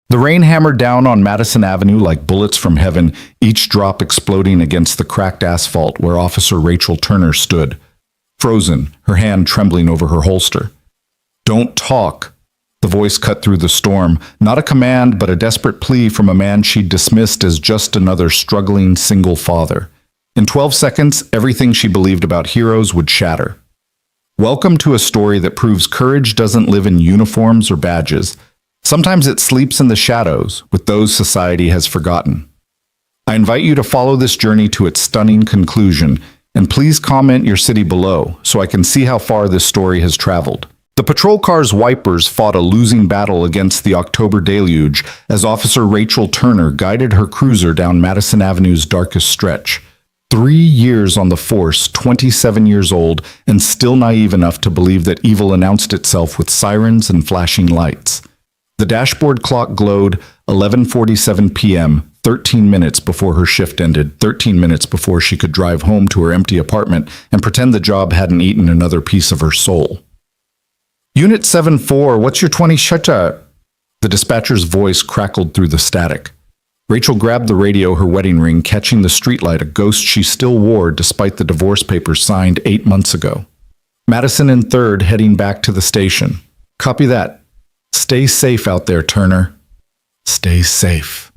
The rain hammered down on Madison Avenue like bullets from heaven, each drop exploding against the cracked asphalt where Officer Rachel Turner stood, frozen, her hand trembling over her holster. "Don't talk." The voice cut through the storm, not a command but a desperate plea from a man she'd dismissed as just another struggling single father. In 12 seconds, everything she believed about heroes would shatter. Welcome to a story that proves courage doesn't live in uniforms or badges. Sometimes it sleeps in the shadows, with those society has forgotten. I invite you to follow this journey to its stunning conclusion, and please comment your city below so I can see how far this story has traveled. The patrol car's wipers fought a losing battle against the October deluge as Officer Rachel Turner guided her cruiser down Madison Avenue's darkest stretch. 3 years on the force, 27 years old, and still naive enough to believe that evil announced itself with sirens and flashing lights. The dashboard clock glowed 11:47 p.m., 13 minutes before her shift ended, 13 minutes before she could drive home to her empty apartment and pretend the job hadn't eaten another piece of her soul. "Unit 7-4, what's your 20 shutter?" The dispatcher's voice crackled through the static. Rachel grabbed the radio, her wedding ring, catching the streetlight, a ghost she still wore despite the divorce papers signed 8 months ago. "Madison and 3rd, heading back to the station." "Copy that. Stay safe out there, Turner. Stay safe."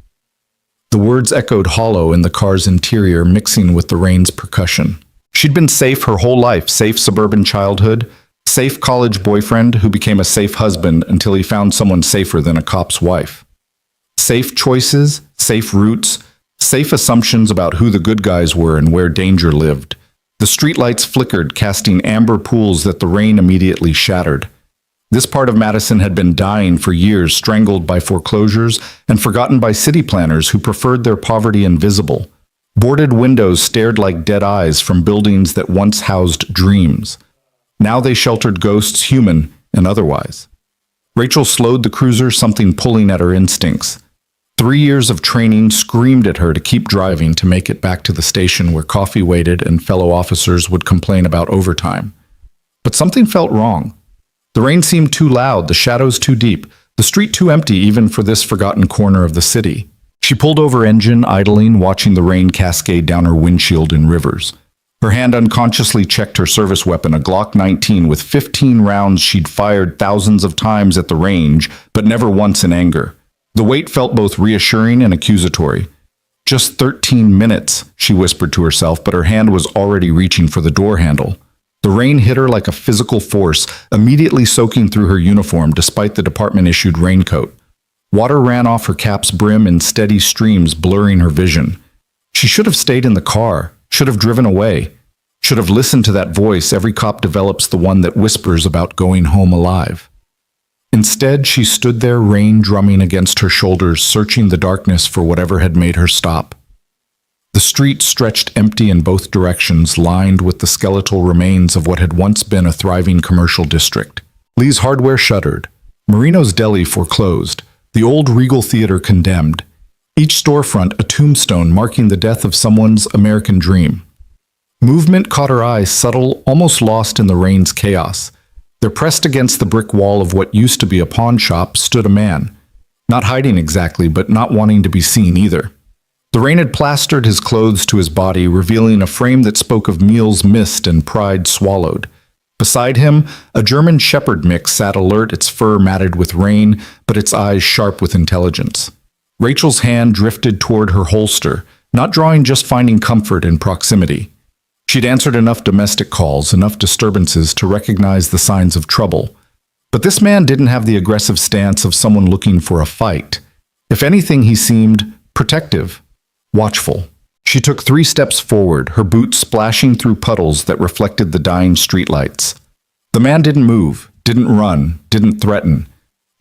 The words echoed hollow in the car's interior, mixing with the rain's percussion. She'd been safe her whole life, safe suburban childhood, safe college boyfriend who became a safe husband until he found someone safer than a cop's wife. Safe choices, safe routes, safe assumptions about who the good guys were and where danger lived. The streetlights flickered, casting amber pools that the rain immediately shattered. This part of Madison had been dying for years, strangled by foreclosures and forgotten by city planners who preferred their poverty invisible. Boarded windows stared like dead eyes from buildings that once housed dreams. Now they sheltered ghosts, human and otherwise. Rachel slowed the cruiser, something pulling at her instincts. 3 years of training screamed at her to keep driving to make it back to the station where coffee waited and fellow officers would complain about overtime. But something felt wrong. The rain seemed too loud, the shadows too deep, the street too empty even for this forgotten corner of the city. She pulled over, engine idling, watching the rain cascade down her windshield in rivers. Her hand unconsciously checked her service weapon, a Glock 19 with 15 rounds she'd fired thousands of times at the range, but never once in anger. The weight felt both reassuring and accusatory. "Just 13 minutes, she whispered to herself, but her hand was already reaching for the door handle. The rain hit her like a physical force, immediately soaking through her uniform despite the department-issued raincoat. Water ran off her cap's brim in steady streams, blurring her vision. She should have stayed in the car, should have driven away, should have listened to that voice. Every cop develops the one that whispers about going home alive. Instead, she stood there, rain drumming against her shoulders, searching the darkness for whatever had made her stop. The street stretched empty in both directions, lined with the skeletal remains of what had once been a thriving commercial district. Lee's Hardware shuttered. Marino's Deli foreclosed. The old Regal Theater condemned. Each storefront a tombstone marking the death of someone's American dream. Movement caught her eye, subtle, almost lost in the rain's chaos. There, pressed against the brick wall of what used to be a pawn shop, stood a man. Not hiding exactly, but not wanting to be seen either. The rain had plastered his clothes to his body, revealing a frame that spoke of meals missed and pride swallowed. Beside him, a German Shepherd mix sat alert, its fur matted with rain, but its eyes sharp with intelligence. Rachel's hand drifted toward her holster, not drawing, just finding comfort in proximity. She'd answered enough domestic calls, enough disturbances to recognize the signs of trouble. But this man didn't have the aggressive stance of someone looking for a fight. If anything, he seemed protective. Watchful. She took 3 steps forward, her boots splashing through puddles that reflected the dying streetlights. The man didn't move, didn't run, didn't threaten.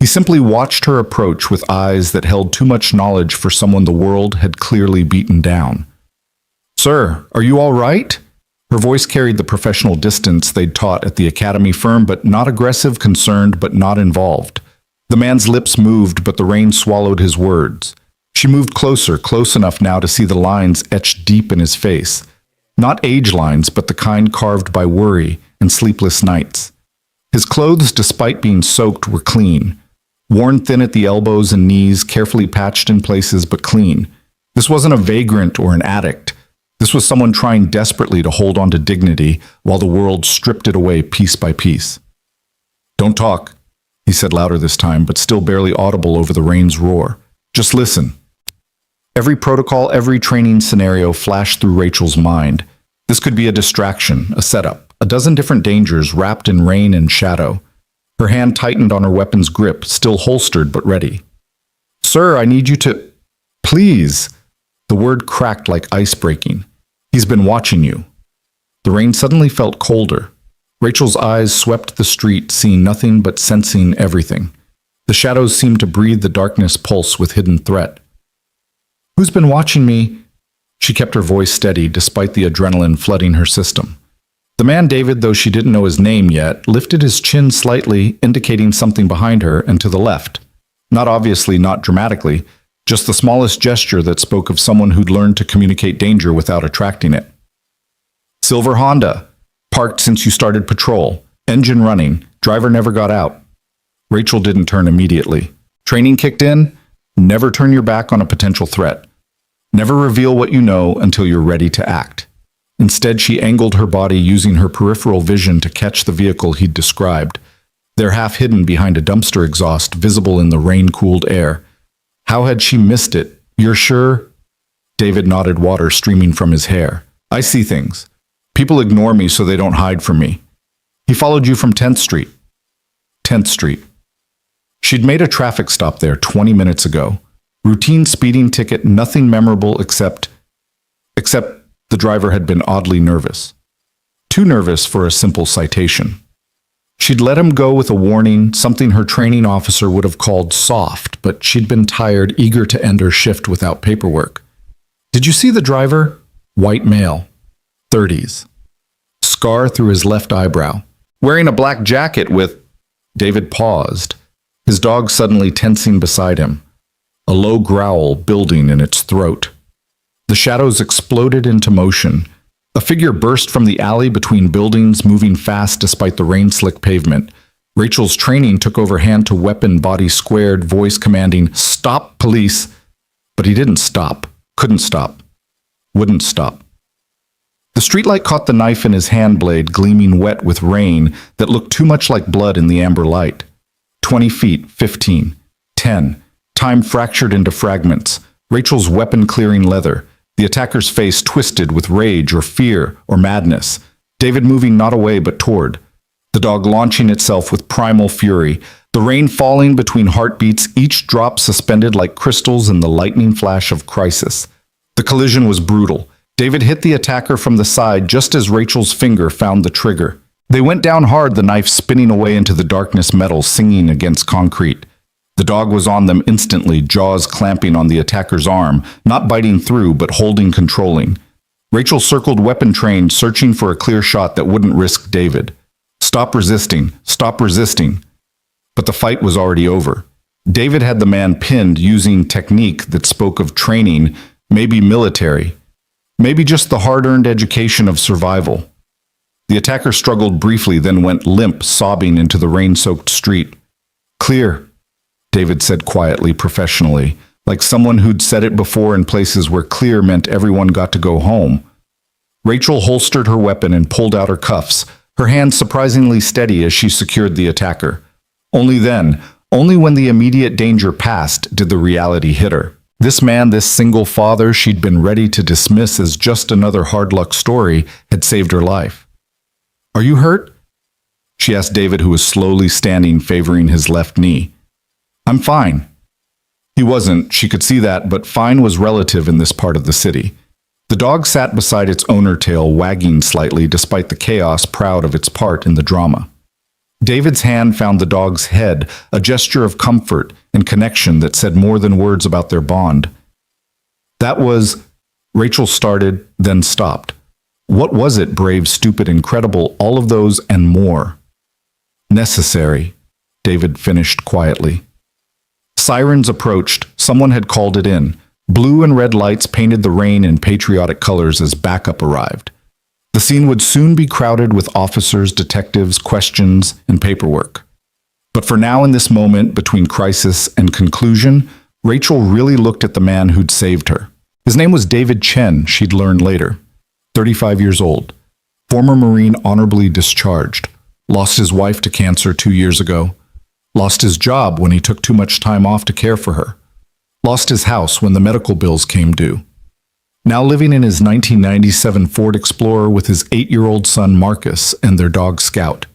He simply watched her approach with eyes that held too much knowledge for someone the world had clearly beaten down. "Sir, are you all right?" Her voice carried the professional distance they'd taught at the academy, firm but not aggressive, concerned but not involved. The man's lips moved, but the rain swallowed his words. She moved closer, close enough now to see the lines etched deep in his face. Not age lines, but the kind carved by worry and sleepless nights. His clothes, despite being soaked, were clean. worn thin at the elbows and knees, carefully patched in places but clean. This wasn't a vagrant or an addict. This was someone trying desperately to hold on to dignity while the world stripped it away piece by piece. "Don't talk," he said louder this time, but still barely audible over the rain's roar. "Just listen." Every protocol, every training scenario flashed through Rachel's mind. This could be a distraction, a setup, a dozen different dangers wrapped in rain and shadow. Her hand tightened on her weapon's grip, still holstered but ready. "Sir, I need you to—" "Please." The word cracked like ice breaking. "He's been watching you." The rain suddenly felt colder. Rachel's eyes swept the street, seeing nothing but sensing everything. The shadows seemed to breathe the darkness pulse with hidden threat. "Who's been watching me?" She kept her voice steady despite the adrenaline flooding her system. The man David, though she didn't know his name yet, lifted his chin slightly, indicating something behind her and to the left. Not obviously, not dramatically, just the smallest gesture that spoke of someone who'd learned to communicate danger without attracting it. "Silver Honda. Parked since you started patrol. Engine running. Driver never got out." Rachel didn't turn immediately. Training kicked in? Never turn your back on a potential threat. Never reveal what you know until you're ready to act. Instead, she angled her body using her peripheral vision to catch the vehicle he'd described. They're half hidden behind a dumpster exhaust, visible in the rain-cooled air. How had she missed it? "You're sure?" David nodded, water streaming from his hair. "I see things. People ignore me so they don't hide from me. He followed you from 10th Street. 10th Street. She'd made a traffic stop there 20 minutes ago. Routine speeding ticket, nothing memorable except the driver had been oddly nervous. Too nervous for a simple citation. She'd let him go with a warning, something her training officer would have called soft, but she'd been tired, eager to end her shift without paperwork. "Did you see the driver?" White male. 30s. Scar through his left eyebrow. Wearing a black jacket with... David paused, his dog suddenly tensing beside him, a low growl building in its throat. The shadows exploded into motion. A figure burst from the alley between buildings, moving fast despite the rain-slick pavement. Rachel's training took over hand to weapon, body squared, voice commanding, "Stop, police!" But he didn't stop, couldn't stop, wouldn't stop. The streetlight caught the knife in his hand blade, gleaming wet with rain that looked too much like blood in the amber light. 20 feet, 15, 10. Time fractured into fragments. Rachel's weapon clearing leather. The attacker's face twisted with rage or fear or madness. David moving not away but toward. The dog launching itself with primal fury. The rain falling between heartbeats, each drop suspended like crystals in the lightning flash of crisis. The collision was brutal. David hit the attacker from the side just as Rachel's finger found the trigger. They went down hard, the knife spinning away into the darkness, metal singing against concrete. The dog was on them instantly, jaws clamping on the attacker's arm, not biting through, but holding, controlling. Rachel circled weapon-trained, searching for a clear shot that wouldn't risk David. Stop resisting, stop resisting. But the fight was already over. David had the man pinned using technique that spoke of training, maybe military, maybe just the hard-earned education of survival. The attacker struggled briefly, then went limp, sobbing into the rain-soaked street. "Clear," David said quietly, professionally, like someone who'd said it before in places where clear meant everyone got to go home. Rachel holstered her weapon and pulled out her cuffs, her hand surprisingly steady as she secured the attacker. Only then, only when the immediate danger passed, did the reality hit her. This man, this single father she'd been ready to dismiss as just another hard-luck story, had saved her life. "Are you hurt?" she asked David, who was slowly standing, favoring his left knee. "I'm fine." He wasn't, she could see that, but fine was relative in this part of the city. The dog sat beside its owner, tail wagging slightly despite the chaos, proud of its part in the drama. David's hand found the dog's head, a gesture of comfort and connection that said more than words about their bond. That was... Rachel started, then stopped. What was it, brave, stupid, incredible, all of those and more? "Necessary," David finished quietly. Sirens approached. Someone had called it in. Blue and red lights painted the rain in patriotic colors as backup arrived. The scene would soon be crowded with officers, detectives, questions, and paperwork. But for now, in this moment between crisis and conclusion, Rachel really looked at the man who'd saved her. His name was David Chen, she'd learned later. 35 years old, former Marine honorably discharged, lost his wife to cancer 2 years ago, lost his job when he took too much time off to care for her, lost his house when the medical bills came due. Now living in his 1997 Ford Explorer with his 8-year-old son Marcus and their dog Scout.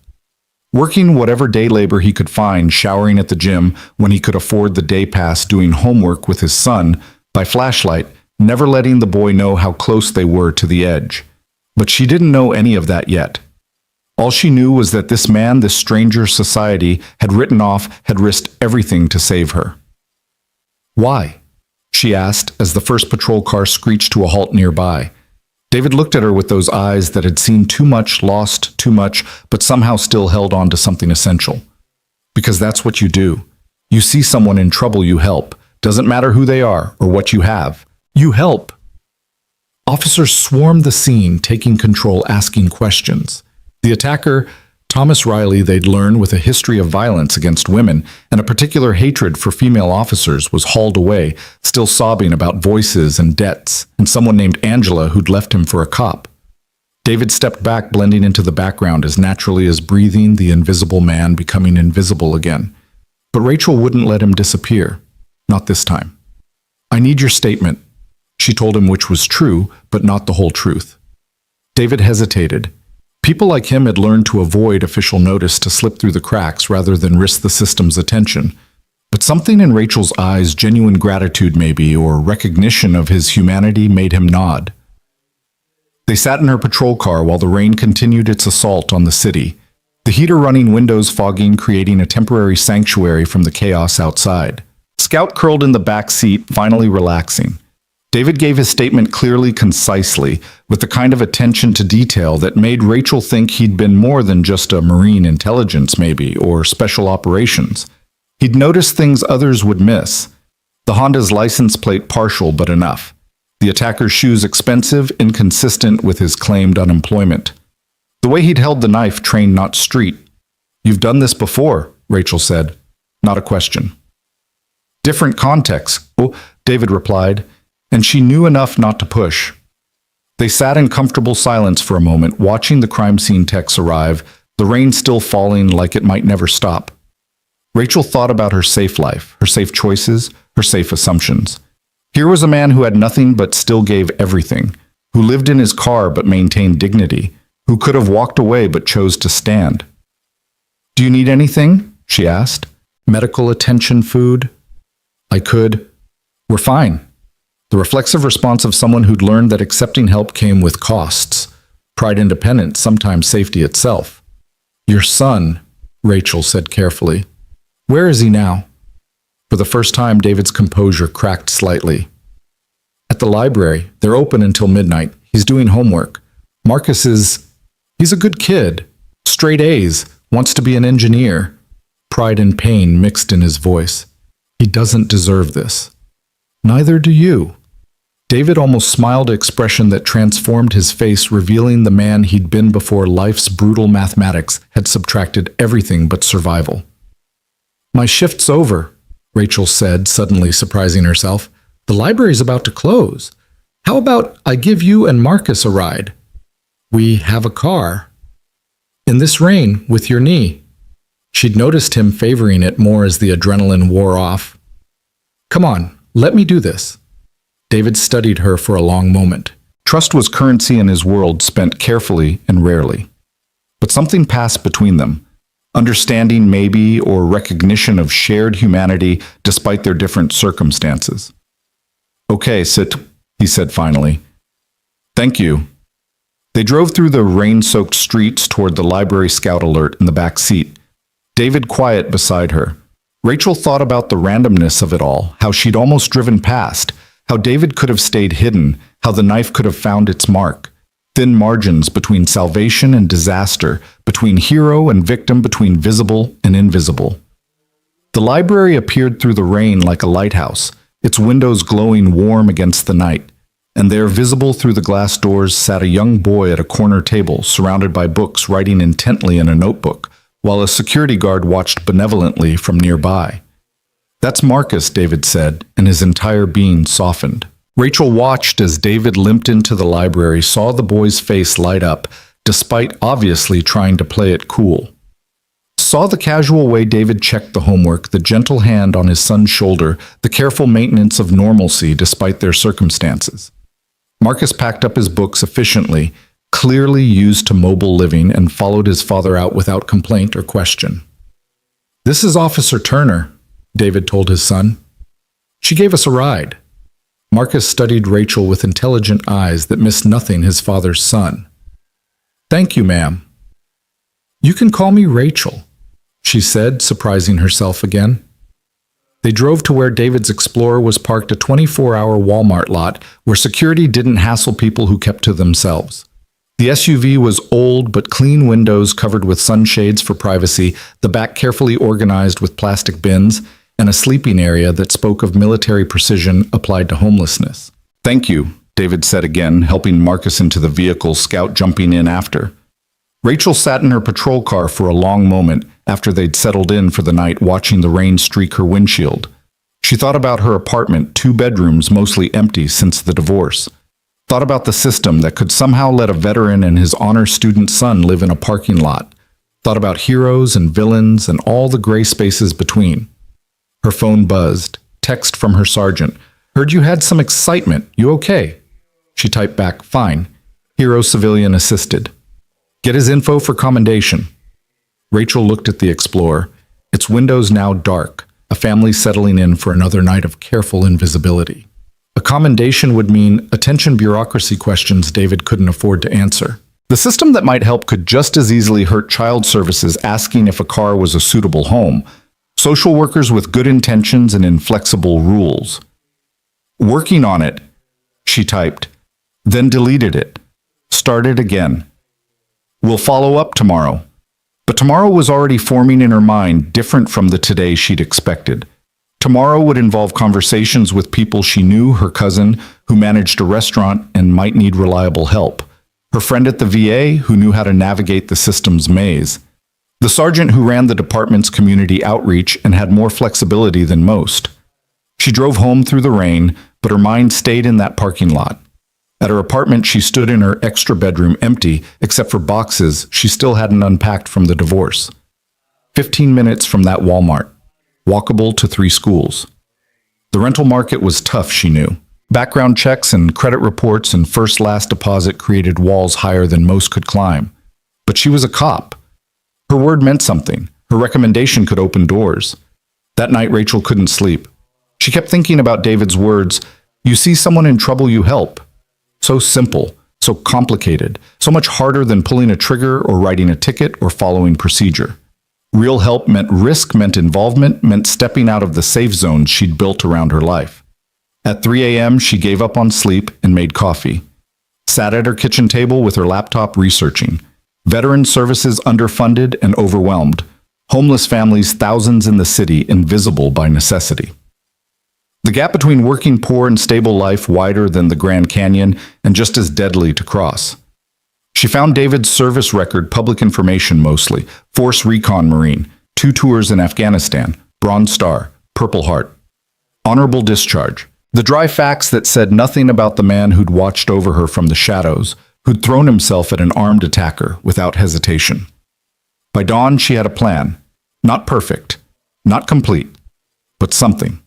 Working whatever day labor he could find, showering at the gym when he could afford the day pass, doing homework with his son by flashlight, never letting the boy know how close they were to the edge. But she didn't know any of that yet. All she knew was that this man, this stranger society, had written off, had risked everything to save her. Why? She asked as the first patrol car screeched to a halt nearby. David looked at her with those eyes that had seen too much, lost too much, but somehow still held on to something essential. Because that's what you do. You see someone in trouble, you help. Doesn't matter who they are or what you have. You help. Officers swarmed the scene, taking control, asking questions. The attacker, Thomas Riley, they'd learned with a history of violence against women and a particular hatred for female officers, was hauled away, still sobbing about voices and debts, and someone named Angela who'd left him for a cop. David stepped back, blending into the background as naturally as breathing, the invisible man becoming invisible again. But Rachel wouldn't let him disappear. Not this time. I need your statement. She told him, which was true, but not the whole truth. David hesitated. People like him had learned to avoid official notice, to slip through the cracks rather than risk the system's attention. But something in Rachel's eyes, genuine gratitude maybe, or recognition of his humanity, made him nod. They sat in her patrol car while the rain continued its assault on the city, the heater running, windows fogging, creating a temporary sanctuary from the chaos outside. Scout curled in the back seat, finally relaxing. David gave his statement clearly, concisely, with the kind of attention to detail that made Rachel think he'd been more than just a Marine intelligence maybe, or special operations. He'd noticed things others would miss. The Honda's license plate partial but enough. The attacker's shoes expensive, inconsistent with his claimed unemployment. The way he'd held the knife, trained not street. You've done this before, Rachel said. Not a question. Different context, David replied, and she knew enough not to push. They sat in comfortable silence for a moment, watching the crime scene techs arrive, the rain still falling like it might never stop. Rachel thought about her safe life, her safe choices, her safe assumptions. Here was a man who had nothing but still gave everything, who lived in his car but maintained dignity, who could have walked away but chose to stand. Do you need anything? She asked. Medical attention, food? I could. We're fine. The reflexive response of someone who'd learned that accepting help came with costs, pride, independence, sometimes safety itself. Your son, Rachel said carefully. Where is he now? For the first time, David's composure cracked slightly. At the library. They're open until midnight. He's doing homework. Marcus he's a good kid. Straight A's, wants to be an engineer. Pride and pain mixed in his voice. He doesn't deserve this. Neither do you. David almost smiled, an expression that transformed his face, revealing the man he'd been before life's brutal mathematics had subtracted everything but survival. My shift's over, Rachel said, suddenly surprising herself. The library's about to close. How about I give you and Marcus a ride? We have a car. In this rain, with your knee. She'd noticed him favoring it more as the adrenaline wore off. Come on, let me do this. David studied her for a long moment. Trust was currency in his world, spent carefully and rarely. But something passed between them. Understanding maybe, or recognition of shared humanity despite their different circumstances. Okay, sit, he said finally. Thank you. They drove through the rain-soaked streets toward the library Scout alert in the back seat. David quiet beside her. Rachel thought about the randomness of it all, how she'd almost driven past, how David could have stayed hidden, how the knife could have found its mark. Thin margins between salvation and disaster, between hero and victim, between visible and invisible. The library appeared through the rain like a lighthouse, its windows glowing warm against the night, and there, visible through the glass doors, sat a young boy at a corner table, surrounded by books, writing intently in a notebook, while a security guard watched benevolently from nearby. "That's Marcus," David said, and his entire being softened. Rachel watched as David limped into the library, saw the boy's face light up, despite obviously trying to play it cool. Saw the casual way David checked the homework, the gentle hand on his son's shoulder, the careful maintenance of normalcy despite their circumstances. Marcus packed up his books efficiently, clearly used to mobile living, and followed his father out without complaint or question. "This is Officer Turner," David told his son. "She gave us a ride." Marcus studied Rachel with intelligent eyes that missed nothing his father's son. "Thank you, ma'am." "You can call me Rachel," she said, surprising herself again. They drove to where David's Explorer was parked, a 24-hour Walmart lot where security didn't hassle people who kept to themselves. The SUV was old but clean, windows covered with sunshades for privacy, the back carefully organized with plastic bins, and a sleeping area that spoke of military precision applied to homelessness. "Thank you," David said again, helping Marcus into the vehicle, Scout jumping in after. Rachel sat in her patrol car for a long moment after they'd settled in for the night, watching the rain streak her windshield. She thought about her apartment, 2 bedrooms mostly empty since the divorce. Thought about the system that could somehow let a veteran and his honor student son live in a parking lot. Thought about heroes and villains and all the gray spaces between. Her phone buzzed. Text from her sergeant. "Heard you had some excitement. You okay?" She typed back, "Fine. Hero civilian assisted. Get his info for commendation." Rachel looked at the Explorer. Its windows now dark, a family settling in for another night of careful invisibility. A commendation would mean attention bureaucracy questions David couldn't afford to answer. The system that might help could just as easily hurt child services asking if a car was a suitable home, social workers with good intentions and inflexible rules. "Working on it," she typed, then deleted it. Started again. "We'll follow up tomorrow." But tomorrow was already forming in her mind, different from the today she'd expected. Tomorrow would involve conversations with people she knew, her cousin, who managed a restaurant and might need reliable help, her friend at the VA, who knew how to navigate the system's maze, the sergeant who ran the department's community outreach and had more flexibility than most. She drove home through the rain, but her mind stayed in that parking lot. At her apartment, she stood in her extra bedroom empty, except for boxes she still hadn't unpacked from the divorce. 15 minutes from that Walmart, walkable to 3 schools. The rental market was tough, she knew. Background checks and credit reports and first-last deposit created walls higher than most could climb. But she was a cop. Her word meant something. Her recommendation could open doors. That night, Rachel couldn't sleep. She kept thinking about David's words, "You see someone in trouble, you help." So simple, so complicated, so much harder than pulling a trigger or writing a ticket or following procedure. Real help meant risk, meant involvement, meant stepping out of the safe zones she'd built around her life. At 3 a.m., she gave up on sleep and made coffee. Sat at her kitchen table with her laptop researching. Veteran services underfunded and overwhelmed. Homeless families, thousands in the city, invisible by necessity. The gap between working poor and stable life wider than the Grand Canyon and just as deadly to cross. She found David's service record, public information mostly, Force Recon Marine, 2 tours in Afghanistan, Bronze Star, Purple Heart. Honorable discharge. The dry facts that said nothing about the man who'd watched over her from the shadows, who'd thrown himself at an armed attacker without hesitation. By dawn, she had a plan. Not perfect, not complete, but something.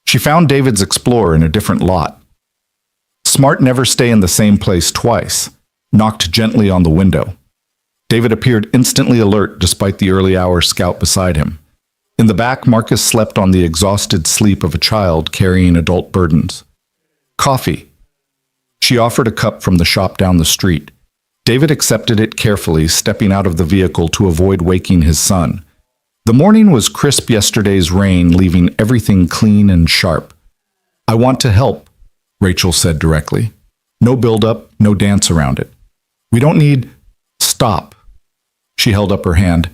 She found David's Explorer in a different lot. Smart never stay in the same place twice. Knocked gently on the window. David appeared instantly alert despite the early hour Scout beside him. In the back, Marcus slept on the exhausted sleep of a child carrying adult burdens. Coffee. She offered a cup from the shop down the street. David accepted it carefully, stepping out of the vehicle to avoid waking his son. The morning was crisp, yesterday's rain leaving everything clean and sharp. "I want to help," Rachel said directly. No build-up, no dance around it. "We don't need—" "Stop." She held up her hand.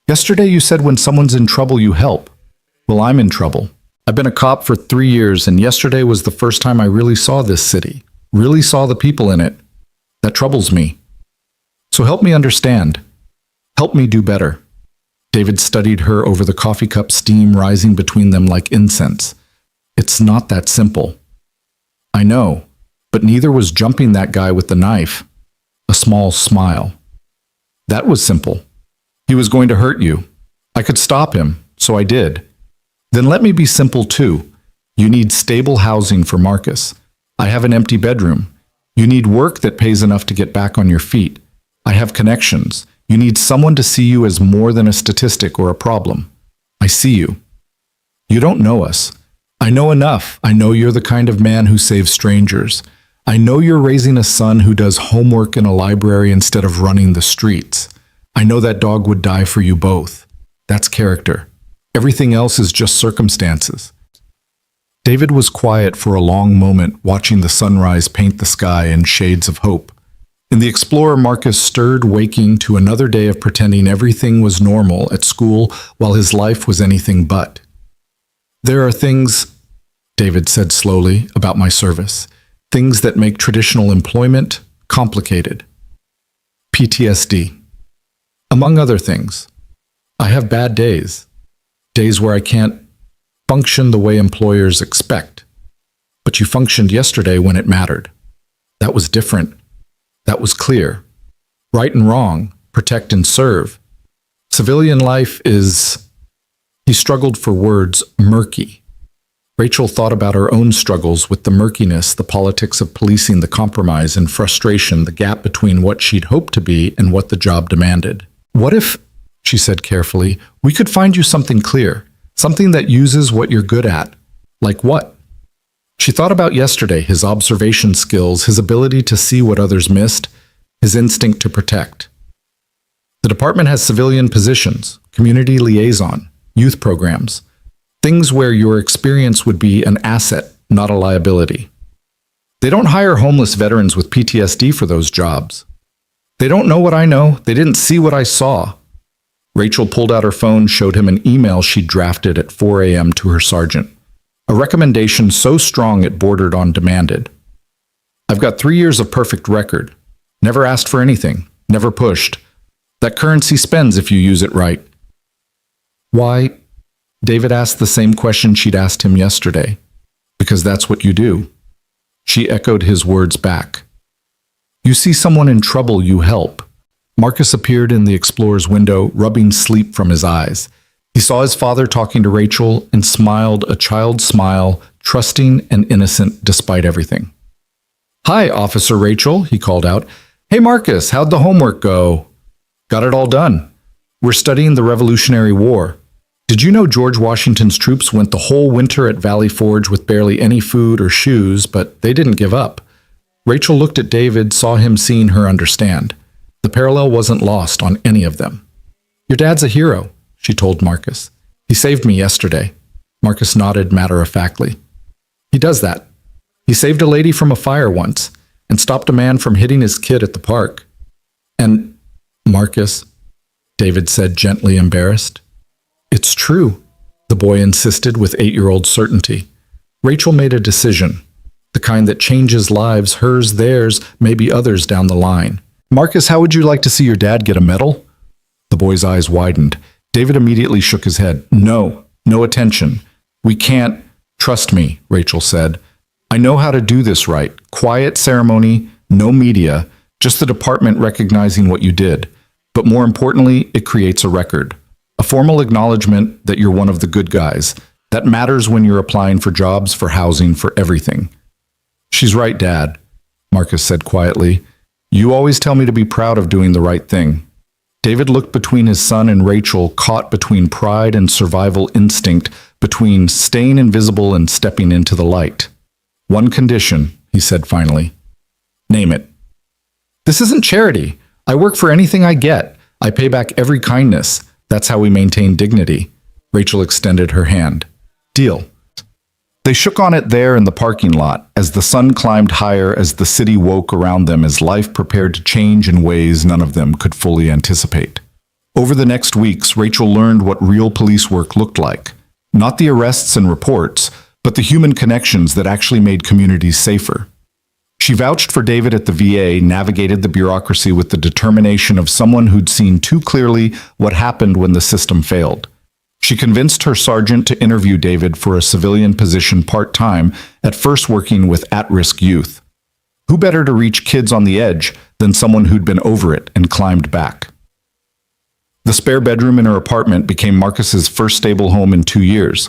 "Yesterday you said when someone's in trouble you help. Well, I'm in trouble. I've been a cop for 3 years, and yesterday was the first time I really saw this city, really saw the people in it. That troubles me. So help me understand. Help me do better." David studied her over the coffee cup, steam rising between them like incense. It's not that simple. I know, but neither was jumping that guy with the knife. A small smile. That was simple. He was going to hurt you. I could stop him, so I did. Then let me be simple too. You need stable housing for Marcus. I have an empty bedroom. You need work that pays enough to get back on your feet. I have connections. You need someone to see you as more than a statistic or a problem. I see you. You don't know us. I know enough. I know you're the kind of man who saves strangers. I know you're raising a son who does homework in a library instead of running the streets. I know that dog would die for you both. That's character. Everything else is just circumstances. David was quiet for a long moment, watching the sunrise paint the sky in shades of hope. In the Explorer, Marcus stirred, waking to another day of pretending everything was normal at school while his life was anything but. There are things, David said slowly, about my service. Things that make traditional employment complicated. PTSD. Among other things. I have bad days. Days where I can't function the way employers expect. But you functioned yesterday when it mattered. That was different. That was clear. Right and wrong, protect and serve. Civilian life is, he struggled for words, murky. Rachel thought about her own struggles with the murkiness, the politics of policing, the compromise and frustration, the gap between what she'd hoped to be and what the job demanded. What if, she said carefully, we could find you something clear, something that uses what you're good at? Like what? She thought about yesterday, his observation skills, his ability to see what others missed, his instinct to protect. The department has civilian positions, community liaison, youth programs, things where your experience would be an asset, not a liability. They don't hire homeless veterans with PTSD for those jobs. They don't know what I know. They didn't see what I saw. Rachel pulled out her phone, showed him an email she'd drafted at 4 a.m. to her sergeant. A recommendation so strong it bordered on demanded. I've got 3 years of perfect record. Never asked for anything. Never pushed. That currency spends if you use it right. Why? David asked the same question she'd asked him yesterday. Because that's what you do. She echoed his words back. You see someone in trouble, you help. Marcus appeared in the Explorer's window, rubbing sleep from his eyes. He saw his father talking to Rachel and smiled a child's smile, trusting and innocent despite everything. Hi, Officer Rachel, he called out. Hey, Marcus, how'd the homework go? Got it all done. We're studying the Revolutionary War. Did you know George Washington's troops went the whole winter at Valley Forge with barely any food or shoes, but they didn't give up? Rachel looked at David, saw him seeing her understand. The parallel wasn't lost on any of them. Your dad's a hero, she told Marcus. He saved me yesterday. Marcus nodded matter-of-factly. He does that. He saved a lady from a fire once and stopped a man from hitting his kid at the park. And, Marcus, David said, gently embarrassed. It's true, the boy insisted with 8-year-old certainty. Rachel made a decision, the kind that changes lives, hers, theirs, maybe others down the line. Marcus, how would you like to see your dad get a medal? The boy's eyes widened. David immediately shook his head. No attention. We can't. Trust me, Rachel said. I know how to do this right. Quiet ceremony, no media, just the department recognizing what you did. But more importantly, it creates a record. A formal acknowledgement that you're one of the good guys. That matters when you're applying for jobs, for housing, for everything. She's right, Dad, Marcus said quietly. You always tell me to be proud of doing the right thing. David looked between his son and Rachel, caught between pride and survival instinct, between staying invisible and stepping into the light. One condition, he said finally. Name it. This isn't charity. I work for anything I get. I pay back every kindness. That's how we maintain dignity. Rachel extended her hand. Deal. They shook on it there in the parking lot, as the sun climbed higher, as the city woke around them, as life prepared to change in ways none of them could fully anticipate. Over the next weeks, Rachel learned what real police work looked like. Not the arrests and reports, but the human connections that actually made communities safer. She vouched for David at the VA, navigated the bureaucracy with the determination of someone who'd seen too clearly what happened when the system failed. She convinced her sergeant to interview David for a civilian position part-time, at first working with at-risk youth. Who better to reach kids on the edge than someone who'd been over it and climbed back? The spare bedroom in her apartment became Marcus's first stable home in 2 years.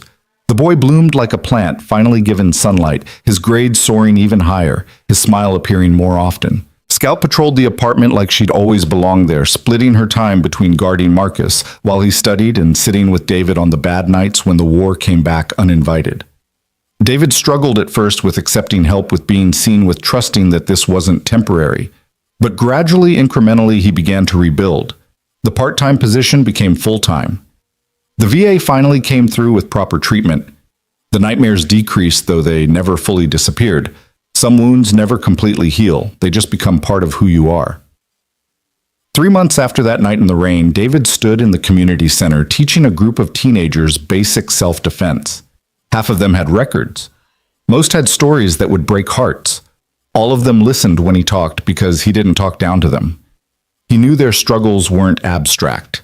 The boy bloomed like a plant, finally given sunlight, his grades soaring even higher, his smile appearing more often. Scout patrolled the apartment like she'd always belonged there, splitting her time between guarding Marcus while he studied and sitting with David on the bad nights when the war came back uninvited. David struggled at first with accepting help with being seen, with trusting that this wasn't temporary. But gradually, incrementally, he began to rebuild. The part-time position became full-time. The VA finally came through with proper treatment. The nightmares decreased, though they never fully disappeared. Some wounds never completely heal. They just become part of who you are. 3 months after that night in the rain, David stood in the community center teaching a group of teenagers basic self-defense. Half of them had records. Most had stories that would break hearts. All of them listened when he talked because he didn't talk down to them. He knew their struggles weren't abstract.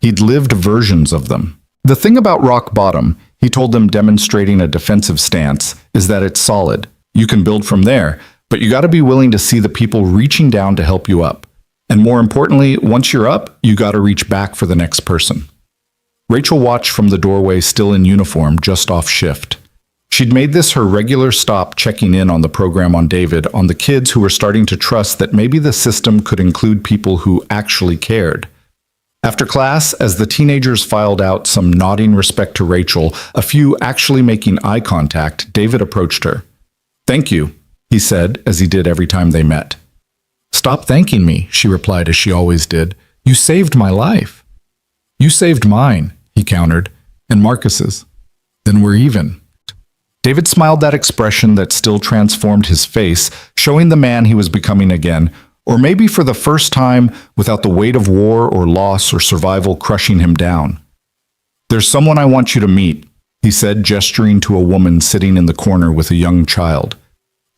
He'd lived versions of them. The thing about rock bottom, he told them, demonstrating a defensive stance, is that it's solid. You can build from there, but you got to be willing to see the people reaching down to help you up. And more importantly, once you're up, you got to reach back for the next person. Rachel watched from the doorway, still in uniform, just off shift. She'd made this her regular stop, checking in on the program, on David, on the kids who were starting to trust that maybe the system could include people who actually cared. After class, as the teenagers filed out, some nodding respect to Rachel, a few actually making eye contact, David approached her. "Thank you," he said, as he did every time they met. "Stop thanking me," she replied, as she always did. "You saved my life." "You saved mine," he countered, "and Marcus's. Then we're even." David smiled, that expression that still transformed his face, showing the man he was becoming again, or maybe for the first time, without the weight of war or loss or survival crushing him down. "There's someone I want you to meet," he said, gesturing to a woman sitting in the corner with a young child.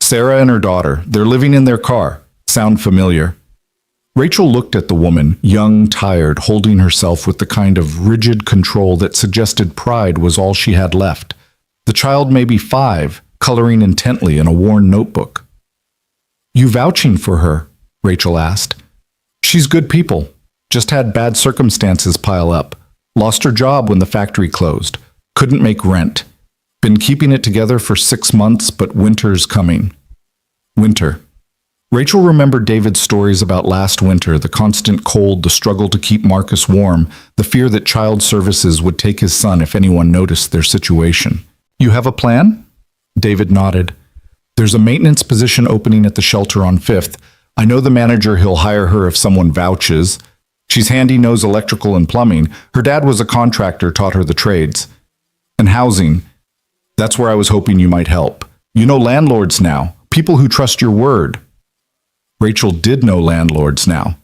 "Sarah and her daughter. They're living in their car. Sound familiar?" Rachel looked at the woman, young, tired, holding herself with the kind of rigid control that suggested pride was all she had left. The child, maybe 5, coloring intently in a worn notebook. "You vouching for her?" Rachel asked. "She's good people. Just had bad circumstances pile up. Lost her job when the factory closed. Couldn't make rent. Been keeping it together for 6 months, but winter's coming." Winter. Rachel remembered David's stories about last winter, the constant cold, the struggle to keep Marcus warm, the fear that child services would take his son if anyone noticed their situation. "You have a plan?" David nodded. "There's a maintenance position opening at the shelter on 5th. I know the manager. He'll hire her if someone vouches. She's handy, knows electrical and plumbing. Her dad was a contractor, taught her the trades. And housing. That's where I was hoping you might help. You know landlords now, people who trust your word." Rachel did know landlords now.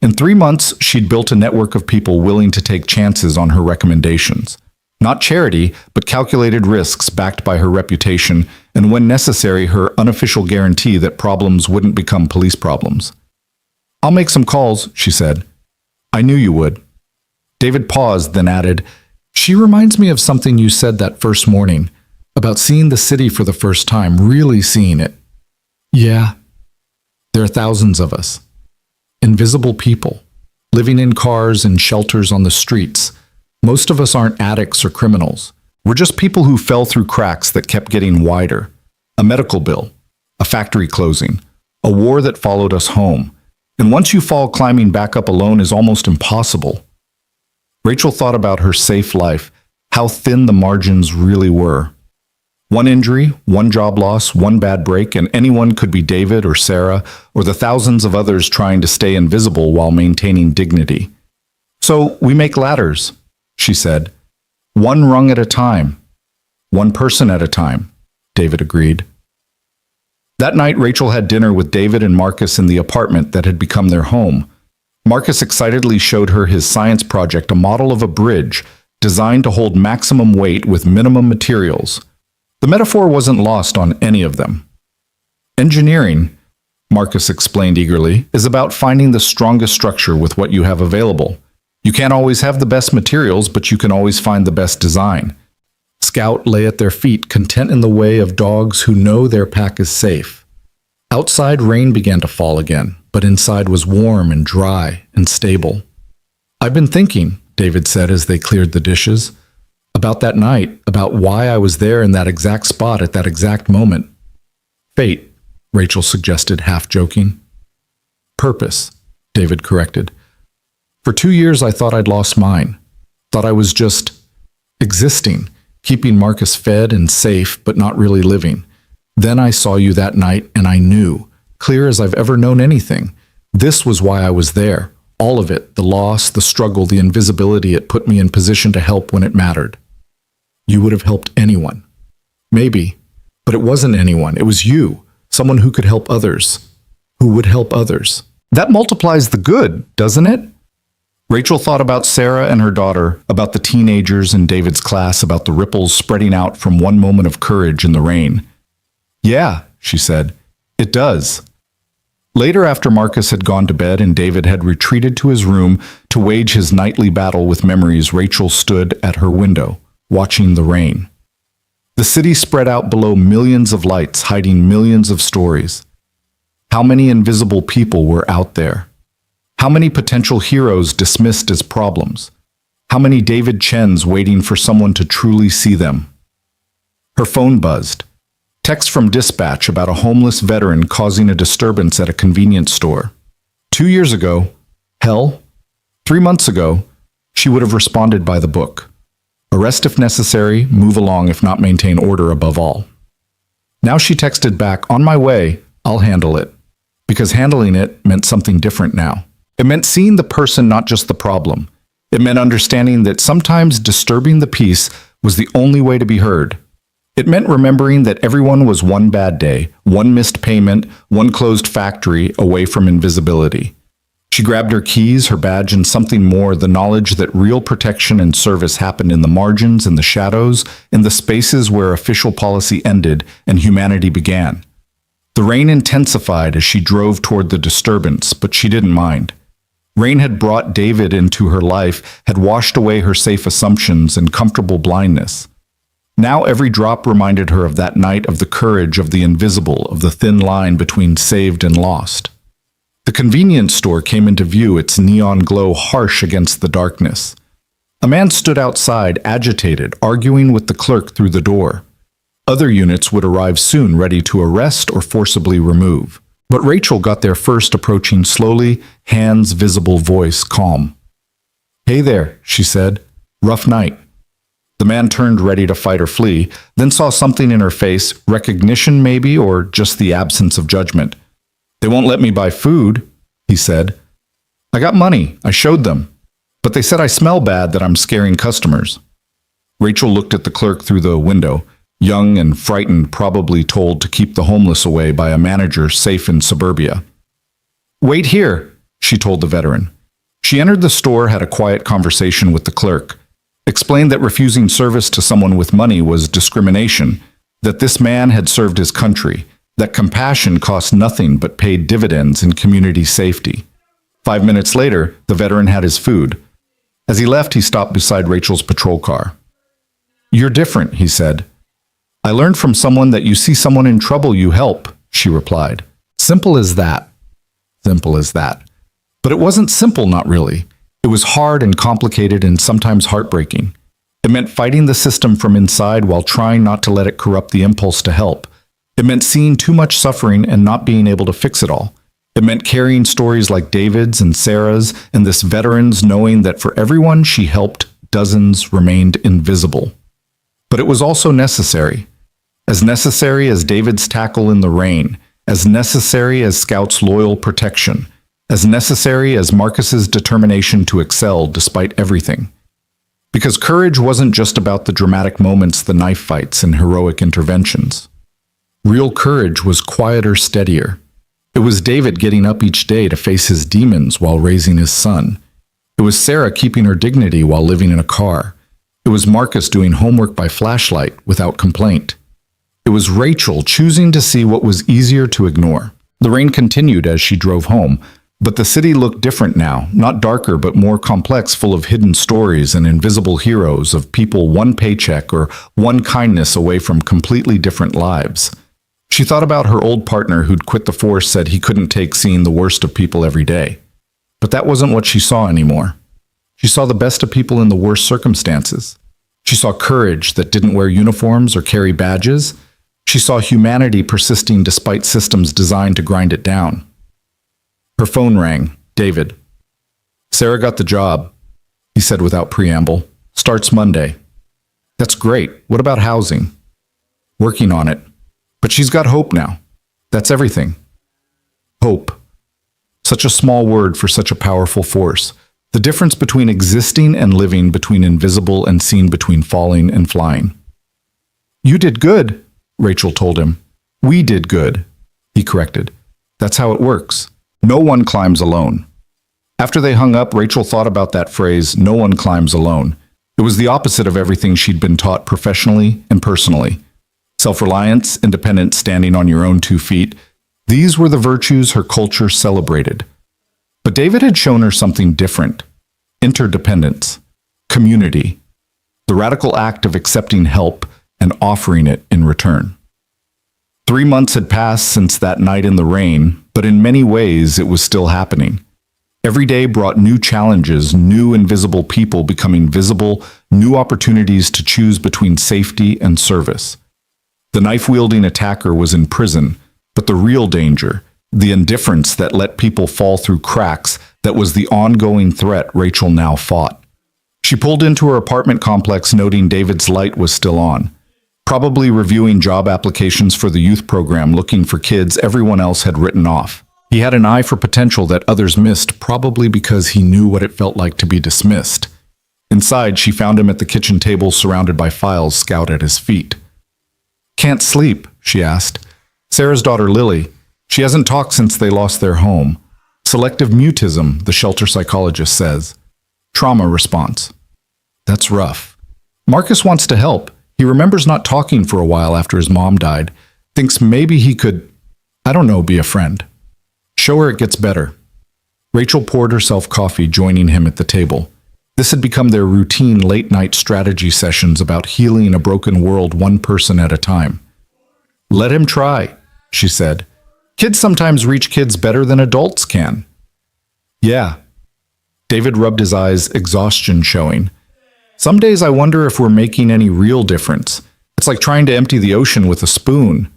In 3 months, she'd built a network of people willing to take chances on her recommendations. Not charity, but calculated risks backed by her reputation, and when necessary, her unofficial guarantee that problems wouldn't become police problems. "I'll make some calls," she said. "I knew you would." David paused, then added, "She reminds me of something you said that first morning, about seeing the city for the first time, really seeing it." "Yeah. There are thousands of us. Invisible people, living in cars and shelters on the streets. Most of us aren't addicts or criminals. We're just people who fell through cracks that kept getting wider. A medical bill, a factory closing, a war that followed us home. And once you fall, climbing back up alone is almost impossible." Rachel thought about her safe life, how thin the margins really were. One injury, one job loss, one bad break, and anyone could be David or Sarah or the thousands of others trying to stay invisible while maintaining dignity. "So we make ladders," she said. "One rung at a time. One person at a time," David agreed. That night, Rachel had dinner with David and Marcus in the apartment that had become their home. Marcus excitedly showed her his science project, a model of a bridge designed to hold maximum weight with minimum materials. The metaphor wasn't lost on any of them. Engineering, Marcus explained eagerly, is about finding the strongest structure with what you have available. You can't always have the best materials, but you can always find the best design. Scout lay at their feet, content in the way of dogs who know their pack is safe. Outside, rain began to fall again, but inside was warm and dry and stable. "I've been thinking," David said as they cleared the dishes, "about that night, about why I was there in that exact spot at that exact moment." "Fate," Rachel suggested, half joking. "Purpose," David corrected. "For 2 years I thought I'd lost mine. Thought I was just existing, keeping Marcus fed and safe, but not really living. Then I saw you that night and I knew, clear as I've ever known anything. This was why I was there. All of it, the loss, the struggle, the invisibility, it put me in position to help when it mattered." "You would have helped anyone." "Maybe, but it wasn't anyone. It was you, someone who could help others, who would help others." That multiplies the good, doesn't it? Rachel thought about Sarah and her daughter, about the teenagers in David's class, about the ripples spreading out from one moment of courage in the rain. "Yeah," she said, "it does." Later, after Marcus had gone to bed and David had retreated to his room to wage his nightly battle with memories, Rachel stood at her window, watching the rain. The city spread out below, millions of lights hiding millions of stories. How many invisible people were out there? How many potential heroes dismissed as problems? How many David Chens waiting for someone to truly see them? Her phone buzzed. Text from dispatch about a homeless veteran causing a disturbance at a convenience store. 2 years ago, 3 months ago, she would have responded by the book. Arrest if necessary, move along if not, maintain order above all. Now she texted back, "On my way, I'll handle it." Because handling it meant something different now. It meant seeing the person, not just the problem. It meant understanding that sometimes disturbing the peace was the only way to be heard. It meant remembering that everyone was one bad day, one missed payment, one closed factory away from invisibility. She grabbed her keys, her badge, and something more, the knowledge that real protection and service happened in the margins, in the shadows, in the spaces where official policy ended and humanity began. The rain intensified as she drove toward the disturbance, but she didn't mind. Rain had brought David into her life, had washed away her safe assumptions and comfortable blindness. Now every drop reminded her of that night, of the courage, of the invisible, of the thin line between saved and lost. The convenience store came into view, its neon glow harsh against the darkness. A man stood outside, agitated, arguing with the clerk through the door. Other units would arrive soon, ready to arrest or forcibly remove. But Rachel got there first, approaching slowly, hands visible, voice calm. "Hey there," she said. "Rough night." The man turned, ready to fight or flee, then saw something in her face, recognition maybe, or just the absence of judgment. "They won't let me buy food," he said. "I got money, I showed them. But they said I smell bad, that I'm scaring customers." Rachel looked at the clerk through the window. Young and frightened, probably told to keep the homeless away by a manager safe in suburbia. "Wait here," she told the veteran. She entered the store, had a quiet conversation with the clerk, explained that refusing service to someone with money was discrimination, that this man had served his country, that compassion cost nothing but paid dividends in community safety. 5 minutes later, the veteran had his food. As he left, he stopped beside Rachel's patrol car. "You're different," he said. "I learned from someone that you see someone in trouble, you help," she replied. Simple as that. Simple as that. But it wasn't simple, not really. It was hard and complicated and sometimes heartbreaking. It meant fighting the system from inside while trying not to let it corrupt the impulse to help. It meant seeing too much suffering and not being able to fix it all. It meant carrying stories like David's and Sarah's and this veteran's, knowing that for everyone she helped, dozens remained invisible. But it was also necessary. As necessary as David's tackle in the rain, as necessary as Scout's loyal protection, as necessary as Marcus's determination to excel despite everything. Because courage wasn't just about the dramatic moments, the knife fights, and heroic interventions. Real courage was quieter, steadier. It was David getting up each day to face his demons while raising his son. It was Sarah keeping her dignity while living in a car. It was Marcus doing homework by flashlight without complaint. It was Rachel choosing to see what was easier to ignore. The rain continued as she drove home, but the city looked different now, not darker but more complex, full of hidden stories and invisible heroes of people one paycheck or one kindness away from completely different lives. She thought about her old partner who'd quit the force, said he couldn't take seeing the worst of people every day. But that wasn't what she saw anymore. She saw the best of people in the worst circumstances. She saw courage that didn't wear uniforms or carry badges. She saw humanity persisting despite systems designed to grind it down. Her phone rang. David. "Sarah got the job," he said without preamble. "Starts Monday." "That's great. What about housing?" "Working on it. But she's got hope now. That's everything." Hope. Such a small word for such a powerful force. The difference between existing and living, between invisible and seen, between falling and flying. "You did good," Rachel told him. "We did good," he corrected. "That's how it works. No one climbs alone." After they hung up, Rachel thought about that phrase, "no one climbs alone." It was the opposite of everything she'd been taught professionally and personally. Self-reliance, independence, standing on your own 2 feet. These were the virtues her culture celebrated. But David had shown her something different. Interdependence. Community. The radical act of accepting help and offering it in return. 3 months had passed since that night in the rain, but in many ways it was still happening. Every day brought new challenges, new invisible people becoming visible, new opportunities to choose between safety and service. The knife-wielding attacker was in prison, but the real danger, the indifference that let people fall through cracks, that was the ongoing threat Rachel now fought. She pulled into her apartment complex, noting David's light was still on. Probably reviewing job applications for the youth program, looking for kids everyone else had written off. He had an eye for potential that others missed, probably because he knew what it felt like to be dismissed. Inside, she found him at the kitchen table, surrounded by files scoured at his feet. "Can't sleep?" she asked. "Sarah's daughter, Lily. She hasn't talked since they lost their home. Selective mutism, the shelter psychologist says. Trauma response." "That's rough." "Marcus wants to help. He remembers not talking for a while after his mom died. Thinks maybe he could, I don't know, be a friend. Show her it gets better." Rachel poured herself coffee, joining him at the table. This had become their routine late-night strategy sessions about healing a broken world one person at a time. "Let him try," she said. "Kids sometimes reach kids better than adults can." "Yeah." David rubbed his eyes, exhaustion showing. "Some days I wonder if we're making any real difference. It's like trying to empty the ocean with a spoon.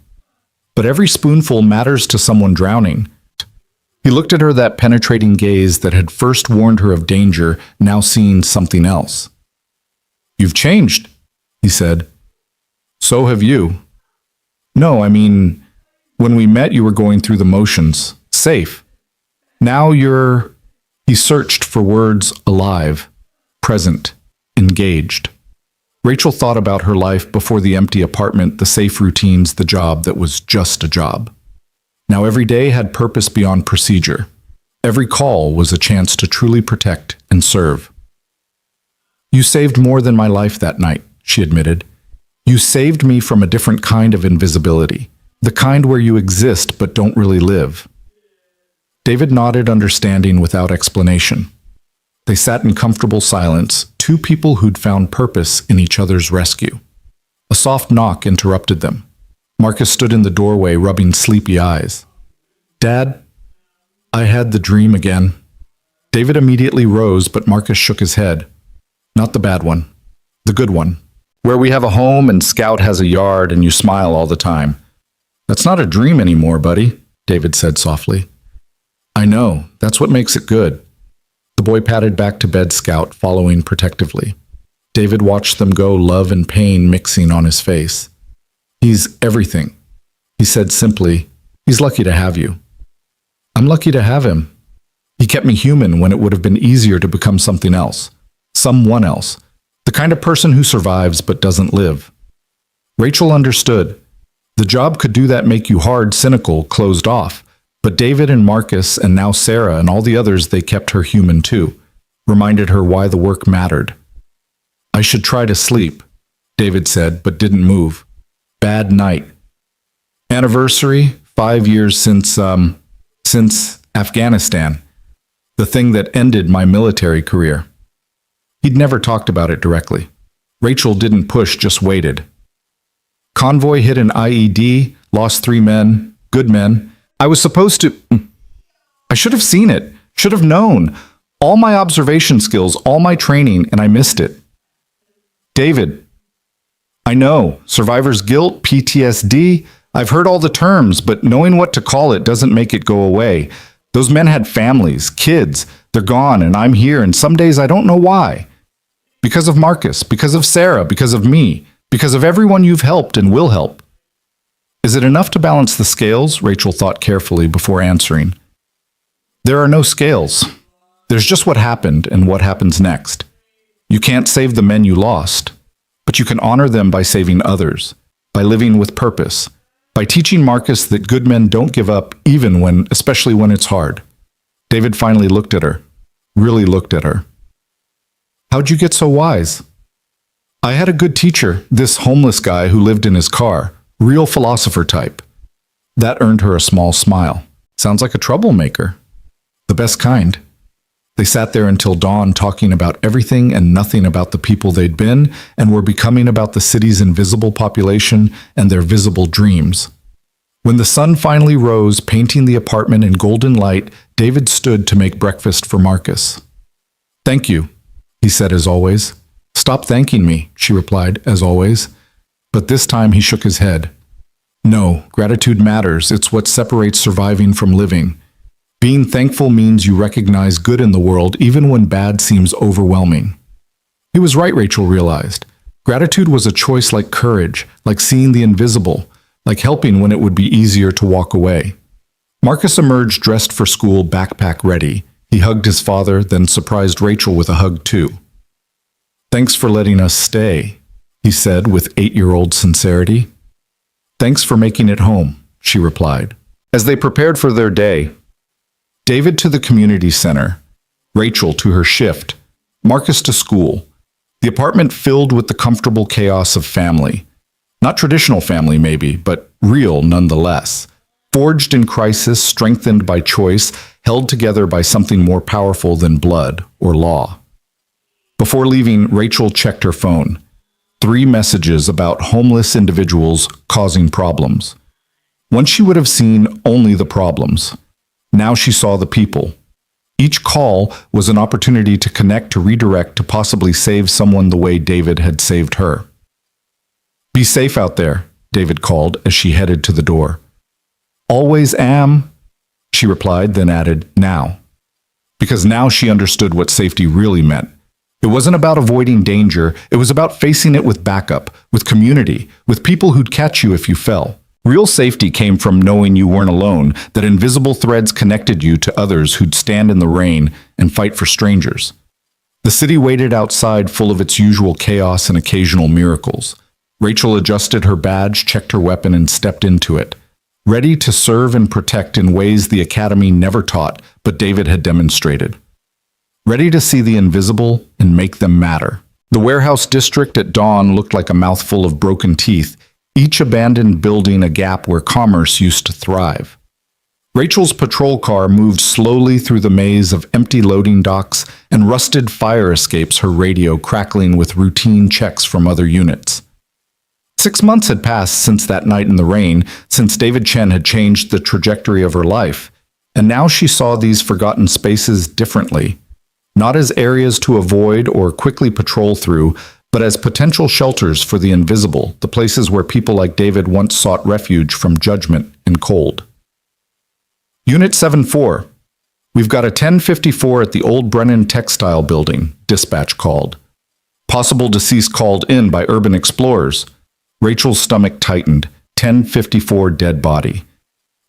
But every spoonful matters to someone drowning." He looked at her, that penetrating gaze that had first warned her of danger, now seeing something else. "You've changed," he said. "So have you." "No, I mean, when we met you were going through the motions, safe. Now you're..." He searched for words, alive, present, engaged. Rachel thought about her life before the empty apartment, the safe routines, the job that was just a job. Now every day had purpose beyond procedure. Every call was a chance to truly protect and serve. "You saved more than my life that night," she admitted. "You saved me from a different kind of invisibility, the kind where you exist but don't really live." David nodded, understanding without explanation. They sat in comfortable silence, two people who'd found purpose in each other's rescue. A soft knock interrupted them. Marcus stood in the doorway, rubbing sleepy eyes. "Dad, I had the dream again." David immediately rose, but Marcus shook his head. "Not the bad one. The good one. Where we have a home and Scout has a yard and you smile all the time." "That's not a dream anymore, buddy," David said softly. "I know. That's what makes it good." The boy patted back to bed, Scout following protectively. David watched them go, love and pain mixing on his face. "He's everything," he said simply. "He's lucky to have you." "I'm lucky to have him. He kept me human when it would have been easier to become something else. Someone else. The kind of person who survives but doesn't live." Rachel understood. The job could do that, make you hard, cynical, closed off. But David and Marcus, and now Sarah and all the others, they kept her human too. Reminded her why the work mattered. "I should try to sleep," David said, but didn't move. "Bad night. Anniversary, 5 years since Afghanistan, the thing that ended my military career. He'd never talked about it directly. Rachel didn't push, just waited. Convoy hit an IED, lost 3 men, good men. I was supposed to... I should have seen it, should have known. All my observation skills, all my training, and I missed it. David, I know, survivor's guilt, PTSD, I've heard all the terms, but knowing what to call it doesn't make it go away. Those men had families, kids, they're gone, and I'm here, and some days I don't know why. Because of Marcus, because of Sarah, because of me, because of everyone you've helped and will help. Is it enough to balance the scales? Rachel thought carefully before answering. There are no scales. There's just what happened and what happens next. You can't save the men you lost, but you can honor them by saving others, by living with purpose, by teaching Marcus that good men don't give up especially when it's hard. David finally looked at her, really looked at her. How'd you get so wise? I had a good teacher, this homeless guy who lived in his car, real philosopher type. That earned her a small smile. Sounds like a troublemaker. The best kind. They sat there until dawn talking about everything and nothing about the people they'd been and were becoming about the city's invisible population and their visible dreams. When the sun finally rose, painting the apartment in golden light, David stood to make breakfast for Marcus. Thank you, he said as always. Stop thanking me, she replied, as always. But this time he shook his head. No, gratitude matters. It's what separates surviving from living. Being thankful means you recognize good in the world even when bad seems overwhelming. He was right, Rachel realized. Gratitude was a choice like courage, like seeing the invisible, like helping when it would be easier to walk away. Marcus emerged dressed for school, backpack ready. He hugged his father, then surprised Rachel with a hug too. Thanks for letting us stay, he said with 8-year-old sincerity. Thanks for making it home, she replied. As they prepared for their day, David to the community center, Rachel to her shift, Marcus to school, the apartment filled with the comfortable chaos of family. Not traditional family maybe, but real nonetheless. Forged in crisis, strengthened by choice, held together by something more powerful than blood or law. Before leaving, Rachel checked her phone. 3 messages about homeless individuals causing problems. Once she would have seen only the problems. Now she saw the people. Each call was an opportunity to connect, to redirect, to possibly save someone the way David had saved her. Be safe out there, David called as she headed to the door. Always am, she replied, then added, now. Because now she understood what safety really meant. It wasn't about avoiding danger, it was about facing it with backup, with community, with people who'd catch you if you fell. Real safety came from knowing you weren't alone, that invisible threads connected you to others who'd stand in the rain and fight for strangers. The city waited outside, full of its usual chaos and occasional miracles. Rachel adjusted her badge, checked her weapon, and stepped into it. Ready to serve and protect in ways the Academy never taught, but David had demonstrated. Ready to see the invisible and make them matter. The warehouse district at dawn looked like a mouthful of broken teeth, each abandoned building a gap where commerce used to thrive. Rachel's patrol car moved slowly through the maze of empty loading docks and rusted fire escapes, her radio crackling with routine checks from other units. 6 months had passed since that night in the rain, since David Chen had changed the trajectory of her life, and now she saw these forgotten spaces differently, not as areas to avoid or quickly patrol through, but as potential shelters for the invisible, the places where people like David once sought refuge from judgment and cold. Unit 7-4. We've got a 1054 at the old Brennan Textile Building, dispatch called. Possible deceased called in by urban explorers. Rachel's stomach tightened. 1054 dead body.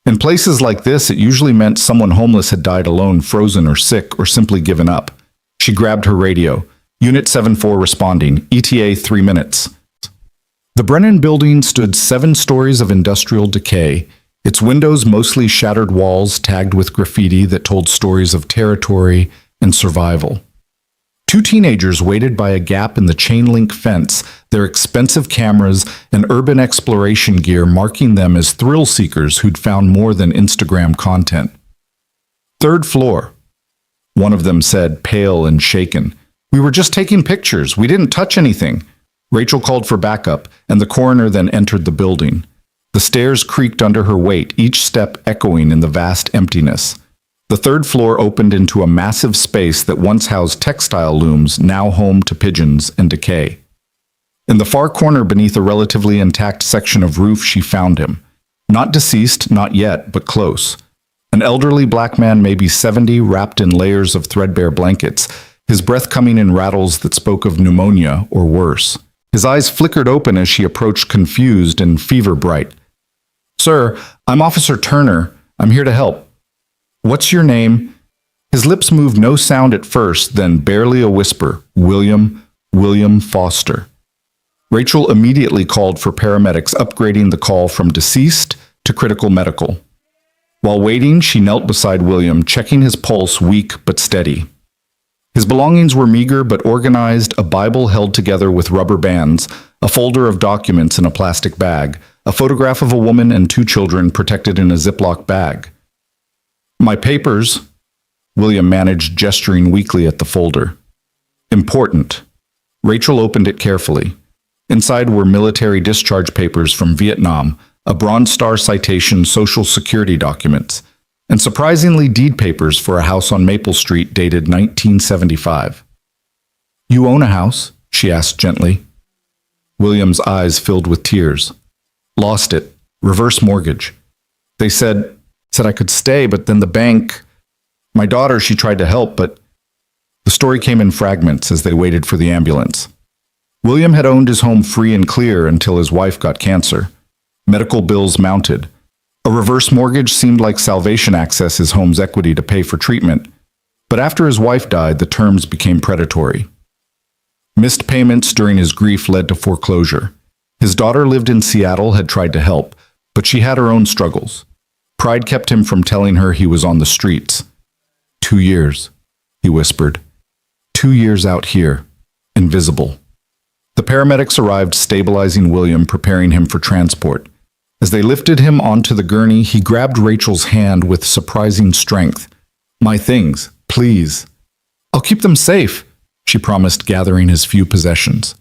In places like this, it usually meant someone homeless had died alone, frozen or sick, or simply given up. She grabbed her radio. Unit 74 responding. ETA 3 minutes. The Brennan building stood 7 stories of industrial decay, its windows mostly shattered walls tagged with graffiti that told stories of territory and survival. Two teenagers waited by a gap in the chain-link fence, their expensive cameras and urban exploration gear marking them as thrill seekers who'd found more than Instagram content. "Third floor," one of them said, pale and shaken. "We were just taking pictures. We didn't touch anything." Rachel called for backup, and the coroner then entered the building. The stairs creaked under her weight, each step echoing in the vast emptiness. The third floor opened into a massive space that once housed textile looms, now home to pigeons and decay. In the far corner beneath a relatively intact section of roof, she found him. Not deceased, not yet, but close. An elderly black man, maybe 70, wrapped in layers of threadbare blankets, his breath coming in rattles that spoke of pneumonia or worse. His eyes flickered open as she approached, confused and fever-bright. "Sir, I'm Officer Turner. I'm here to help." "What's your name?" His lips moved no sound at first, then barely a whisper. William Foster." Rachel immediately called for paramedics, upgrading the call from deceased to critical medical. While waiting, she knelt beside William, checking his pulse, weak but steady. His belongings were meager but organized, a Bible held together with rubber bands, a folder of documents in a plastic bag, a photograph of a woman and two children protected in a Ziploc bag. "My papers," William managed, gesturing weakly at the folder. "Important." Rachel opened it carefully. Inside were military discharge papers from Vietnam, a Bronze Star citation, Social Security documents, and surprisingly deed papers for a house on Maple Street dated 1975. "You own a house?" she asked gently. William's eyes filled with tears. "Lost it. Reverse mortgage. They said I could stay, but then the bank. My daughter, she tried to help, but..." The story came in fragments as they waited for the ambulance. William had owned his home free and clear until his wife got cancer. Medical bills mounted. A reverse mortgage seemed like salvation, access his home's equity to pay for treatment. But after his wife died, the terms became predatory. Missed payments during his grief led to foreclosure. His daughter lived in Seattle, had tried to help, but she had her own struggles. Pride kept him from telling her he was on the streets. 2 years, he whispered. 2 years out here, invisible. The paramedics arrived, stabilizing William, preparing him for transport. As they lifted him onto the gurney, he grabbed Rachel's hand with surprising strength. "My things, please." "I'll keep them safe," she promised, gathering his few possessions.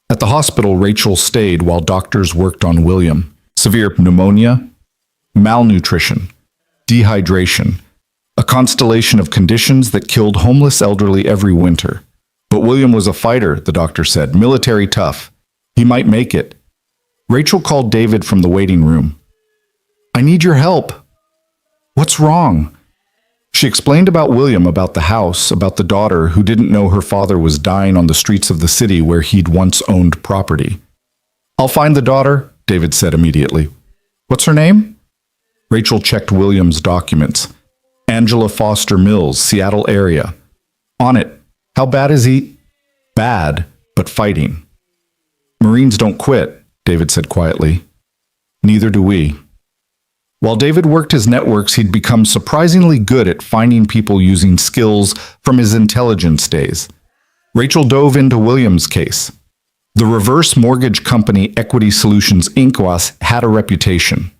At the hospital, Rachel stayed while doctors worked on William. Severe pneumonia, malnutrition, dehydration, a constellation of conditions that killed homeless elderly every winter. But William was a fighter, the doctor said, military tough. He might make it. Rachel called David from the waiting room. "I need your help." "What's wrong?" She explained about William, about the house, about the daughter who didn't know her father was dying on the streets of the city where he'd once owned property. "I'll find the daughter," David said immediately. "What's her name?" Rachel checked William's documents. Angela Foster Mills, Seattle area. On it, "How bad is he?" "Bad, but fighting." "Marines don't quit," David said quietly. "Neither do we." While David worked his networks, he'd become surprisingly good at finding people using skills from his intelligence days. Rachel dove into William's case. The reverse mortgage company Equity Solutions Inc. had a reputation.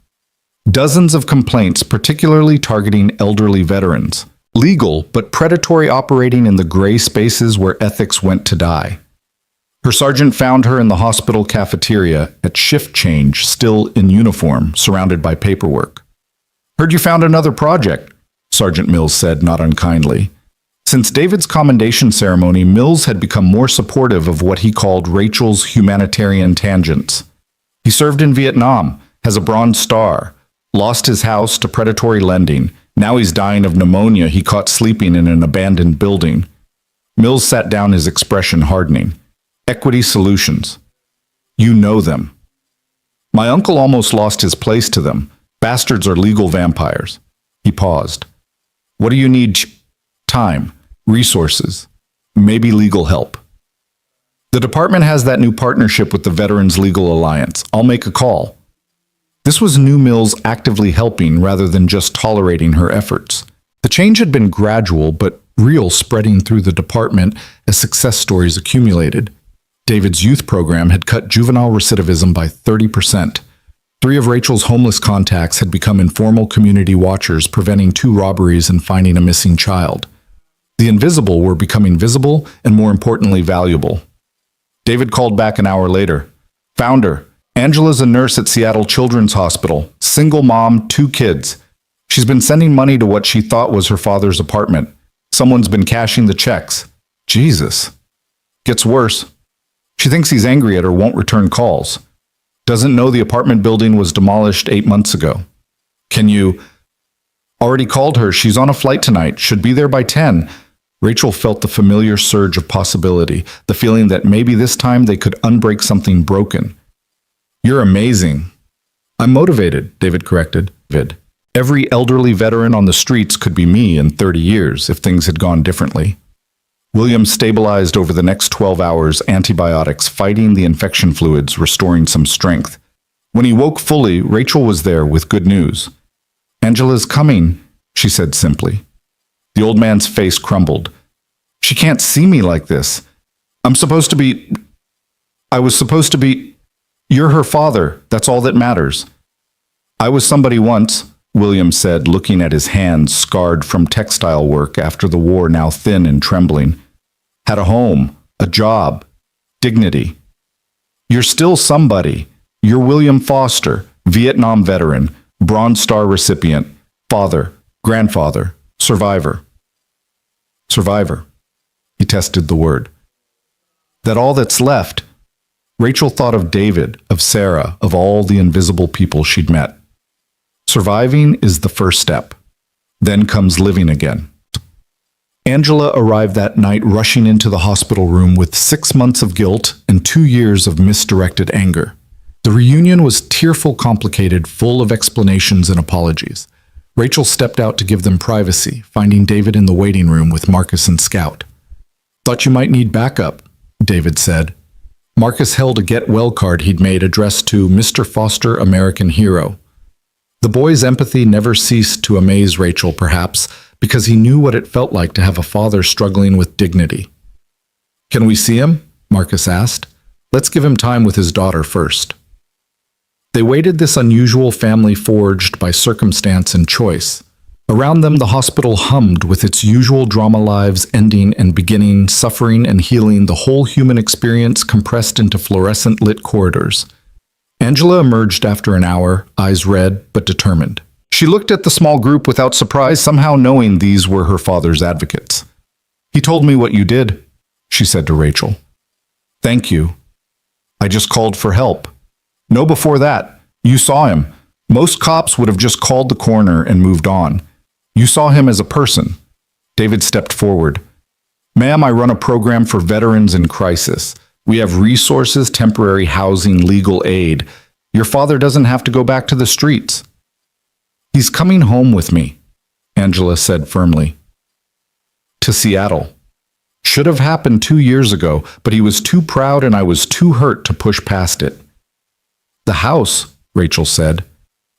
Dozens of complaints, particularly targeting elderly veterans. Legal, but predatory, operating in the gray spaces where ethics went to die. Her sergeant found her in the hospital cafeteria at shift change, still in uniform, surrounded by paperwork. "Heard you found another project," Sergeant Mills said, not unkindly. Since David's commendation ceremony, Mills had become more supportive of what he called Rachel's humanitarian tangents. He served in Vietnam, has a Bronze Star, lost his house to predatory lending. Now he's dying of pneumonia he caught sleeping in an abandoned building. Mills sat down, his expression hardening. "Equity Solutions. You know them." "My uncle almost lost his place to them. Bastards are legal vampires." He paused. "What do you need?" "Time, resources, maybe legal help." "The department has that new partnership with the Veterans Legal Alliance. I'll make a call." This was new Mills actively helping rather than just tolerating her efforts. The change had been gradual, but reels spreading through the department as success stories accumulated. David's youth program had cut juvenile recidivism by 30%. 3 of Rachel's homeless contacts had become informal community watchers, preventing 2 robberies and finding a missing child. The invisible were becoming visible and, more importantly, valuable. David called back an hour later. Found her. Angela's a nurse at Seattle Children's Hospital. Single mom, 2 kids. She's been sending money to what she thought was her father's apartment. Someone's been cashing the checks. Jesus. Gets worse. She thinks he's angry at her, won't return calls. Doesn't know the apartment building was demolished 8 months ago. Can you... Already called her. She's on a flight tonight. Should be there by 10. Rachel felt the familiar surge of possibility, the feeling that maybe this time they could unbreak something broken. You're amazing. I'm motivated, David corrected. Every elderly veteran on the streets could be me in 30 years if things had gone differently. William stabilized over the next 12 hours, antibiotics fighting the infection fluids, restoring some strength. When he woke fully, Rachel was there with good news. Angela's coming, she said simply. The old man's face crumbled. She can't see me like this. I was supposed to be... You're her father. That's all that matters. I was somebody once, William said, looking at his hands scarred from textile work after the war, now thin and trembling. Had a home, a job, dignity. You're still somebody. You're William Foster, Vietnam veteran, Bronze Star recipient, father, grandfather, survivor. Survivor. He tested the word. That all that's left. Rachel thought of David, of Sarah, of all the invisible people she'd met. Surviving is the first step. Then comes living again. Angela arrived that night rushing into the hospital room with 6 months of guilt and 2 years of misdirected anger. The reunion was tearful, complicated, full of explanations and apologies. Rachel stepped out to give them privacy, finding David in the waiting room with Marcus and Scout. Thought you might need backup, David said. Marcus held a get well card he'd made addressed to Mr. Foster, American Hero. The boy's empathy never ceased to amaze Rachel, perhaps because he knew what it felt like to have a father struggling with dignity. Can we see him? Marcus asked. Let's give him time with his daughter first. They waited, this unusual family forged by circumstance and choice. Around them, the hospital hummed with its usual drama, lives ending and beginning, suffering and healing, the whole human experience compressed into fluorescent lit corridors. Angela emerged after an hour, eyes red but determined. She looked at the small group without surprise, somehow knowing these were her father's advocates. He told me what you did, she said to Rachel. Thank you. I just called for help. No, before that, you saw him. Most cops would have just called the coroner and moved on. You saw him as a person. David stepped forward. Ma'am, I run a program for veterans in crisis. We have resources, temporary housing, legal aid. Your father doesn't have to go back to the streets. He's coming home with me, Angela said firmly. To Seattle. Should have happened 2 years ago, but he was too proud and I was too hurt to push past it. The house, Rachel said.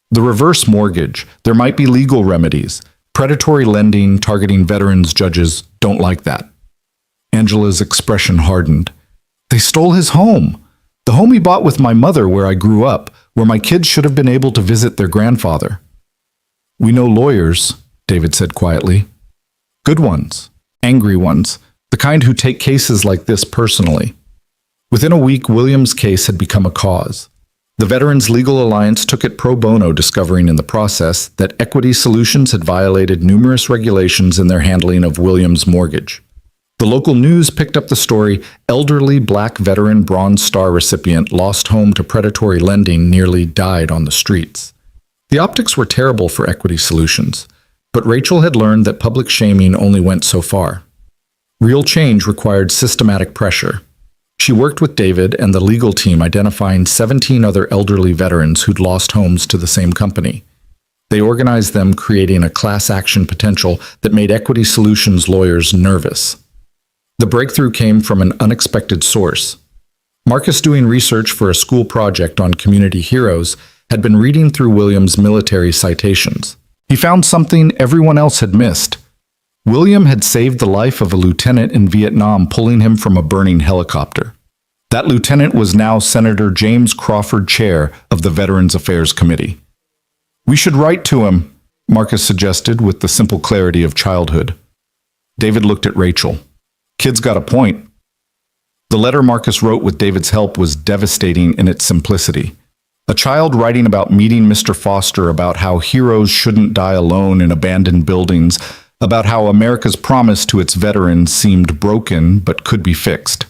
The reverse mortgage. There might be legal remedies. Predatory lending targeting veterans, judges don't like that. Angela's expression hardened. They stole his home. The home he bought with my mother where I grew up, where my kids should have been able to visit their grandfather. We know lawyers, David said quietly. Good ones, angry ones, the kind who take cases like this personally. Within a week, William's case had become a cause. The Veterans Legal Alliance took it pro bono, discovering in the process that Equity Solutions had violated numerous regulations in their handling of William's mortgage. The local news picked up the story, elderly black veteran Bronze Star recipient lost home to predatory lending, nearly died on the streets. The optics were terrible for Equity Solutions, but Rachel had learned that public shaming only went so far. Real change required systematic pressure. She worked with David and the legal team, identifying 17 other elderly veterans who'd lost homes to the same company. They organized them, creating a class action potential that made Equity Solutions lawyers nervous. The breakthrough came from an unexpected source. Marcus, doing research for a school project on community heroes, had been reading through William's military citations. He found something everyone else had missed. William had saved the life of a lieutenant in Vietnam, pulling him from a burning helicopter. That lieutenant was now Senator James Crawford, chair of the Veterans Affairs Committee. "We should write to him," Marcus suggested with the simple clarity of childhood. David looked at Rachel. "Kid's got a point." The letter Marcus wrote with David's help was devastating in its simplicity. A child writing about meeting Mr. Foster, about how heroes shouldn't die alone in abandoned buildings, about how America's promise to its veterans seemed broken but could be fixed.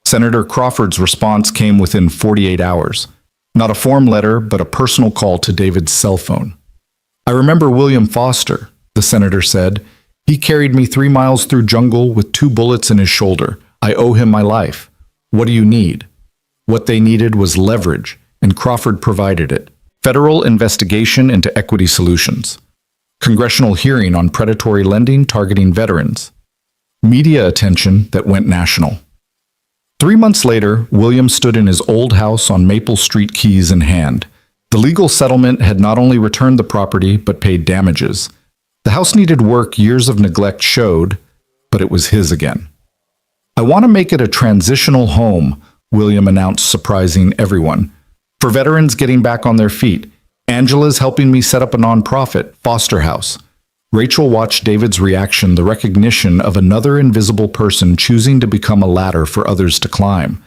Senator Crawford's response came within 48 hours. Not a form letter, but a personal call to David's cell phone. "I remember William Foster," the senator said. "He carried me 3 miles through jungle with 2 bullets in his shoulder. I owe him my life. What do you need?" What they needed was leverage, and Crawford provided it. Federal investigation into equity solutions. Congressional hearing on predatory lending targeting veterans. Media attention that went national. 3 months later, William stood in his old house on Maple Street, keys in hand. The legal settlement had not only returned the property, but paid damages. The house needed work years of neglect showed, but it was his again. "I want to make it a transitional home," William announced, surprising everyone. "For veterans getting back on their feet. Angela's helping me set up a nonprofit, Foster House." Rachel watched David's reaction, the recognition of another invisible person choosing to become a ladder for others to climb.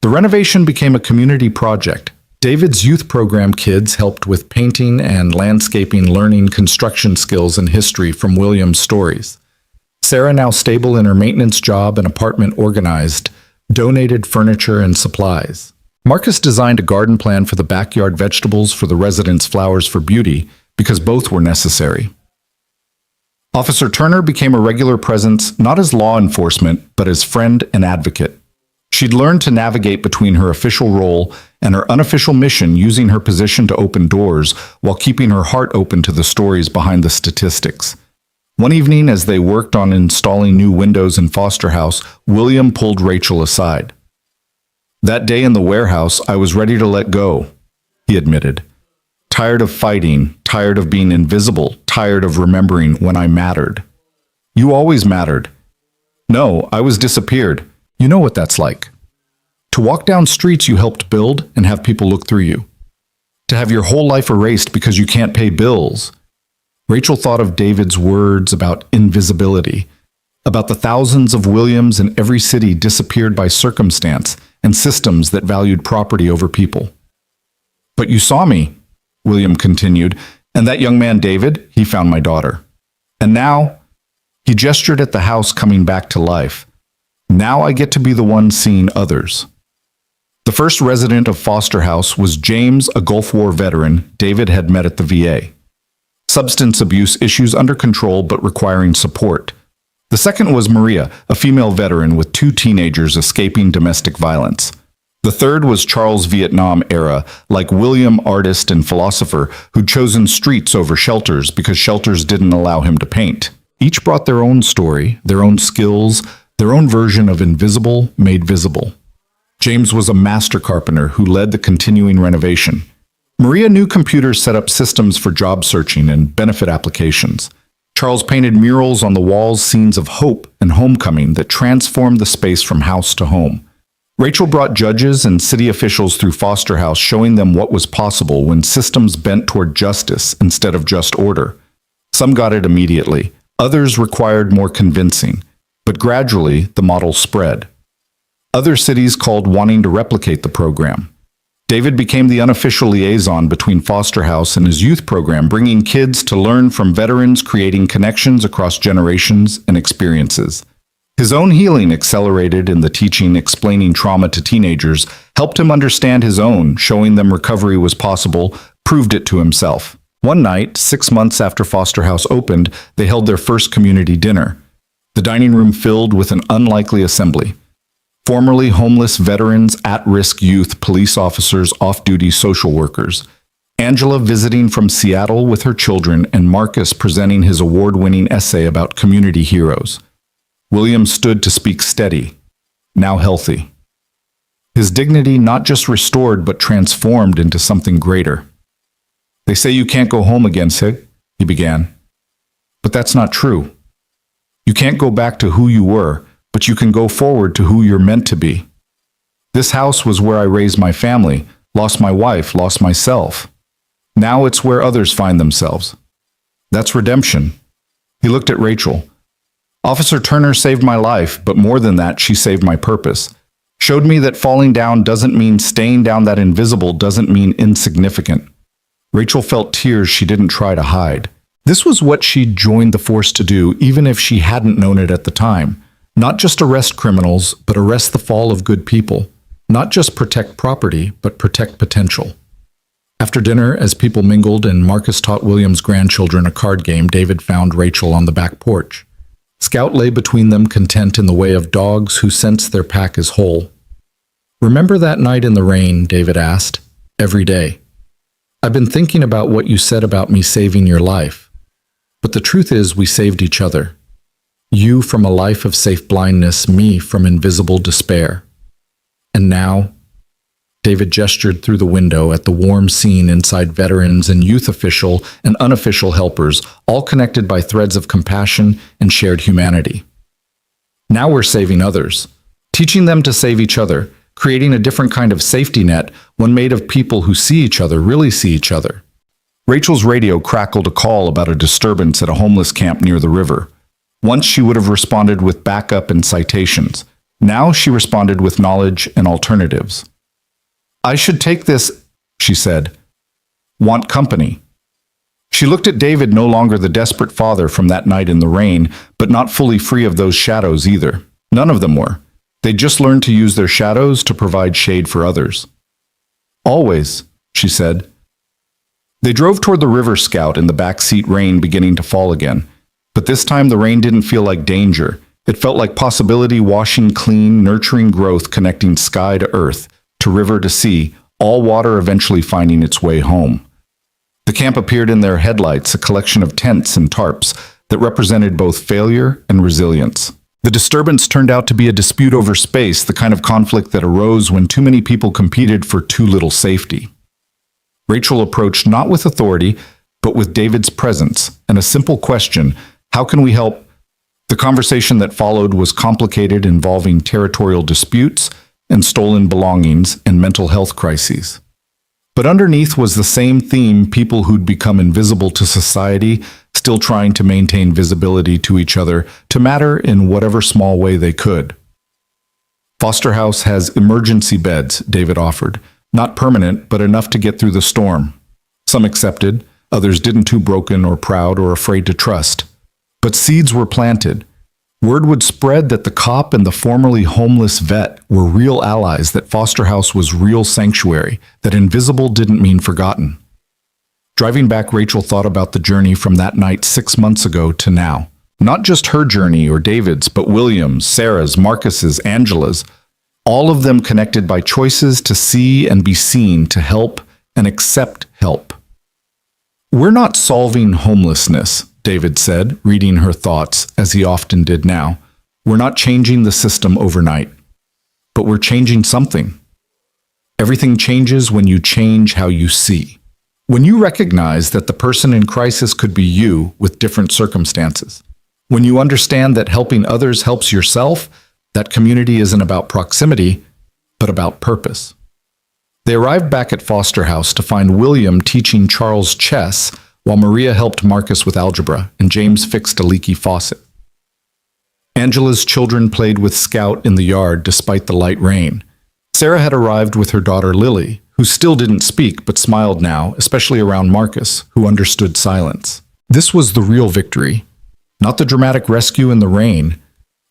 The renovation became a community project. David's youth program kids helped with painting and landscaping, learning construction skills and history from William's stories. Sarah, now stable in her maintenance job and apartment organized, donated furniture and supplies. Marcus designed a garden plan for the backyard, vegetables for the residents, flowers for beauty, because both were necessary. Officer Turner became a regular presence, not as law enforcement, but as friend and advocate. She'd learned to navigate between her official role and her unofficial mission, using her position to open doors while keeping her heart open to the stories behind the statistics. One evening, as they worked on installing new windows in Foster House, William pulled Rachel aside. "That day in the warehouse, I was ready to let go," he admitted. "Tired of fighting, tired of being invisible, tired of remembering when I mattered." "You always mattered." "No, I was disappeared. You know what that's like. To walk down streets you helped build and have people look through you. To have your whole life erased because you can't pay bills." Rachel thought of David's words about invisibility, about the thousands of Williams in every city disappeared by circumstance and systems that valued property over people. "But you saw me," William continued, "and that young man David, he found my daughter. And now," he gestured at the house coming back to life, "now I get to be the one seeing others." The first resident of Foster House was James, a Gulf War veteran David had met at the VA. Substance abuse issues under control but requiring support. The second was Maria, a female veteran with 2 teenagers escaping domestic violence. The third was Charles, Vietnam era, like William, artist and philosopher, who'd chosen streets over shelters because shelters didn't allow him to paint. Each brought their own story, their own skills, their own version of invisible made visible. James was a master carpenter who led the continuing renovation. Maria knew computers, set up systems for job searching and benefit applications. Charles painted murals on the walls, scenes of hope and homecoming that transformed the space from house to home. Rachel brought judges and city officials through Foster House, showing them what was possible when systems bent toward justice instead of just order. Some got it immediately, others required more convincing, but gradually the model spread. Other cities called, wanting to replicate the program. David became the unofficial liaison between Foster House and his youth program, bringing kids to learn from veterans, creating connections across generations and experiences. His own healing accelerated in the teaching, explaining trauma to teenagers, helped him understand his own, showing them recovery was possible, proved it to himself. One night, 6 months after Foster House opened, they held their first community dinner. The dining room filled with an unlikely assembly. Formerly homeless veterans, at-risk youth, police officers, off-duty social workers. Angela visiting from Seattle with her children, and Marcus presenting his award-winning essay about community heroes. William stood to speak steady, now healthy. His dignity not just restored, but transformed into something greater. "They say you can't go home again, Sig," he began. "But that's not true." You can't go back to who you were, but you can go forward to who you're meant to be. This house was where I raised my family, lost my wife, lost myself. Now it's where others find themselves. That's redemption. He looked at Rachel. Officer Turner saved my life, but more than that, she saved my purpose. Showed me that falling down doesn't mean staying down, that invisible doesn't mean insignificant. Rachel felt tears she didn't try to hide. This was what she'd joined the force to do, even if she hadn't known it at the time. Not just arrest criminals, but arrest the fall of good people. Not just protect property, but protect potential. After dinner, as people mingled and Marcus taught William's grandchildren a card game, David found Rachel on the back porch. Scout lay between them, content in the way of dogs who sense their pack is whole. "Remember that night in the rain?" David asked. "Every day. I've been thinking about what you said about me saving your life. But the truth is we saved each other. You from a life of safe blindness, me from invisible despair. And now," David gestured through the window at the warm scene inside veterans and youth official and unofficial helpers, all connected by threads of compassion and shared humanity. "Now we're saving others, teaching them to save each other, creating a different kind of safety net, one made of people who see each other, really see each other." Rachel's radio crackled a call about a disturbance at a homeless camp near the river. Once she would have responded with backup and citations. Now she responded with knowledge and alternatives. "I should take this," she said. "Want company." She looked at David, no longer the desperate father from that night in the rain, but not fully free of those shadows either. None of them were. They just learned to use their shadows to provide shade for others. "Always," she said. They drove toward the river, Scout in the backseat, rain beginning to fall again. But this time the rain didn't feel like danger. It felt like possibility, washing clean, nurturing growth, connecting sky to earth, to river to sea, all water eventually finding its way home. The camp appeared in their headlights, a collection of tents and tarps that represented both failure and resilience. The disturbance turned out to be a dispute over space, the kind of conflict that arose when too many people competed for too little safety. Rachel approached not with authority, but with David's presence and a simple question: how can we help? The conversation that followed was complicated, involving territorial disputes and stolen belongings and mental health crises. But underneath was the same theme: people who'd become invisible to society, still trying to maintain visibility to each other, to matter in whatever small way they could. "Foster House has emergency beds," David offered. "Not permanent, but enough to get through the storm." Some accepted, others didn't, too broken or proud or afraid to trust. But seeds were planted. Word would spread that the cop and the formerly homeless vet were real allies, that Foster House was real sanctuary, that invisible didn't mean forgotten. Driving back, Rachel thought about the journey from that night 6 months ago to now. Not just her journey or David's, but William's, Sarah's, Marcus's, Angela's. All of them connected by choices to see and be seen, to help and accept help. "We're not solving homelessness," David said, reading her thoughts, as he often did now. "We're not changing the system overnight, but we're changing something. Everything changes when you change how you see. When you recognize that the person in crisis could be you with different circumstances. When you understand that helping others helps yourself, that community isn't about proximity, but about purpose." They arrived back at Foster House to find William teaching Charles chess, while Maria helped Marcus with algebra and James fixed a leaky faucet. Angela's children played with Scout in the yard despite the light rain. Sarah had arrived with her daughter Lily, who still didn't speak but smiled now, especially around Marcus, who understood silence. This was the real victory. Not the dramatic rescue in the rain,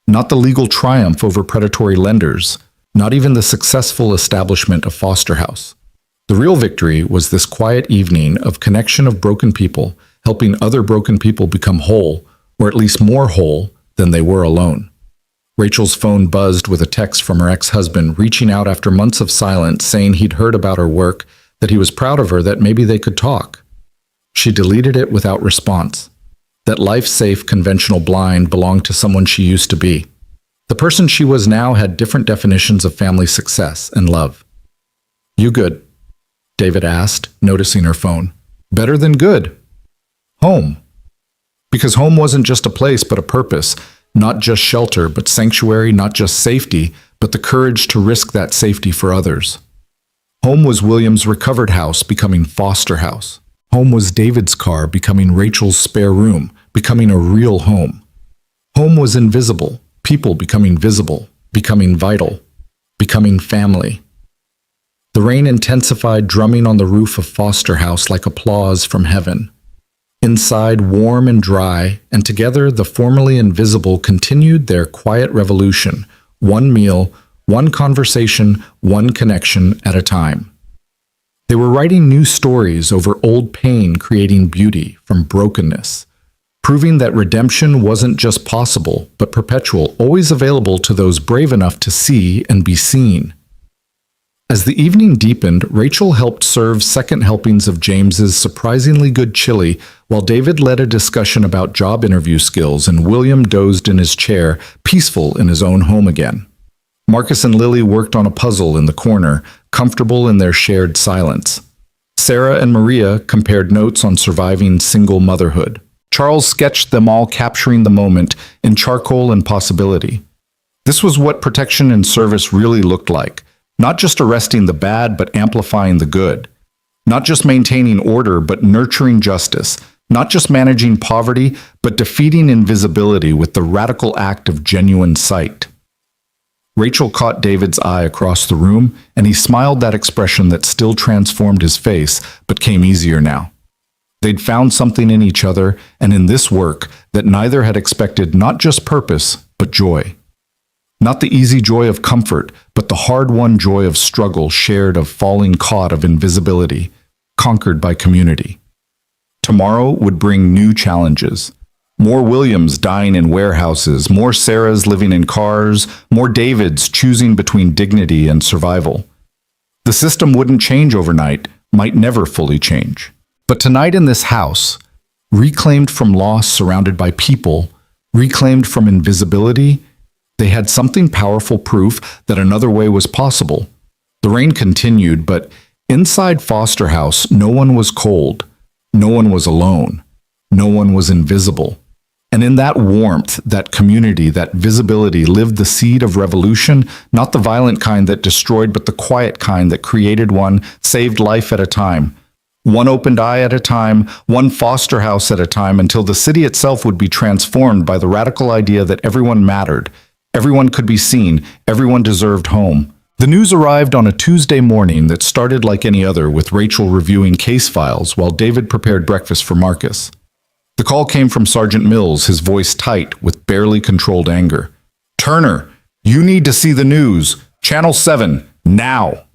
not the legal triumph over predatory lenders, not even the successful establishment of Foster House. The real victory was this quiet evening of connection of broken people, helping other broken people become whole, or at least more whole than they were alone. Rachel's phone buzzed with a text from her ex-husband, reaching out after months of silence, saying he'd heard about her work, that he was proud of her, that maybe they could talk. She deleted it without response. That life-safe, conventional blind belonged to someone she used to be. The person she was now had different definitions of family success and love. "You good?" David asked, noticing her phone. "Better than good. Home." Because home wasn't just a place, but a purpose, Not just shelter, but sanctuary, not just safety, but the courage to risk that safety for others. Home was William's recovered house, becoming foster house. Home was David's car, becoming Rachel's spare room, becoming a real home. Home was invisible, people becoming visible, becoming vital, becoming family. The rain intensified, drumming on the roof of foster house like applause from heaven. Inside, warm and dry, and together the formerly invisible continued their quiet revolution, one meal, one conversation, one connection at a time. They were writing new stories over old pain, creating beauty from brokenness, proving that redemption wasn't just possible, but perpetual, always available to those brave enough to see and be seen. As the evening deepened, Rachel helped serve second helpings of James's surprisingly good chili, while David led a discussion about job interview skills and William dozed in his chair, peaceful in his own home again. Marcus and Lily worked on a puzzle in the corner, comfortable in their shared silence. Sarah and Maria compared notes on surviving single motherhood. Charles sketched them all, capturing the moment in charcoal and possibility. This was what protection and service really looked like. Not just arresting the bad, but amplifying the good. Not just maintaining order, but nurturing justice. Not just managing poverty, but defeating invisibility with the radical act of genuine sight. Rachel caught David's eye across the room, and he smiled, that expression that still transformed his face, but came easier now. They'd found something in each other, and in this work, that neither had expected, not just purpose, but joy. Not the easy joy of comfort, but the hard-won joy of struggle, shared, of falling caught, of invisibility, conquered by community. Tomorrow would bring new challenges. More Williams dying in warehouses, more Sarahs living in cars, more Davids choosing between dignity and survival. The system wouldn't change overnight, might never fully change. But tonight in this house, reclaimed from loss, surrounded by people, reclaimed from invisibility, they had something powerful, proof that another way was possible. The rain continued, but inside Foster House, no one was cold. No one was alone. No one was invisible. And in that warmth, that community, that visibility lived the seed of revolution, not the violent kind that destroyed, but the quiet kind that created one, saved life at a time. One opened eye at a time, one foster house at a time, until the city itself would be transformed by the radical idea that everyone mattered. Everyone could be seen, everyone deserved home. The news arrived on a Tuesday morning that started like any other, with Rachel reviewing case files while David prepared breakfast for Marcus. The call came from Sergeant Mills, his voice tight with barely controlled anger. "Turner, you need to see the news. Channel 7, now."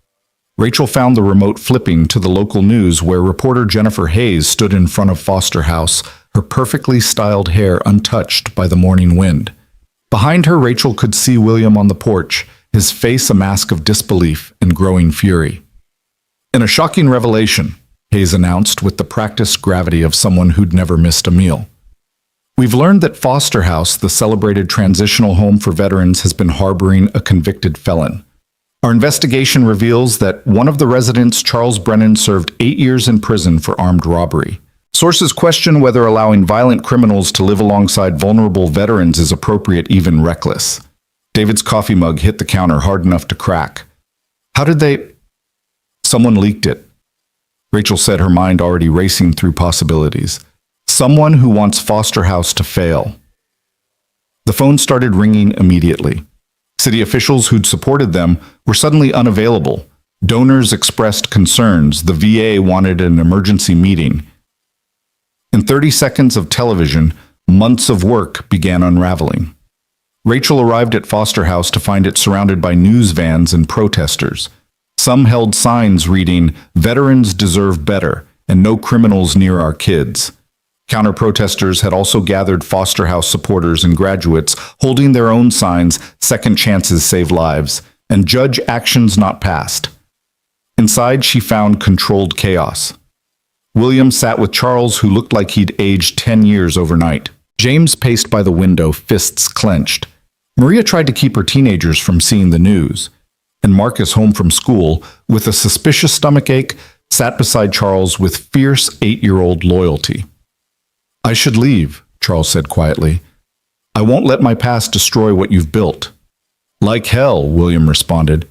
Rachel found the remote, flipping to the local news, where reporter Jennifer Hayes stood in front of Foster House, her perfectly styled hair untouched by the morning wind. Behind her, Rachel could see William on the porch, his face a mask of disbelief and growing fury. "In a shocking revelation," Hayes announced with the practiced gravity of someone who'd never missed a meal. "We've learned that Foster House, the celebrated transitional home for veterans, has been harboring a convicted felon. Our investigation reveals that one of the residents, Charles Brennan, served 8 years in prison for armed robbery. Sources question whether allowing violent criminals to live alongside vulnerable veterans is appropriate, even reckless." David's coffee mug hit the counter hard enough to crack. "How did they—" "Someone leaked it," Rachel said, her mind already racing through possibilities. "Someone who wants Foster House to fail." The phone started ringing immediately. City officials who'd supported them were suddenly unavailable. Donors expressed concerns. The VA wanted an emergency meeting. In 30 seconds of television, months of work began unraveling. Rachel arrived at Foster House to find it surrounded by news vans and protesters. Some held signs reading, "Veterans deserve better," and "No criminals near our kids." Counter-protesters had also gathered Foster House supporters and graduates, holding their own signs, "Second chances save lives," and "Judge actions not passed." Inside, she found controlled chaos. William sat with Charles, who looked like he'd aged 10 years overnight. James paced by the window, fists clenched. Maria tried to keep her teenagers from seeing the news. And Marcus, home from school, with a suspicious stomachache, sat beside Charles with fierce 8-year-old loyalty. "I should leave," Charles said quietly. I won't let my past destroy what you've built. Like hell, William responded.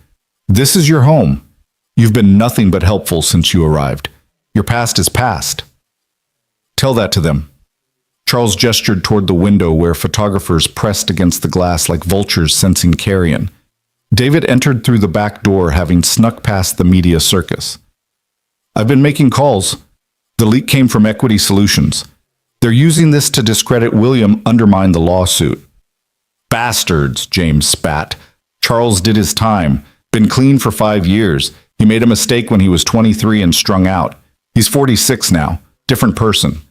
This is your home. You've been nothing but helpful since you arrived. Your past is past. Tell that to them. Charles gestured toward the window where photographers pressed against the glass like vultures sensing carrion. David entered through the back door, having snuck past the media circus. I've been making calls. The leak came from Equity Solutions. They're using this to discredit William, undermine the lawsuit. Bastards, James spat. Charles did his time. Been clean for 5 years. He made a mistake when he was 23 and strung out. He's 46 now. Different person.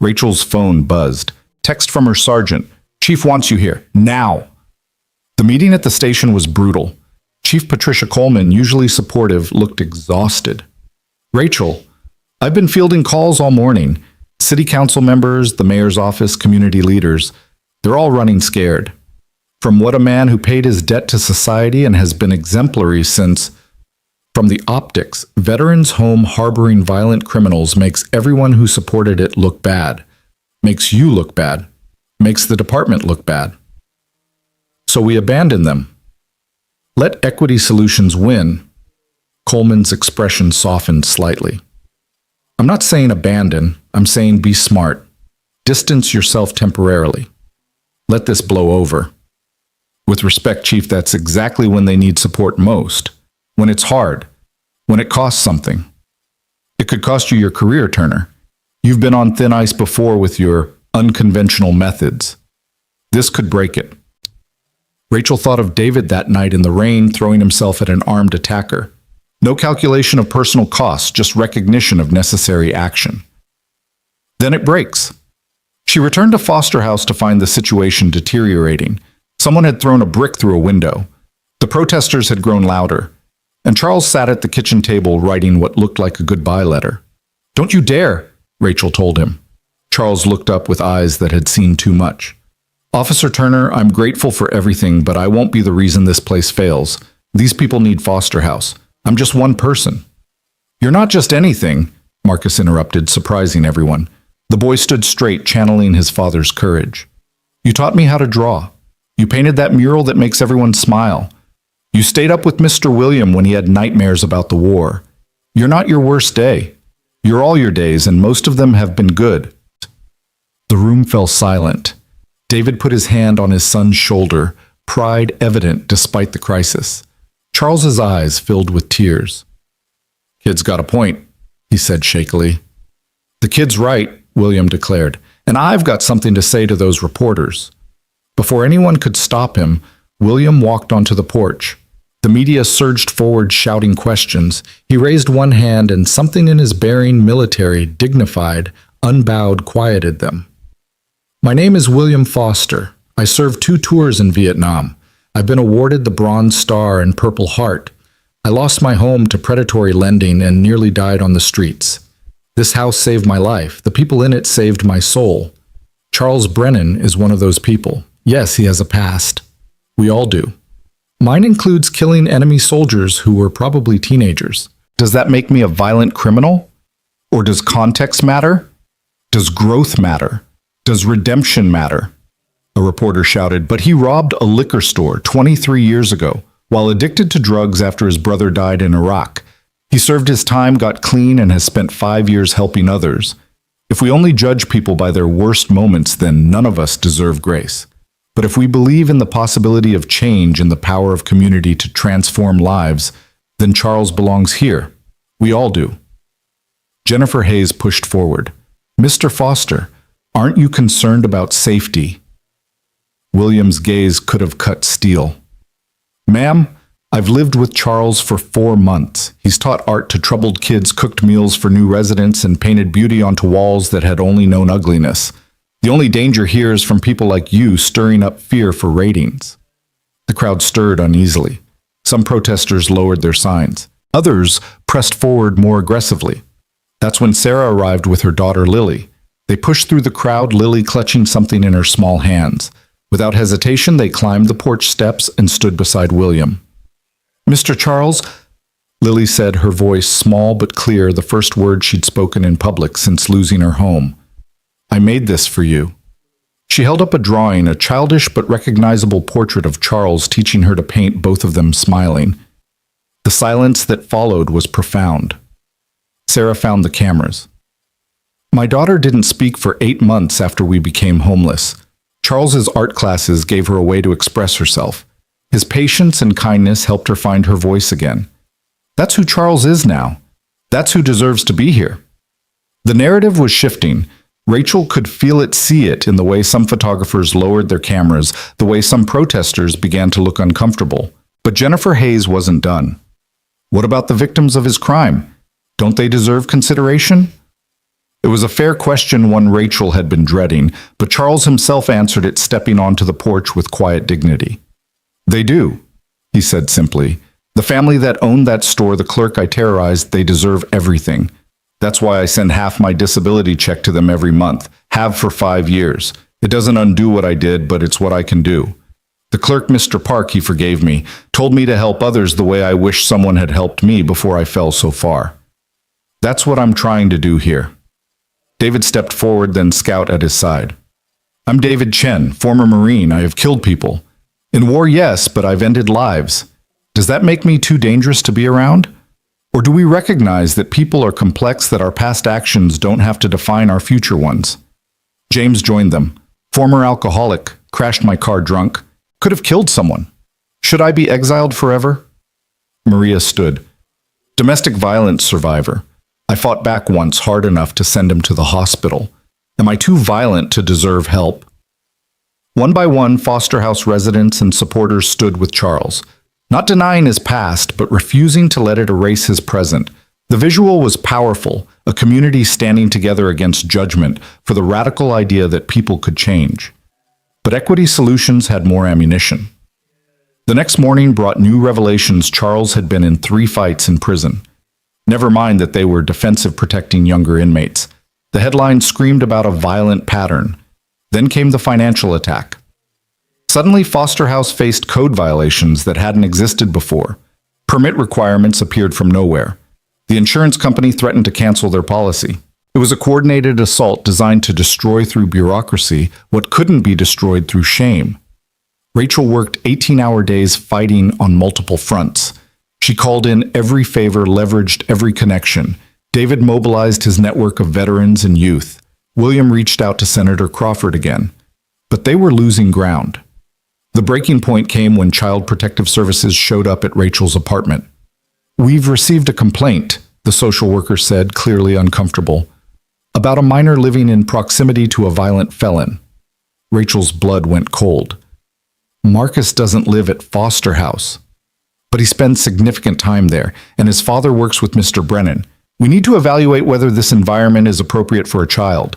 Rachel's phone buzzed. Text from her sergeant. Chief wants you here. Now. The meeting at the station was brutal. Chief Patricia Coleman, usually supportive, looked exhausted. Rachel, I've been fielding calls all morning. City council members, the mayor's office, community leaders, they're all running scared. From what a man who paid his debt to society and has been exemplary since, from the optics, Veterans Home harboring violent criminals makes everyone who supported it look bad, makes you look bad, makes the department look bad. So we abandon them. Let Equity Solutions win. Coleman's expression softened slightly. I'm not saying abandon, I'm saying be smart. Distance yourself temporarily. Let this blow over. With respect, Chief, that's exactly when they need support most. When it's hard. When it costs something. It could cost you your career, Turner. You've been on thin ice before with your unconventional methods. This could break it. Rachel thought of David that night in the rain, throwing himself at an armed attacker. No calculation of personal costs, just recognition of necessary action. Then it breaks. She returned to Foster House to find the situation deteriorating. Someone had thrown a brick through a window. The protesters had grown louder, and Charles sat at the kitchen table writing what looked like a goodbye letter. Don't you dare, Rachel told him. Charles looked up with eyes that had seen too much. Officer Turner, I'm grateful for everything, but I won't be the reason this place fails. These people need Foster House. I'm just one person. You're not just anything, Marcus interrupted, surprising everyone. The boy stood straight, channeling his father's courage. You taught me how to draw. You painted that mural that makes everyone smile. You stayed up with Mr. William when he had nightmares about the war. You're not your worst day. You're all your days, and most of them have been good. The room fell silent. David put his hand on his son's shoulder, pride evident despite the crisis. Charles's eyes filled with tears. Kid's got a point, he said shakily. The kid's right, William declared, and I've got something to say to those reporters. Before anyone could stop him, William walked onto the porch. The media surged forward shouting questions. He raised one hand and something in his bearing, military, dignified, unbowed, quieted them. My name is William Foster. I served 2 tours in Vietnam. I've been awarded the Bronze Star and Purple Heart. I lost my home to predatory lending and nearly died on the streets. This house saved my life. The people in it saved my soul. Charles Brennan is one of those people. Yes, he has a past. We all do. Mine includes killing enemy soldiers who were probably teenagers. Does that make me a violent criminal? Or does context matter? Does growth matter? Does redemption matter? A reporter shouted, but he robbed a liquor store 23 years ago while addicted to drugs after his brother died in Iraq. He served his time, got clean, and has spent 5 years helping others. If we only judge people by their worst moments, then none of us deserve grace. But if we believe in the possibility of change and the power of community to transform lives, then Charles belongs here. We all do. Jennifer Hayes pushed forward. Mr. Foster, aren't you concerned about safety? William's gaze could have cut steel. Ma'am, I've lived with Charles for 4 months. He's taught art to troubled kids, cooked meals for new residents, and painted beauty onto walls that had only known ugliness. The only danger here is from people like you stirring up fear for ratings. The crowd stirred uneasily. Some protesters lowered their signs. Others pressed forward more aggressively. That's when Sarah arrived with her daughter Lily. They pushed through the crowd, Lily clutching something in her small hands. Without hesitation, they climbed the porch steps and stood beside William. Mr. Charles, Lily said, her voice small but clear, the first word she'd spoken in public since losing her home. I made this for you. She held up a drawing, a childish but recognizable portrait of Charles, teaching her to paint, both of them smiling. The silence that followed was profound. Sarah found the cameras. My daughter didn't speak for 8 months after we became homeless. Charles's art classes gave her a way to express herself. His patience and kindness helped her find her voice again. That's who Charles is now. That's who deserves to be here. The narrative was shifting. Rachel could feel it, see it, in the way some photographers lowered their cameras, the way some protesters began to look uncomfortable. But Jennifer Hayes wasn't done. What about the victims of his crime? Don't they deserve consideration? It was a fair question, one Rachel had been dreading, but Charles himself answered it, stepping onto the porch with quiet dignity. They do, he said simply. The family that owned that store, the clerk I terrorized, they deserve everything. That's why I send half my disability check to them every month, have for 5 years. It doesn't undo what I did, but it's what I can do. The clerk, Mr. Park, he forgave me, told me to help others the way I wish someone had helped me before I fell so far. That's what I'm trying to do here. David stepped forward, then Scout at his side. I'm David Chen, former Marine. I have killed people. In war, yes, but I've ended lives. Does that make me too dangerous to be around? Or do we recognize that people are complex, that our past actions don't have to define our future ones? James joined them. Former alcoholic, crashed my car drunk, could have killed someone. Should I be exiled forever? Maria stood. Domestic violence survivor. I fought back once hard enough to send him to the hospital. Am I too violent to deserve help? One by one, foster house residents and supporters stood with Charles, not denying his past, but refusing to let it erase his present. The visual was powerful, a community standing together against judgment for the radical idea that people could change. But Equity Solutions had more ammunition. The next morning brought new revelations. Charles had been in 3 fights in prison. Never mind that they were defensive, protecting younger inmates. The headline screamed about a violent pattern. Then came the financial attack. Suddenly, Foster House faced code violations that hadn't existed before. Permit requirements appeared from nowhere. The insurance company threatened to cancel their policy. It was a coordinated assault designed to destroy through bureaucracy what couldn't be destroyed through shame. Rachel worked 18-hour days fighting on multiple fronts. She called in every favor, leveraged every connection. David mobilized his network of veterans and youth. William reached out to Senator Crawford again. But they were losing ground. The breaking point came when Child Protective Services showed up at Rachel's apartment. We've received a complaint, the social worker said, clearly uncomfortable, about a minor living in proximity to a violent felon. Rachel's blood went cold. Marcus doesn't live at Foster House, but he spends significant time there, and his father works with Mr. Brennan. We need to evaluate whether this environment is appropriate for a child.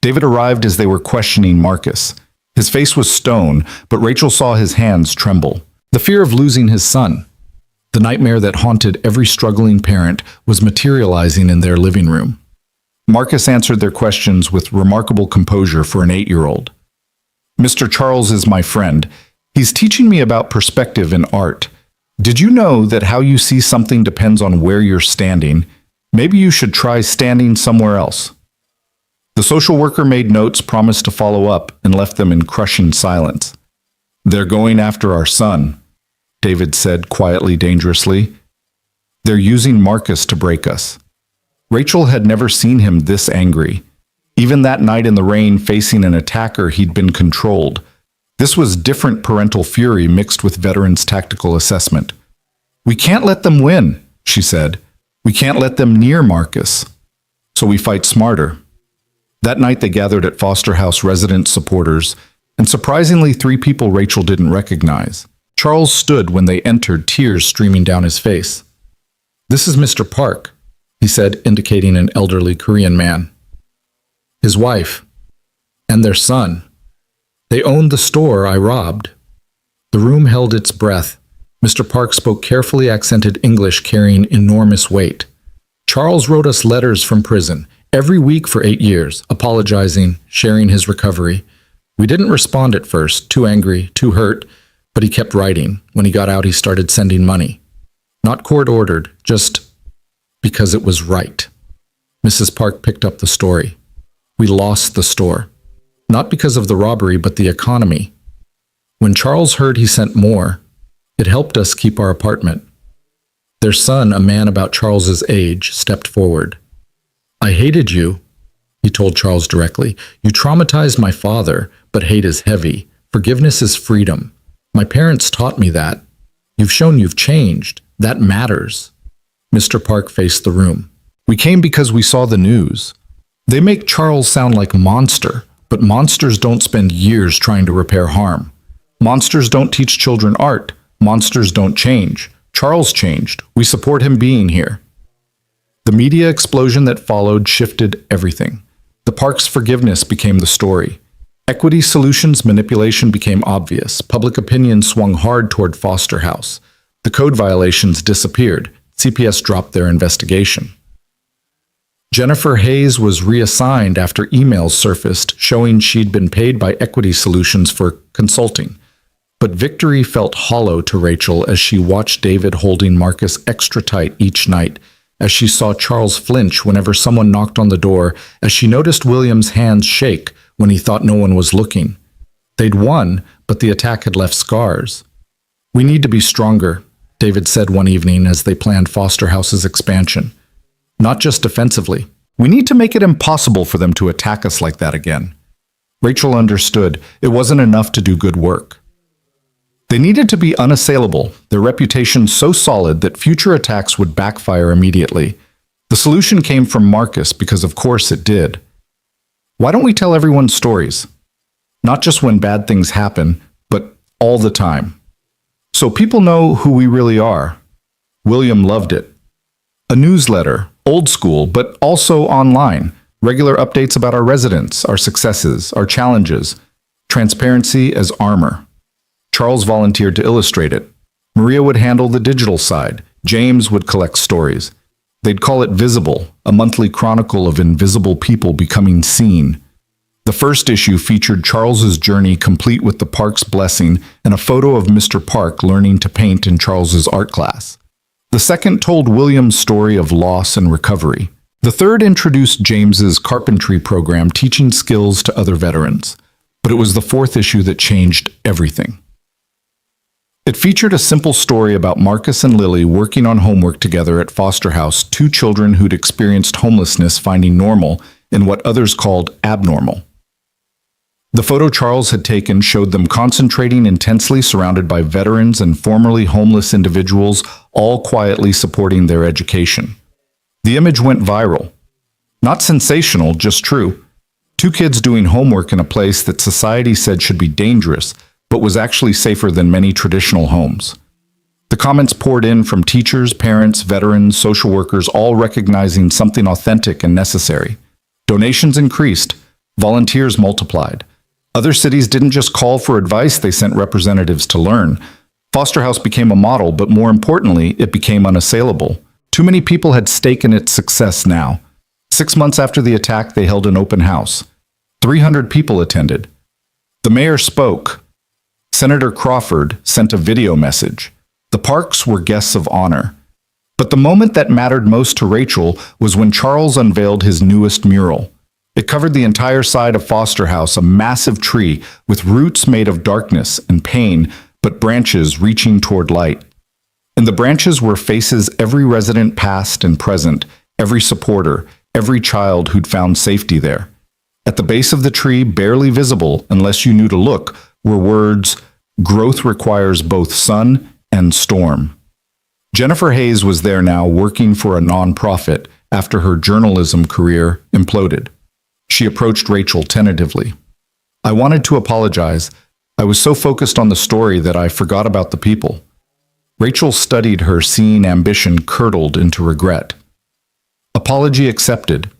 David arrived as they were questioning Marcus. His face was stone, but Rachel saw his hands tremble. The fear of losing his son, the nightmare that haunted every struggling parent, was materializing in their living room. Marcus answered their questions with remarkable composure for an 8-year-old. Mr. Charles is my friend. He's teaching me about perspective in art. Did you know that how you see something depends on where you're standing? Maybe you should try standing somewhere else. The social worker made notes, promised to follow up, and left them in crushing silence. They're going after our son, David said quietly, dangerously. They're using Marcus to break us. Rachel had never seen him this angry. Even that night in the rain, facing an attacker, he'd been controlled. This was different parental fury mixed with veterans' tactical assessment. We can't let them win, she said. We can't let them near Marcus. So we fight smarter. That night they gathered at Foster House resident supporters, and surprisingly 3 people Rachel didn't recognize. Charles stood when they entered, tears streaming down his face. This is Mr. Park, he said, indicating an elderly Korean man. His wife, and their son. They owned the store I robbed. The room held its breath. Mr. Park spoke carefully accented English carrying enormous weight. Charles wrote us letters from prison, every week for 8 years, apologizing, sharing his recovery. We didn't respond at first, too angry, too hurt, but he kept writing. When he got out, he started sending money. Not court-ordered, just because it was right. Mrs. Park picked up the story. We lost the store. not because of the robbery, but the economy. When Charles heard he sent more, it helped us keep our apartment. Their son, a man about Charles's age, stepped forward. I hated you, he told Charles directly. You traumatized my father, but hate is heavy. Forgiveness is freedom. My parents taught me that. You've shown you've changed. That matters. Mr. Park faced the room. We came because we saw the news. They make Charles sound like a monster, but monsters don't spend years trying to repair harm. Monsters don't teach children art. Monsters don't change. Charles changed. We support him being here. The media explosion that followed shifted everything. The Park's forgiveness became the story. Equity Solutions manipulation became obvious. Public opinion swung hard toward Foster House. The code violations disappeared. CPS dropped their investigation. Jennifer Hayes was reassigned after emails surfaced showing she'd been paid by Equity Solutions for consulting. But victory felt hollow to Rachel as she watched David holding Marcus extra tight each night, as she saw Charles flinch whenever someone knocked on the door, as she noticed William's hands shake when he thought no one was looking. They'd won, but the attack had left scars. We need to be stronger, David said one evening as they planned Foster House's expansion. Not just defensively. We need to make it impossible for them to attack us like that again. Rachel understood it wasn't enough to do good work. They needed to be unassailable, their reputation so solid that future attacks would backfire immediately. The solution came from Marcus because of course it did. Why don't we tell everyone stories? Not just when bad things happen, but all the time. So people know who we really are. William loved it. A newsletter, old school, but also online. Regular updates about our residents, our successes, our challenges. Transparency as armor. Charles volunteered to illustrate it. Maria would handle the digital side. James would collect stories. They'd call it Visible, a monthly chronicle of invisible people becoming seen. The first issue featured Charles's journey complete with the Park's blessing and a photo of Mr. Park learning to paint in Charles's art class. The second told William's story of loss and recovery. The third introduced James's carpentry program teaching skills to other veterans. But it was the fourth issue that changed everything. It featured a simple story about Marcus and Lily working on homework together at Foster House, two children who'd experienced homelessness finding normal in what others called abnormal. The photo Charles had taken showed them concentrating intensely surrounded by veterans and formerly homeless individuals, all quietly supporting their education. The image went viral. Not sensational, just true. Two kids doing homework in a place that society said should be dangerous, but was actually safer than many traditional homes. The comments poured in from teachers, parents, veterans, social workers, all recognizing something authentic and necessary. Donations increased. Volunteers multiplied. Other cities didn't just call for advice, they sent representatives to learn. Foster House became a model, but more importantly, it became unassailable. Too many people had stake in its success now. 6 months after the attack, they held an open house. 300 people attended. The mayor spoke. Senator Crawford sent a video message. The Parks were guests of honor. But the moment that mattered most to Rachel was when Charles unveiled his newest mural. It covered the entire side of Foster House, a massive tree with roots made of darkness and pain, but branches reaching toward light. In the branches were faces every resident past and present, every supporter, every child who'd found safety there. At the base of the tree, barely visible unless you knew to look, were words, "Growth requires both sun and storm." Jennifer Hayes was there now working for a nonprofit after her journalism career imploded. She approached Rachel tentatively. I wanted to apologize. I was so focused on the story that I forgot about the people. Rachel studied her, seeing ambition curdled into regret. Apology accepted,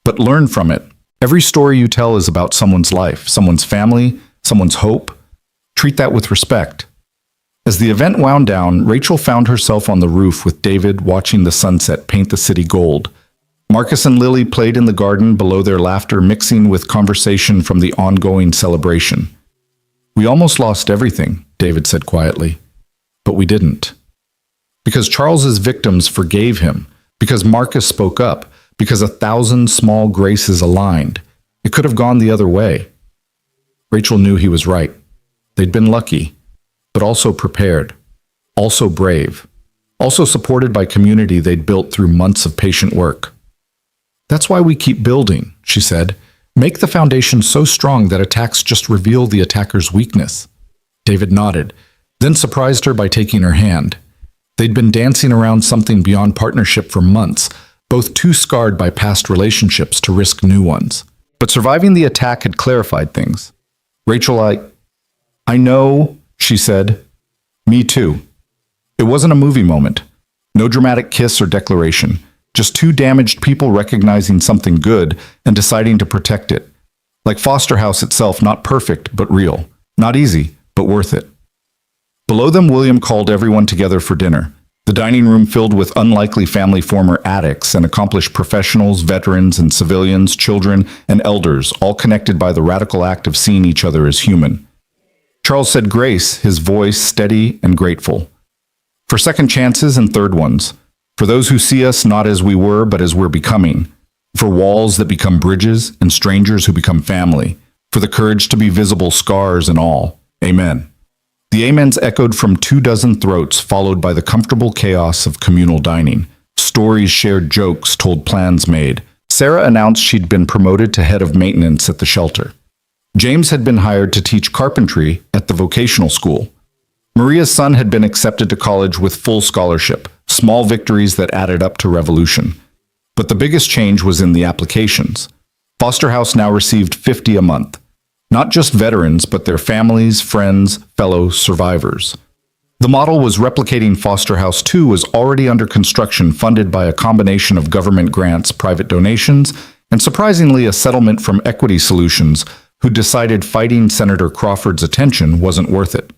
but learn from it. Every story you tell is about someone's life, someone's family, someone's hope. Treat that with respect. As the event wound down, Rachel found herself on the roof with David watching the sunset paint the city gold. Marcus and Lily played in the garden below, their laughter mixing with conversation from the ongoing celebration. We almost lost everything, David said quietly. But we didn't. Because Charles's victims forgave him, because Marcus spoke up, because 1,000 small graces aligned. It could have gone the other way. Rachel knew he was right. They'd been lucky, but also prepared, also brave, also supported by community they'd built through months of patient work. That's why we keep building, she said. Make the foundation so strong that attacks just reveal the attacker's weakness. David nodded, then surprised her by taking her hand. They'd been dancing around something beyond partnership for months, both too scarred by past relationships to risk new ones. But surviving the attack had clarified things. Rachel, I know, she said. Me too. It wasn't a movie moment. No dramatic kiss or declaration. Just two damaged people recognizing something good and deciding to protect it. Like Foster House itself, not perfect, but real. Not easy, but worth it. Below them, William called everyone together for dinner. The dining room filled with unlikely family former addicts and accomplished professionals, veterans and civilians, children and elders, all connected by the radical act of seeing each other as human. Charles said grace, his voice steady and grateful. For second chances and third ones. For those who see us not as we were, but as we're becoming. For walls that become bridges and strangers who become family. For the courage to be visible, scars and all. Amen. The amens echoed from 24 throats, followed by the comfortable chaos of communal dining. Stories shared, jokes told, plans made. Sarah announced she'd been promoted to head of maintenance at the shelter. James had been hired to teach carpentry at the vocational school. Maria's son had been accepted to college with full scholarship, small victories that added up to revolution. But the biggest change was in the applications. Foster House now received 50 a month. Not just veterans, but their families, friends, fellow survivors. The model was replicating Foster House 2 was already under construction, funded by a combination of government grants, private donations, and surprisingly a settlement from Equity Solutions, who decided fighting Senator Crawford's attention wasn't worth it.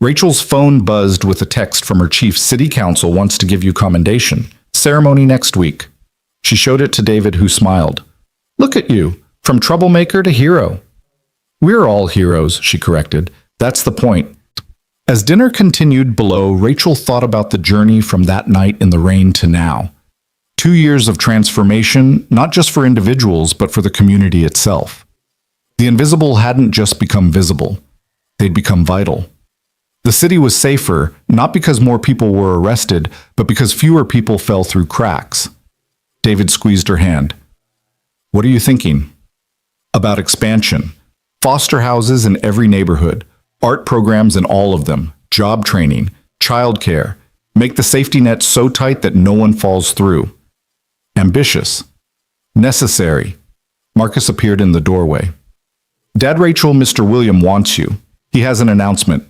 Rachel's phone buzzed with a text from her chief. City Council wants to give you commendation. Ceremony next week. She showed it to David, who smiled. Look at you, from troublemaker to hero. We're all heroes, she corrected. That's the point. As dinner continued below, Rachel thought about the journey from that night in the rain to now. 2 years of transformation, not just for individuals, but for the community itself. The invisible hadn't just become visible. They'd become vital. The city was safer, not because more people were arrested, but because fewer people fell through cracks. David squeezed her hand. What are you thinking? About expansion. Foster houses in every neighborhood, art programs in all of them, job training, childcare. Make the safety net so tight that no one falls through. Ambitious. Necessary. Marcus appeared in the doorway. Dad, Rachel, Mr. William wants you. He has an announcement.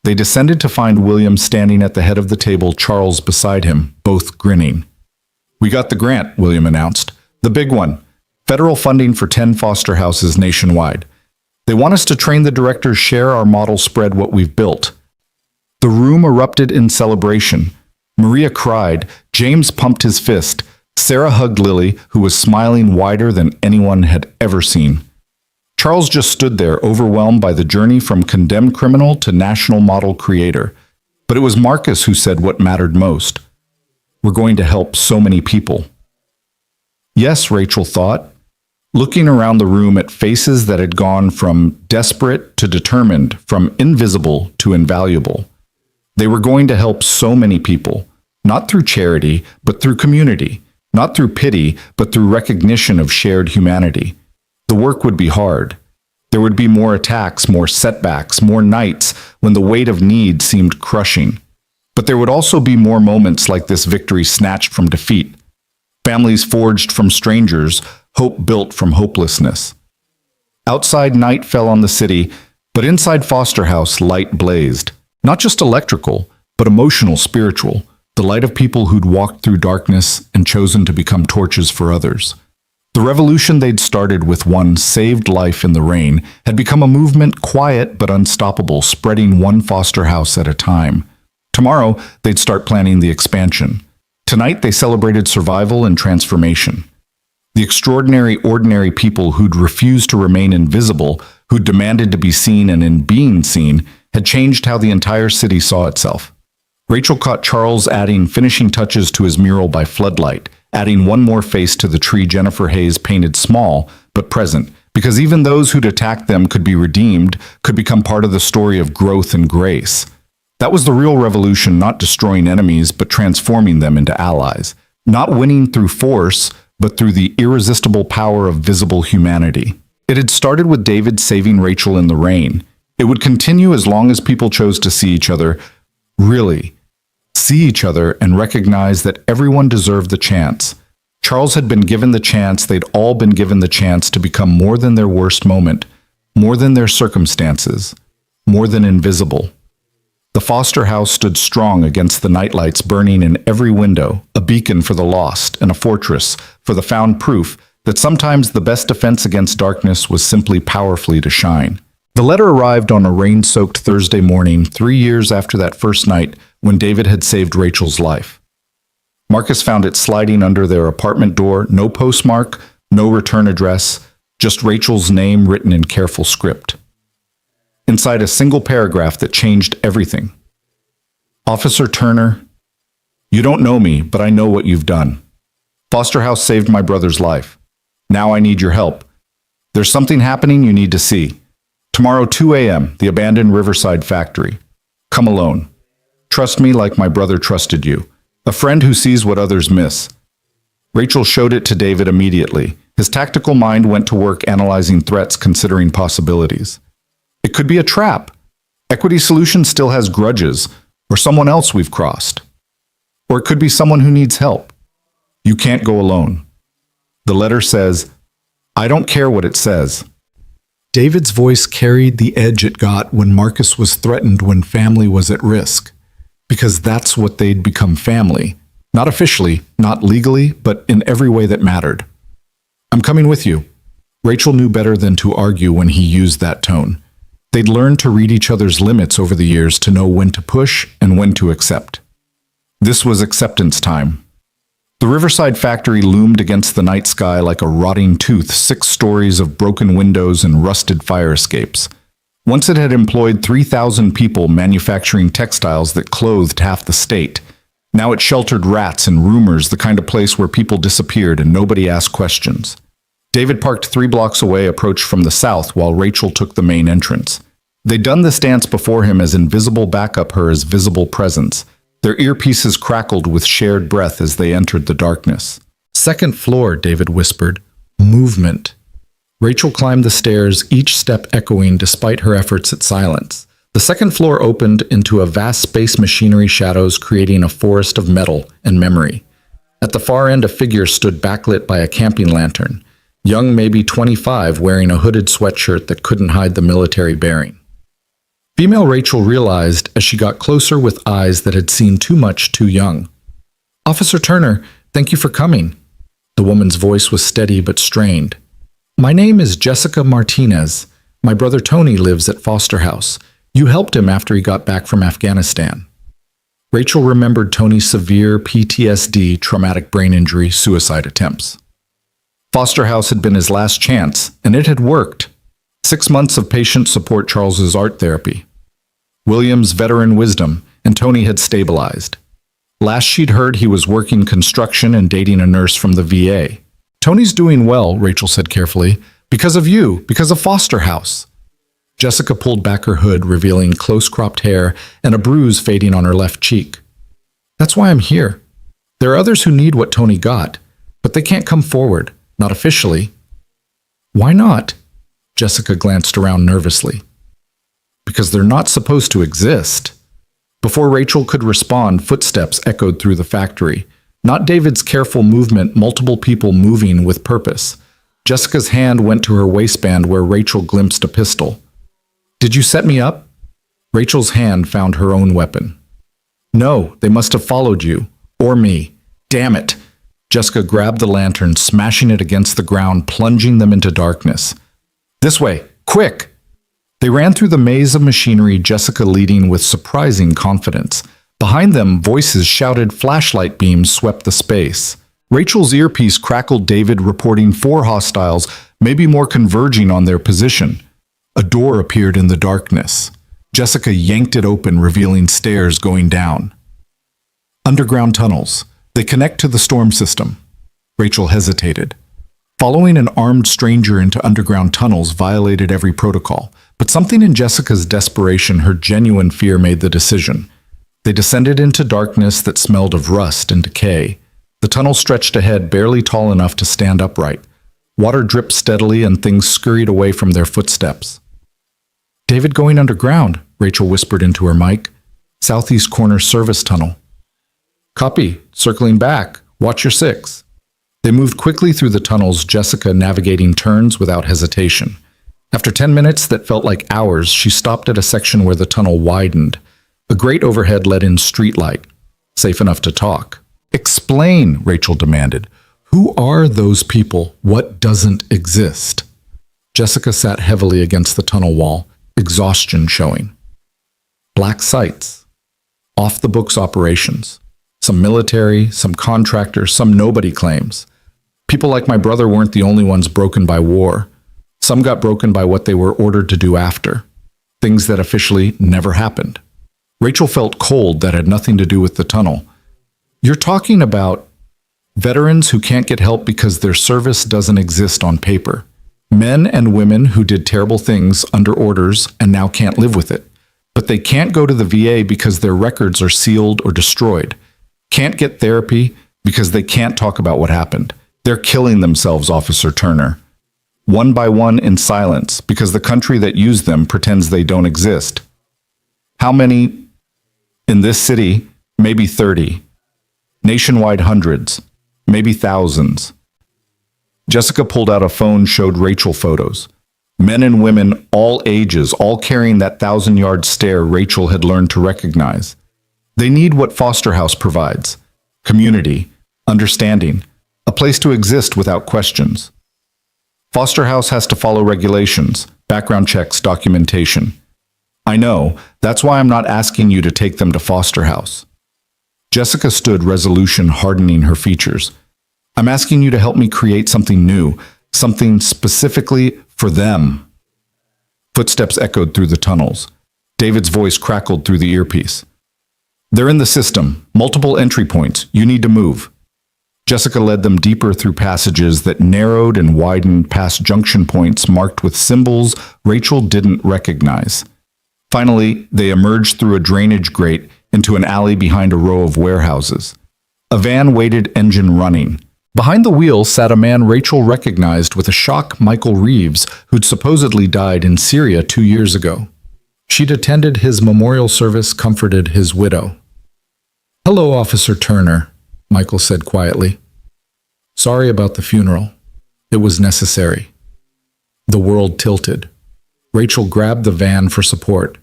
They descended to find William standing at the head of the table, Charles beside him, both grinning. We got the grant, William announced. The big one. Federal funding for 10 foster houses nationwide. They want us to train the directors, share our model, spread what we've built. The room erupted in celebration. Maria cried. James pumped his fist. Sarah hugged Lily, who was smiling wider than anyone had ever seen. Charles just stood there, overwhelmed by the journey from condemned criminal to national model creator. But it was Marcus who said what mattered most. We're going to help so many people. Yes, Rachel thought, looking around the room at faces that had gone from desperate to determined, from invisible to invaluable. They were going to help so many people, not through charity, but through community, not through pity, but through recognition of shared humanity. The work would be hard. There would be more attacks, more setbacks, more nights when the weight of need seemed crushing. But there would also be more moments like this victory snatched from defeat. Families forged from strangers, hope built from hopelessness. Outside, night fell on the city, but inside Foster House, light blazed. Not just electrical, but emotional, spiritual. The light of people who'd walked through darkness and chosen to become torches for others. The revolution they'd started with one saved life in the rain had become a movement, quiet but unstoppable, spreading one foster house at a time. Tomorrow, they'd start planning the expansion. Tonight, they celebrated survival and transformation. The extraordinary, ordinary people who'd refused to remain invisible, who demanded to be seen and in being seen, had changed how the entire city saw itself. Rachel caught Charles adding finishing touches to his mural by floodlight, adding one more face to the tree Jennifer Hayes painted, small but present, because even those who'd attacked them could be redeemed, could become part of the story of growth and grace. That was the real revolution, not destroying enemies, but transforming them into allies. Not winning through force, but through the irresistible power of visible humanity. It had started with David saving Rachel in the rain. It would continue as long as people chose to see each other, really, see each other and recognize that everyone deserved the chance. Charles had been given the chance, they'd all been given the chance to become more than their worst moment, more than their circumstances, more than invisible. The Foster house stood strong against the nightlights burning in every window, a beacon for the lost and a fortress for the found, proof that sometimes the best defense against darkness was simply powerfully to shine. The letter arrived on a rain-soaked Thursday morning, 3 years after that first night when David had saved Rachel's life. Marcus found it sliding under their apartment door, no postmark, no return address, just Rachel's name written in careful script. Inside a single paragraph that changed everything. Officer Turner, you don't know me, but I know what you've done. Foster House saved my brother's life. Now I need your help. There's something happening you need to see. Tomorrow 2 a.m., the abandoned Riverside factory. Come alone. Trust me like my brother trusted you. A friend who sees what others miss. Rachel showed it to David immediately. His tactical mind went to work analyzing threats, considering possibilities. It could be a trap. Equity Solutions still has grudges, or someone else we've crossed. Or it could be someone who needs help. You can't go alone. The letter says, I don't care what it says. David's voice carried the edge it got when Marcus was threatened, when family was at risk. Because that's what they'd become, family. Not officially, not legally, but in every way that mattered. I'm coming with you. Rachel knew better than to argue when he used that tone. They'd learned to read each other's limits over the years, to know when to push and when to accept. This was acceptance time. The Riverside factory loomed against the night sky like a rotting tooth, 6 stories of broken windows and rusted fire escapes. Once it had employed 3,000 people manufacturing textiles that clothed half the state. Now it sheltered rats and rumors, the kind of place where people disappeared and nobody asked questions. David, parked 3 blocks away, approached from the south while Rachel took the main entrance. They'd done this dance before him as invisible backup, her as visible presence. Their earpieces crackled with shared breath as they entered the darkness. Second floor, David whispered. Movement. Rachel climbed the stairs, each step echoing despite her efforts at silence. The second floor opened into a vast space, machinery shadows creating a forest of metal and memory. At the far end, a figure stood backlit by a camping lantern. Young, maybe 25, wearing a hooded sweatshirt that couldn't hide the military bearing. Female, Rachel realized as she got closer with eyes that had seen too much too young. Officer Turner, thank you for coming. The woman's voice was steady but strained. My name is Jessica Martinez. My brother Tony lives at Foster House. You helped him after he got back from Afghanistan. Rachel remembered Tony's severe PTSD, traumatic brain injury, suicide attempts. Foster House had been his last chance, and it had worked. 6 months of patient support, Charles's art therapy. William's veteran wisdom, and Tony had stabilized. Last she'd heard, he was working construction and dating a nurse from the VA. Tony's doing well, Rachel said carefully, because of you, because of Foster House. Jessica pulled back her hood, revealing close-cropped hair and a bruise fading on her left cheek. That's why I'm here. There are others who need what Tony got, but they can't come forward, not officially. Why not? Jessica glanced around nervously. Because they're not supposed to exist. Before Rachel could respond, footsteps echoed through the factory. Not David's careful movement, multiple people moving with purpose. Jessica's hand went to her waistband where Rachel glimpsed a pistol. Did you set me up? Rachel's hand found her own weapon. No, they must have followed you. Or me. Damn it! Jessica grabbed the lantern, smashing it against the ground, plunging them into darkness. This way! Quick! They ran through the maze of machinery, Jessica leading with surprising confidence. Behind them, voices shouted, flashlight beams swept the space. Rachel's earpiece crackled, David reporting 4 hostiles, maybe more, converging on their position. A door appeared in the darkness. Jessica yanked it open, revealing stairs going down. Underground tunnels. They connect to the storm system. Rachel hesitated. Following an armed stranger into underground tunnels violated every protocol, but something in Jessica's desperation, her genuine fear, made the decision. They descended into darkness that smelled of rust and decay. The tunnel stretched ahead, barely tall enough to stand upright. Water dripped steadily and things scurried away from their footsteps. "David going underground," Rachel whispered into her mic. "Southeast corner service tunnel." "Copy. Circling back. Watch your six." They moved quickly through the tunnels, Jessica navigating turns without hesitation. After 10 minutes that felt like hours, she stopped at a section where the tunnel widened. A grate overhead let in streetlight, safe enough to talk. "Explain," Rachel demanded. "Who are those people? What doesn't exist?" Jessica sat heavily against the tunnel wall, exhaustion showing. Black sites. Off-the-books operations. Some military, some contractors, some nobody claims. People like my brother weren't the only ones broken by war. Some got broken by what they were ordered to do after. Things that officially never happened. Rachel felt cold that had nothing to do with the tunnel. "You're talking about veterans who can't get help because their service doesn't exist on paper. Men and women who did terrible things under orders and now can't live with it. But they can't go to the VA because their records are sealed or destroyed. Can't get therapy because they can't talk about what happened. They're killing themselves, Officer Turner. One by one in silence because the country that used them pretends they don't exist. How many? In this city, maybe 30. Nationwide, hundreds. Maybe thousands." Jessica pulled out a phone, showed Rachel photos. Men and women, all ages, all carrying that 1,000-yard stare Rachel had learned to recognize. They need what Foster House provides: community, understanding, a place to exist without questions. Foster House has to follow regulations, background checks, documentation. I know, that's why I'm not asking you to take them to Foster House. Jessica stood, resolution hardening her features. I'm asking you to help me create something new, something specifically for them. Footsteps echoed through the tunnels. David's voice crackled through the earpiece. "They're in the system, multiple entry points. You need to move." Jessica led them deeper through passages that narrowed and widened past junction points marked with symbols Rachel didn't recognize. Finally, they emerged through a drainage grate into an alley behind a row of warehouses. A van waited, engine running. Behind the wheel sat a man Rachel recognized with a shock, Michael Reeves, who'd supposedly died in Syria 2 years ago. She'd attended his memorial service, comforted his widow. "Hello, Officer Turner," Michael said quietly. "Sorry about the funeral. It was necessary." The world tilted. Rachel grabbed the van for support.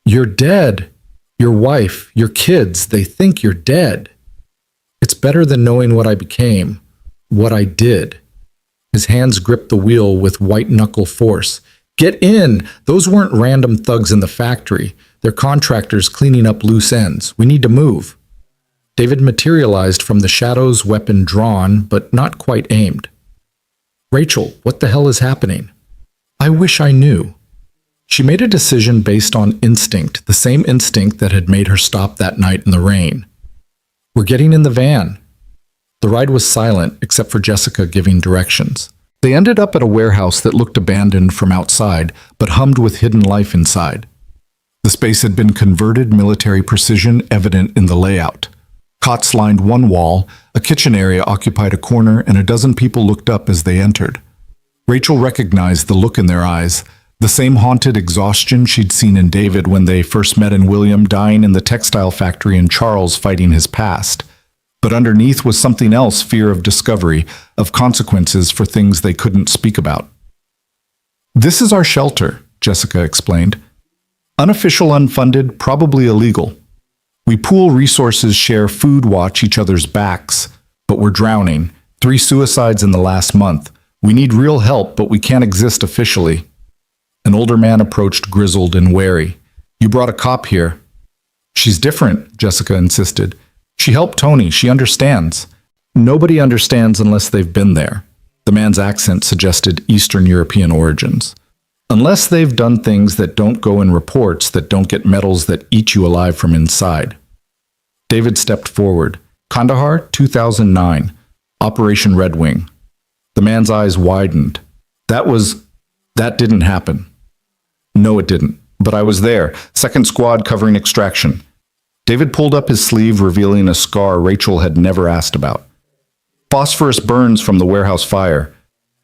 "You're dead. Your wife, your kids, they think you're dead. It's better than knowing what I became, what I did." His hands gripped the wheel with white-knuckle force. "Get in! Those weren't random thugs in the factory. They're contractors cleaning up loose ends. We need to move." David materialized from the shadows, weapon drawn, but not quite aimed. "Rachel, what the hell is happening?" "I wish I knew." She made a decision based on instinct, the same instinct that had made her stop that night in the rain. "We're getting in the van." The ride was silent, except for Jessica giving directions. They ended up at a warehouse that looked abandoned from outside, but hummed with hidden life inside. The space had been converted, military precision evident in the layout. Cots lined one wall, a kitchen area occupied a corner, and a dozen people looked up as they entered. Rachel recognized the look in their eyes, the same haunted exhaustion she'd seen in David when they first met, in William dying in the textile factory, and Charles fighting his past. But underneath was something else: fear of discovery, of consequences for things they couldn't speak about. "This is our shelter," Jessica explained. "Unofficial, unfunded, probably illegal. We pool resources, share food, watch each other's backs. But we're drowning. 3 suicides in the last month. We need real help, but we can't exist officially." An older man approached, grizzled and wary. "You brought a cop here." "She's different," Jessica insisted. "She helped Tony. She understands." "Nobody understands unless they've been there." The man's accent suggested Eastern European origins. "Unless they've done things that don't go in reports, that don't get medals, that eat you alive from inside." David stepped forward. "Kandahar, 2009. Operation Red Wing." The The man's eyes widened. That didn't happen. No, it didn't. But I was there. Second squad covering extraction. David pulled up his sleeve, revealing a scar Rachel had never asked about. Phosphorus burns from the warehouse fire,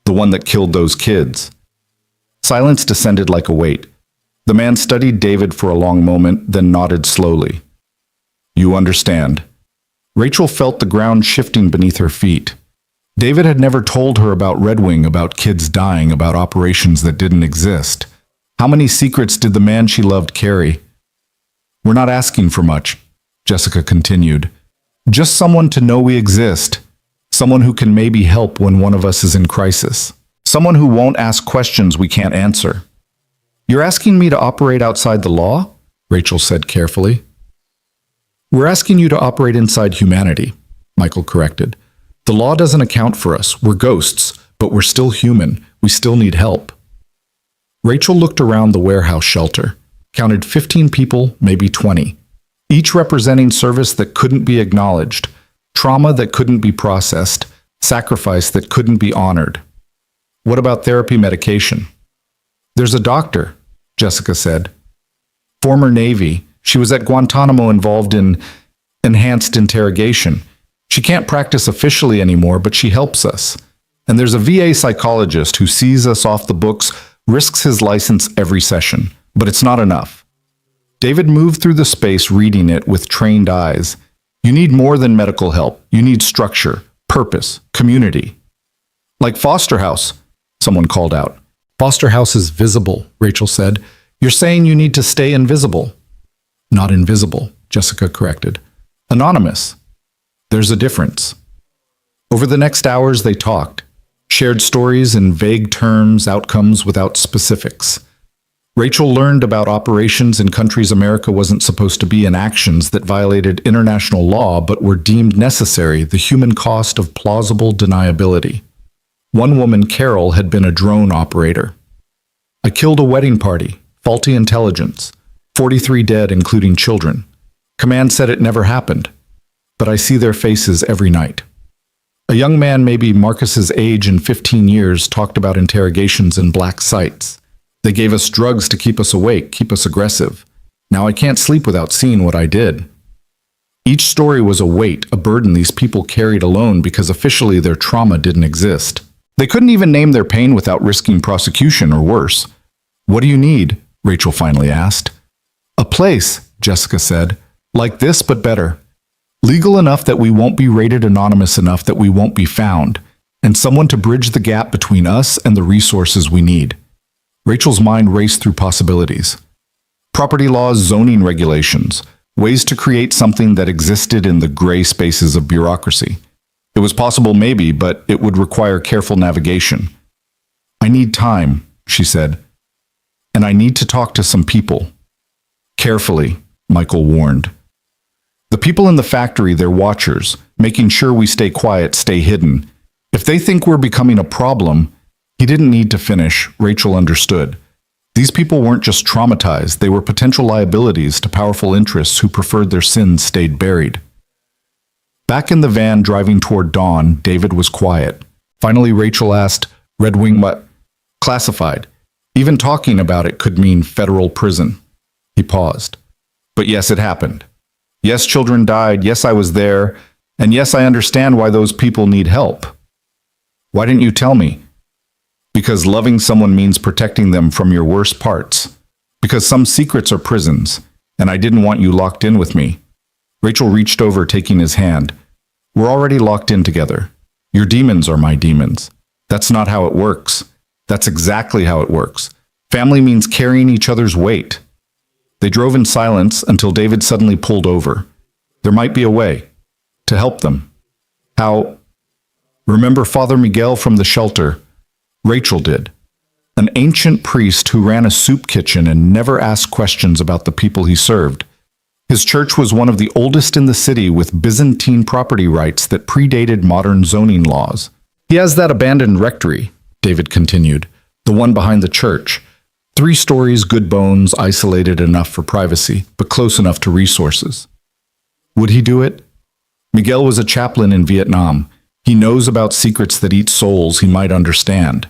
the one that killed those kids. Silence descended like a weight. The man studied David for a long moment, then nodded slowly. You understand. Rachel felt the ground shifting beneath her feet. David had never told her about Red Wing, about kids dying, about operations that didn't exist. How many secrets did the man she loved carry? We're not asking for much, Jessica continued. Just someone to know we exist. Someone who can maybe help when one of us is in crisis. Someone who won't ask questions we can't answer. You're asking me to operate outside the law? Rachel said carefully. We're asking you to operate inside humanity, Michael corrected. The law doesn't account for us. We're ghosts, but we're still human. We still need help. Rachel looked around the warehouse shelter, counted 15 people, maybe 20, each representing service that couldn't be acknowledged, trauma that couldn't be processed, sacrifice that couldn't be honored. What about therapy medication? There's a doctor, Jessica said. Former Navy. She was at Guantanamo involved in enhanced interrogation. She can't practice officially anymore, but she helps us. And there's a VA psychologist who sees us off the books, risks his license every session. But it's not enough. David moved through the space, reading it with trained eyes. You need more than medical help. You need structure, purpose, community. Like Foster House, someone called out. Foster House is visible, Rachel said. You're saying you need to stay invisible. Not invisible, Jessica corrected. Anonymous. There's a difference. Over the next hours they talked, shared stories in vague terms, outcomes without specifics. Rachel learned about operations in countries America wasn't supposed to be in, actions that violated international law but were deemed necessary, the human cost of plausible deniability. One woman, Carol, had been a drone operator. I killed a wedding party, faulty intelligence, 43 dead including children. Command said it never happened, but I see their faces every night. A young man, maybe Marcus's age in 15 years, talked about interrogations in black sites. They gave us drugs to keep us awake, keep us aggressive. Now I can't sleep without seeing what I did. Each story was a weight, a burden these people carried alone because officially their trauma didn't exist. They couldn't even name their pain without risking prosecution or worse. What do you need? Rachel finally asked. A place, Jessica said, like this but better. Legal enough that we won't be rated, anonymous enough that we won't be found, and someone to bridge the gap between us and the resources we need. Rachel's mind raced through possibilities. Property laws, zoning regulations, ways to create something that existed in the gray spaces of bureaucracy. It was possible maybe, but it would require careful navigation. I need time, she said, and I need to talk to some people. Carefully, Michael warned. The people in the factory, they're watchers, making sure we stay quiet, stay hidden. If they think we're becoming a problem, he didn't need to finish, Rachel understood. These people weren't just traumatized, they were potential liabilities to powerful interests who preferred their sins stayed buried. Back in the van driving toward dawn, David was quiet. Finally, Rachel asked, Red Wing what? Classified. Even talking about it could mean federal prison. He paused. But yes, it happened. Yes, children died. Yes, I was there. And yes, I understand why those people need help. Why didn't you tell me? Because loving someone means protecting them from your worst parts. Because some secrets are prisons, and I didn't want you locked in with me. Rachel reached over, taking his hand. We're already locked in together. Your demons are my demons. That's not how it works. That's exactly how it works. Family means carrying each other's weight. They drove in silence until David suddenly pulled over. There might be a way to help them. How? Remember Father Miguel from the shelter? Rachel did. An ancient priest who ran a soup kitchen and never asked questions about the people he served. His church was one of the oldest in the city, with Byzantine property rights that predated modern zoning laws. He has that abandoned rectory, David continued, the one behind the church. 3 stories, good bones, isolated enough for privacy, but close enough to resources. Would he do it? Miguel was a chaplain in Vietnam. He knows about secrets that eat souls he might understand.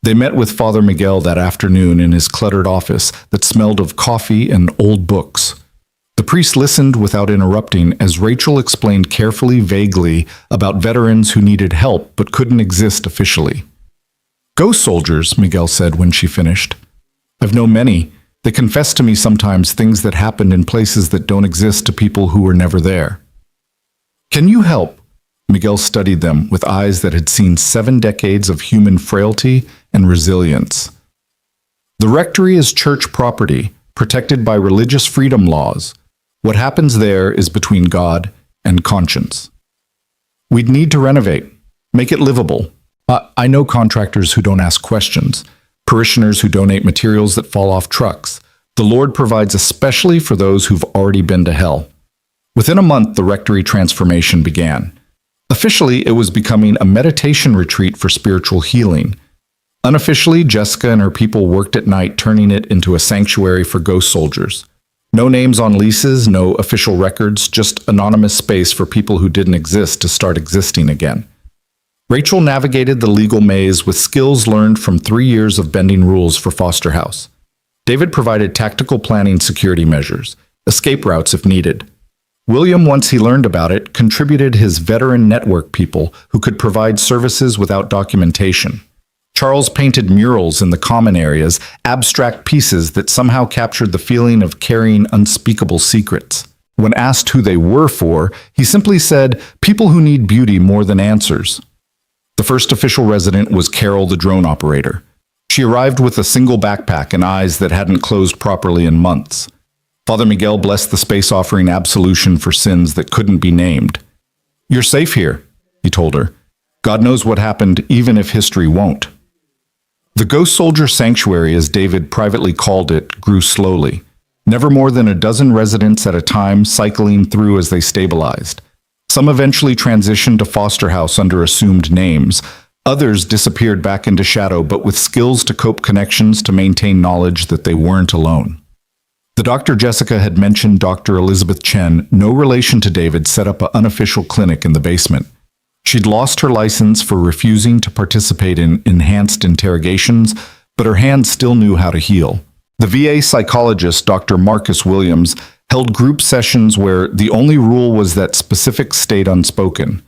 They met with Father Miguel that afternoon in his cluttered office that smelled of coffee and old books. The priest listened without interrupting as Rachel explained carefully, vaguely, about veterans who needed help but couldn't exist officially. "Ghost soldiers," Miguel said when she finished. "I've known many. They confess to me sometimes things that happened in places that don't exist to people who were never there." "Can you help?" Miguel studied them with eyes that had seen 7 decades of human frailty and resilience. "The rectory is church property, protected by religious freedom laws. What happens there is between God and conscience. We'd need to renovate, make it livable. I know contractors who don't ask questions, parishioners who donate materials that fall off trucks. The Lord provides especially for those who've already been to hell." Within a month, the rectory transformation began. Officially, it was becoming a meditation retreat for spiritual healing. Unofficially, Jessica and her people worked at night, turning it into a sanctuary for ghost soldiers. No names on leases, no official records, just anonymous space for people who didn't exist to start existing again. Rachel navigated the legal maze with skills learned from 3 years of bending rules for Foster House. David provided tactical planning, security measures, escape routes if needed. William, once he learned about it, contributed his veteran network people who could provide services without documentation. Charles painted murals in the common areas, abstract pieces that somehow captured the feeling of carrying unspeakable secrets. When asked who they were for, he simply said, "People who need beauty more than answers." The first official resident was Carol, the drone operator. She arrived with a single backpack and eyes that hadn't closed properly in months. Father Miguel blessed the space, offering absolution for sins that couldn't be named. "You're safe here," he told her. "God knows what happened, even if history won't." The Ghost Soldier Sanctuary, as David privately called it, grew slowly. Never more than a dozen residents at a time, cycling through as they stabilized. Some eventually transitioned to Foster House under assumed names. Others disappeared back into shadow, but with skills to cope, connections to maintain knowledge that they weren't alone. The doctor Jessica had mentioned, Dr. Elizabeth Chen, no relation to David, set up an unofficial clinic in the basement. She'd lost her license for refusing to participate in enhanced interrogations, but her hands still knew how to heal. The VA psychologist, Dr. Marcus Williams, held group sessions where the only rule was that specifics stayed unspoken.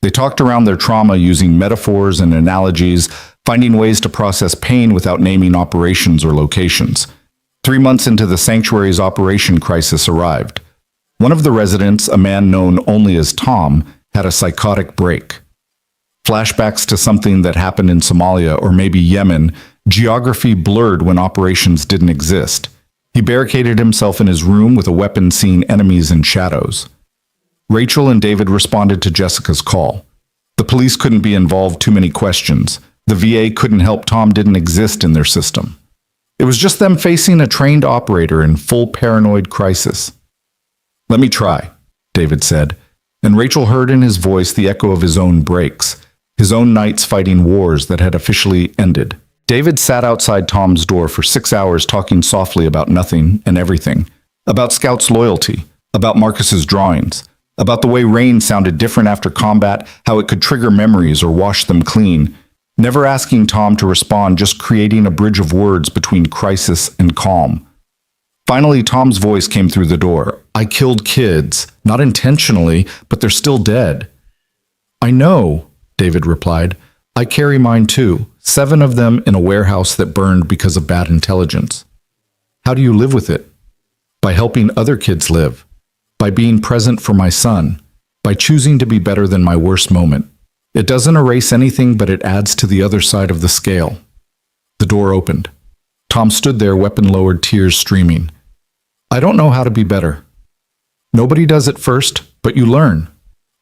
They talked around their trauma using metaphors and analogies, finding ways to process pain without naming operations or locations. 3 months into the sanctuary's operation, crisis arrived. One of the residents, a man known only as Tom, had a psychotic break. Flashbacks to something that happened in Somalia or maybe Yemen, geography blurred when operations didn't exist. He barricaded himself in his room with a weapon, seeing enemies in shadows. Rachel and David responded to Jessica's call. The police couldn't be involved, too many questions. The VA couldn't help, Tom didn't exist in their system. It was just them facing a trained operator in full paranoid crisis. "Let me try," David said, and Rachel heard in his voice the echo of his own breaks, his own nights fighting wars that had officially ended. David sat outside Tom's door for 6 hours, talking softly about nothing and everything, about Scout's loyalty, about Marcus's drawings, about the way rain sounded different after combat, how it could trigger memories or wash them clean, never asking Tom to respond, just creating a bridge of words between crisis and calm. Finally, Tom's voice came through the door. "I killed kids, not intentionally, but they're still dead." "I know," David replied. "I carry mine too. 7 of them in a warehouse that burned because of bad intelligence." "How do you live with it?" "By helping other kids live. By being present for my son. By choosing to be better than my worst moment. It doesn't erase anything, but it adds to the other side of the scale." The door opened. Tom stood there, weapon lowered, tears streaming. "I don't know how to be better. Nobody does at first, but you learn.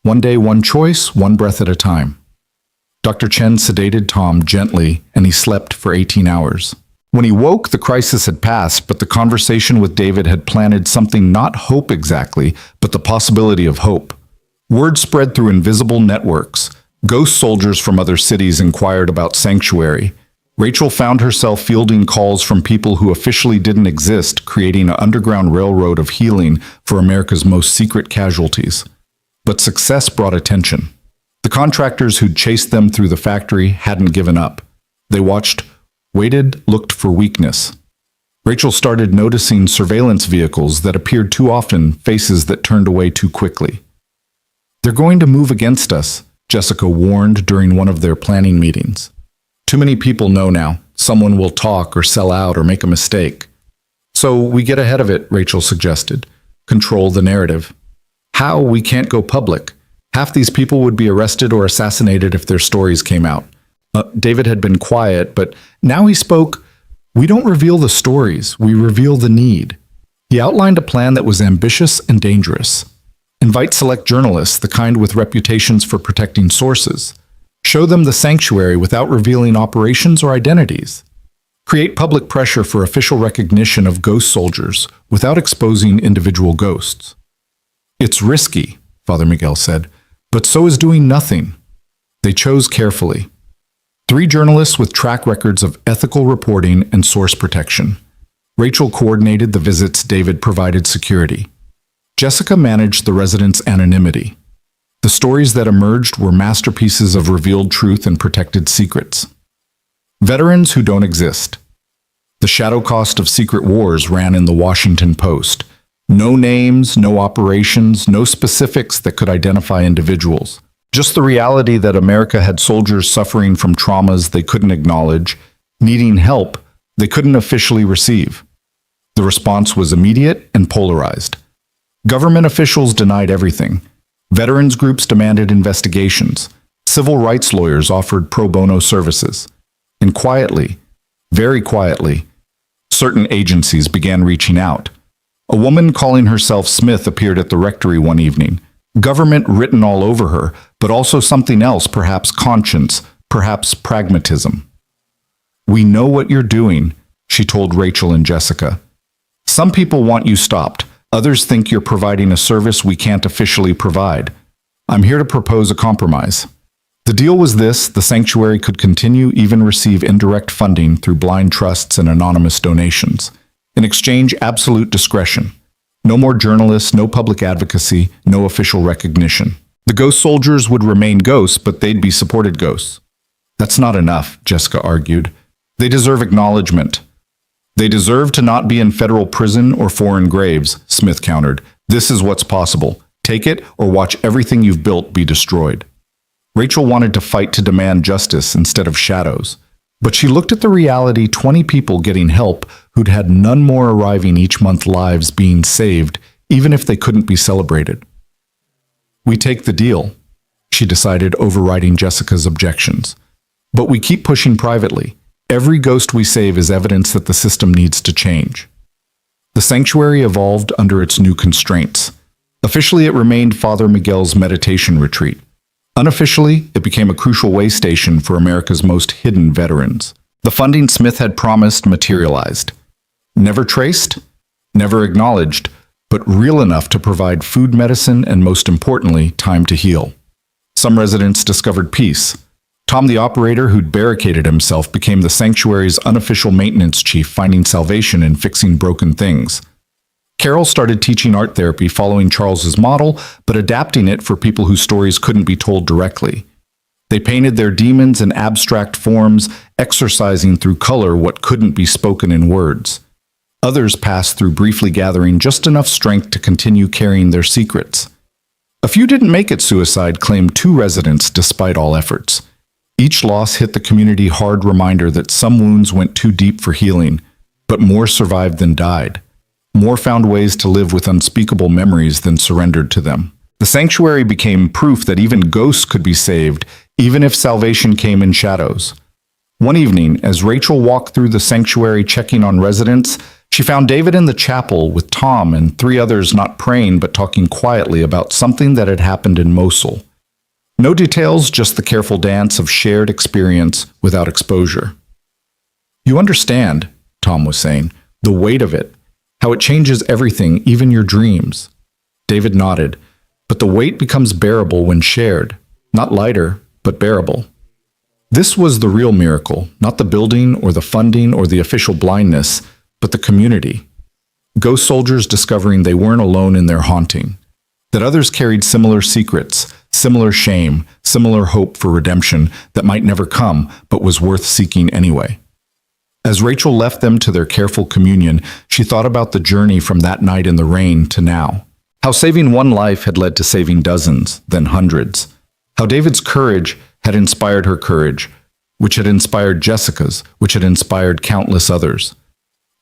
One day, one choice, one breath at a time." Dr. Chen sedated Tom gently, and he slept for 18 hours. When he woke, the crisis had passed, but the conversation with David had planted something, not hope exactly, but the possibility of hope. Word spread through invisible networks. Ghost soldiers from other cities inquired about Sanctuary. Rachel found herself fielding calls from people who officially didn't exist, creating an underground railroad of healing for America's most secret casualties. But success brought attention. The contractors who'd chased them through the factory hadn't given up. They watched, waited, looked for weakness. Rachel started noticing surveillance vehicles that appeared too often, faces that turned away too quickly. "They're going to move against us," Jessica warned during one of their planning meetings. "Too many people know now. Someone will talk or sell out or make a mistake." "So we get ahead of it," Rachel suggested. "Control the narrative." "How? We can't go public. Half these people would be arrested or assassinated if their stories came out." David had been quiet, but now he spoke. "We don't reveal the stories, we reveal the need." He outlined a plan that was ambitious and dangerous. Invite select journalists, the kind with reputations for protecting sources. Show them the sanctuary without revealing operations or identities. Create public pressure for official recognition of ghost soldiers without exposing individual ghosts. "It's risky," Father Miguel said, "but so is doing nothing." They chose carefully. 3 journalists with track records of ethical reporting and source protection. Rachel coordinated the visits, David provided security. Jessica managed the residents' anonymity. The stories that emerged were masterpieces of revealed truth and protected secrets. Veterans who don't exist. The shadow cost of secret wars ran in the Washington Post. No names, no operations, no specifics that could identify individuals. Just the reality that America had soldiers suffering from traumas they couldn't acknowledge, needing help they couldn't officially receive. The response was immediate and polarized. Government officials denied everything. Veterans groups demanded investigations. Civil rights lawyers offered pro bono services. And quietly, very quietly, certain agencies began reaching out. A woman calling herself Smith appeared at the rectory one evening. Government written all over her, but also something else, perhaps conscience, perhaps pragmatism. "We know what you're doing," she told Rachel and Jessica. "Some people want you stopped. Others think you're providing a service we can't officially provide. I'm here to propose a compromise." The deal was this: the sanctuary could continue, even receive indirect funding through blind trusts and anonymous donations. In exchange, absolute discretion. No more journalists, no public advocacy, no official recognition. The ghost soldiers would remain ghosts, but they'd be supported ghosts. "That's not enough," Jessica argued. "They deserve acknowledgement." "They deserve to not be in federal prison or foreign graves," Smith countered. "This is what's possible. Take it or watch everything you've built be destroyed." Rachel wanted to fight to demand justice instead of shadows. But she looked at the reality: 20 people getting help who'd had none more arriving each month, lives being saved, even if they couldn't be celebrated. "We take the deal," she decided, overriding Jessica's objections. "But we keep pushing privately. Every ghost we save is evidence that the system needs to change." The sanctuary evolved under its new constraints. Officially, it remained Father Miguel's meditation retreat. Unofficially, it became a crucial way station for America's most hidden veterans. The funding Smith had promised materialized. Never traced, never acknowledged, but real enough to provide food, medicine, and most importantly, time to heal. Some residents discovered peace. Tom, the operator who'd barricaded himself, became the sanctuary's unofficial maintenance chief, finding salvation in fixing broken things. Carol started teaching art therapy, following Charles's model, but adapting it for people whose stories couldn't be told directly. They painted their demons in abstract forms, exercising through color what couldn't be spoken in words. Others passed through briefly, gathering just enough strength to continue carrying their secrets. A few didn't make it, suicide claimed 2 residents despite all efforts. Each loss hit the community hard, reminder that some wounds went too deep for healing, but more survived than died. More found ways to live with unspeakable memories than surrendered to them. The sanctuary became proof that even ghosts could be saved, even if salvation came in shadows. One evening, as Rachel walked through the sanctuary checking on residents, she found David in the chapel with Tom and 3 others, not praying but talking quietly about something that had happened in Mosul. No details, just the careful dance of shared experience without exposure. "You understand," Tom was saying, "the weight of it. How it changes everything, even your dreams." David nodded. "But the weight becomes bearable when shared. Not lighter, but bearable." This was the real miracle, not the building or the funding or the official blindness, but the community. Ghost soldiers discovering they weren't alone in their haunting, that others carried similar secrets, Similar shame, similar hope for redemption that might never come, but was worth seeking anyway. As Rachel left them to their careful communion, she thought about the journey from that night in the rain to now. How saving one life had led to saving dozens, then hundreds. How David's courage had inspired her courage, which had inspired Jessica's, which had inspired countless others.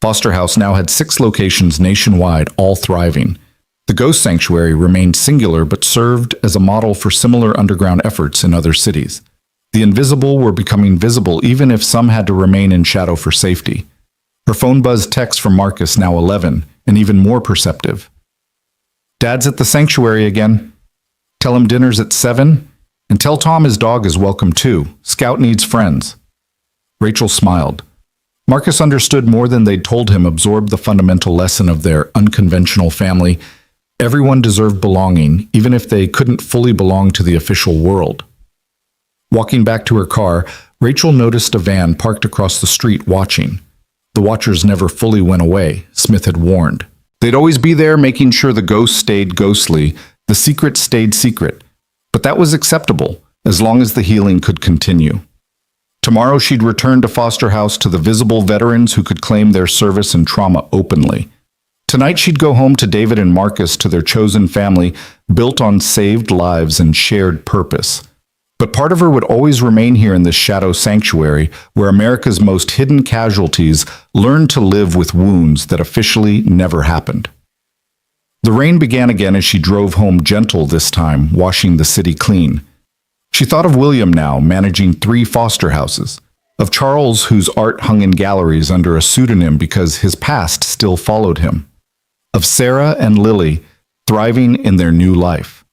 Foster House now had 6 locations nationwide, all thriving. The Ghost Sanctuary remained singular but served as a model for similar underground efforts in other cities. The invisible were becoming visible even if some had to remain in shadow for safety. Her phone buzzed text from Marcus, now 11, and even more perceptive. "Dad's at the sanctuary again. Tell him dinner's at 7, and tell Tom his dog is welcome too. Scout needs friends." Rachel smiled. Marcus understood more than they'd told him, absorbed the fundamental lesson of their unconventional family. Everyone deserved belonging, even if they couldn't fully belong to the official world. Walking back to her car, Rachel noticed a van parked across the street watching. The watchers never fully went away, Smith had warned. They'd always be there making sure the ghosts stayed ghostly, the secret stayed secret. But that was acceptable, as long as the healing could continue. Tomorrow she'd return to Foster House to the visible veterans who could claim their service and trauma openly. Tonight she'd go home to David and Marcus, to their chosen family, built on saved lives and shared purpose. But part of her would always remain here in this shadow sanctuary, where America's most hidden casualties learned to live with wounds that officially never happened. The rain began again as she drove home, gentle this time, washing the city clean. She thought of William now, managing 3 foster houses, of Charles, whose art hung in galleries under a pseudonym because his past still followed him, of Sarah and Lily, thriving in their new life,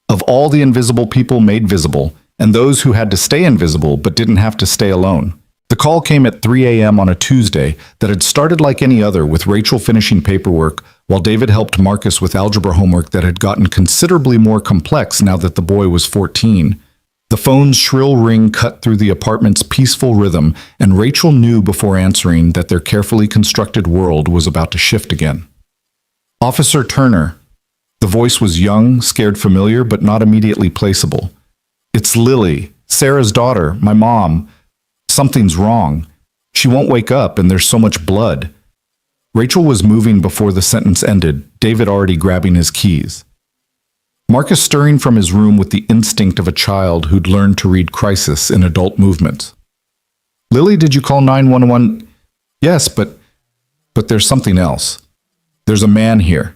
of all the invisible people made visible, and those who had to stay invisible but didn't have to stay alone. The call came at 3 a.m. on a Tuesday that had started like any other, with Rachel finishing paperwork while David helped Marcus with algebra homework that had gotten considerably more complex now that the boy was 14. The phone's shrill ring cut through the apartment's peaceful rhythm, and Rachel knew before answering that their carefully constructed world was about to shift again. "Officer Turner." The voice was young, scared familiar, but not immediately placeable. "It's Lily, Sarah's daughter, my mom. Something's wrong. She won't wake up, and there's so much blood." Rachel was moving before the sentence ended, David already grabbing his keys. Marcus stirring from his room with the instinct of a child who'd learned to read crisis in adult movements. "Lily, did you call 911? "Yes, but there's something else. There's a man here.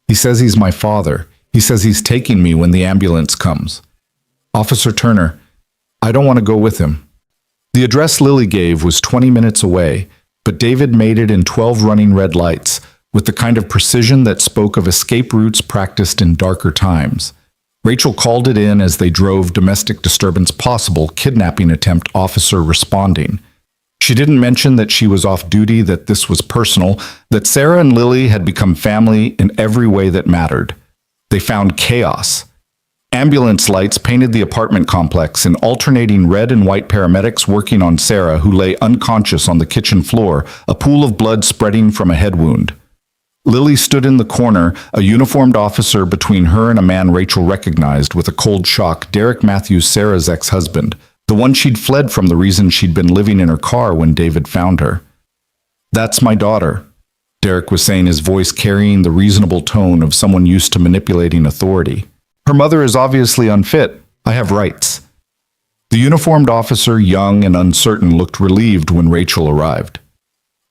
He says he's my father. He says he's taking me when the ambulance comes. Officer Turner, I don't want to go with him." The address Lily gave was 20 minutes away, but David made it in 12 running red lights, with the kind of precision that spoke of escape routes practiced in darker times. Rachel called it in as they drove. "Domestic disturbance possible, kidnapping attempt, officer responding." She didn't mention that she was off duty, that this was personal, that Sarah and Lily had become family in every way that mattered. They found chaos. Ambulance lights painted the apartment complex in alternating red and white, paramedics working on Sarah, who lay unconscious on the kitchen floor, a pool of blood spreading from a head wound. Lily stood in the corner, a uniformed officer between her and a man Rachel recognized with a cold shock, Derek Matthews, Sarah's ex-husband, the one she'd fled from, the reason she'd been living in her car when David found her. "That's my daughter," Derek was saying, his voice carrying the reasonable tone of someone used to manipulating authority. "Her mother is obviously unfit. I have rights." The uniformed officer, young and uncertain, looked relieved when Rachel arrived.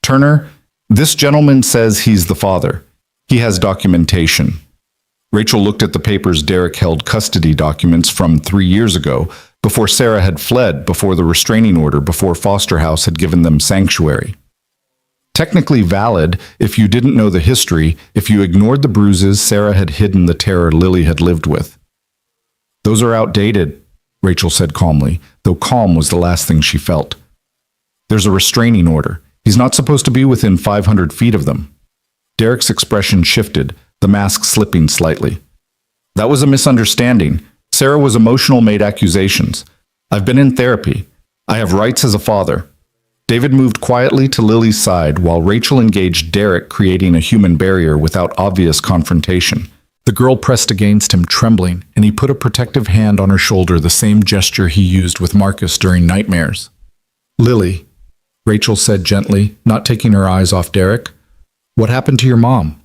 "Turner, this gentleman says he's the father. He has documentation." Rachel looked at the papers. Derek held custody documents from 3 years ago, before Sarah had fled, before the restraining order, before Foster House had given them sanctuary. Technically valid if you didn't know the history, if you ignored the bruises Sarah had hidden, the terror Lily had lived with. "Those are outdated," Rachel said calmly, though calm was the last thing she felt. "There's a restraining order. He's not supposed to be within 500 feet of them." Derek's expression shifted, the mask slipping slightly. "That was a misunderstanding. Sarah was emotional, made accusations. I've been in therapy. I have rights as a father." David moved quietly to Lily's side while Rachel engaged Derek, creating a human barrier without obvious confrontation. The girl pressed against him, trembling, and he put a protective hand on her shoulder, the same gesture he used with Marcus during nightmares. "Lily," Rachel said gently, not taking her eyes off Derek. "What happened to your mom?"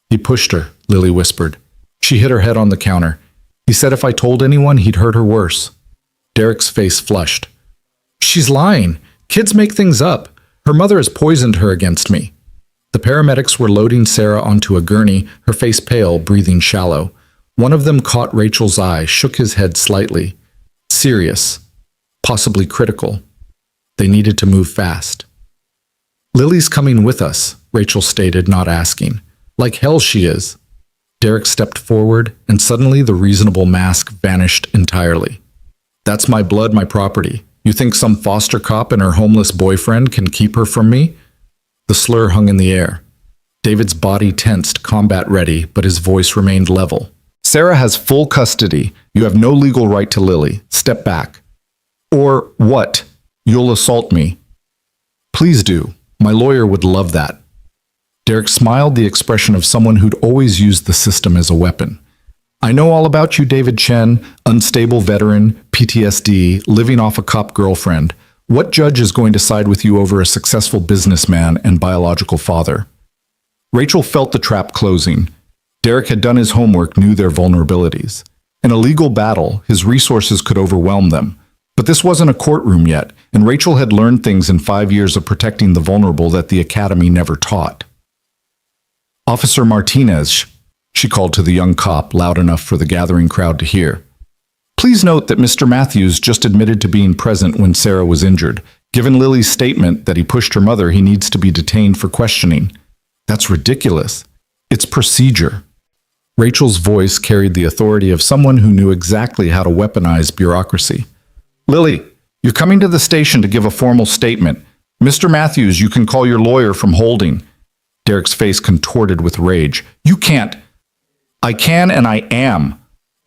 "He pushed her," Lily whispered. "She hit her head on the counter. He said if I told anyone, he'd hurt her worse." Derek's face flushed. "She's lying. Kids make things up. Her mother has poisoned her against me." The paramedics were loading Sarah onto a gurney, her face pale, breathing shallow. One of them caught Rachel's eye, shook his head slightly. Serious. Possibly critical. They needed to move fast. "Lily's coming with us," Rachel stated, not asking. "Like hell she is." Derek stepped forward, and suddenly the reasonable mask vanished entirely. "That's my blood, my property. You think some foster cop and her homeless boyfriend can keep her from me?" The slur hung in the air. David's body tensed, combat ready, but his voice remained level. "Sarah has full custody. You have no legal right to Lily. Step back." "Or what? You'll assault me." "Please do. My lawyer would love that." Derek smiled, the expression of someone who'd always used the system as a weapon. "I know all about you, David Chen, unstable veteran, PTSD, living off a cop girlfriend. What judge is going to side with you over a successful businessman and biological father?" Rachel felt the trap closing. Derek had done his homework, knew their vulnerabilities. In a legal battle, his resources could overwhelm them. But this wasn't a courtroom yet, and Rachel had learned things in 5 years of protecting the vulnerable that the academy never taught. "Officer Martinez," she called to the young cop, loud enough for the gathering crowd to hear. "Please note that Mr. Matthews just admitted to being present when Sarah was injured. Given Lily's statement that he pushed her mother, he needs to be detained for questioning." "That's ridiculous. It's procedure." Rachel's voice carried the authority of someone who knew exactly how to weaponize bureaucracy. "Lily, you're coming to the station to give a formal statement. Mr. Matthews, you can call your lawyer from holding." Derek's face contorted with rage. "You can't." "I can and I am."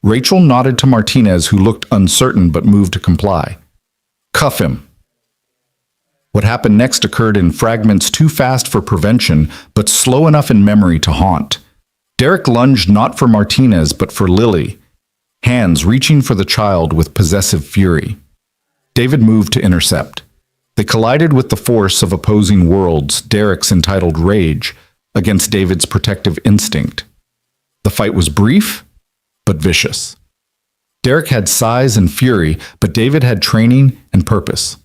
Rachel nodded to Martinez, who looked uncertain but moved to comply. "Cuff him." What happened next occurred in fragments too fast for prevention, but slow enough in memory to haunt. Derek lunged not for Martinez, but for Lily, hands reaching for the child with possessive fury. David moved to intercept. They collided with the force of opposing worlds, Derek's entitled rage against David's protective instinct. The fight was brief, but vicious. Derek had size and fury, but David had training and purpose.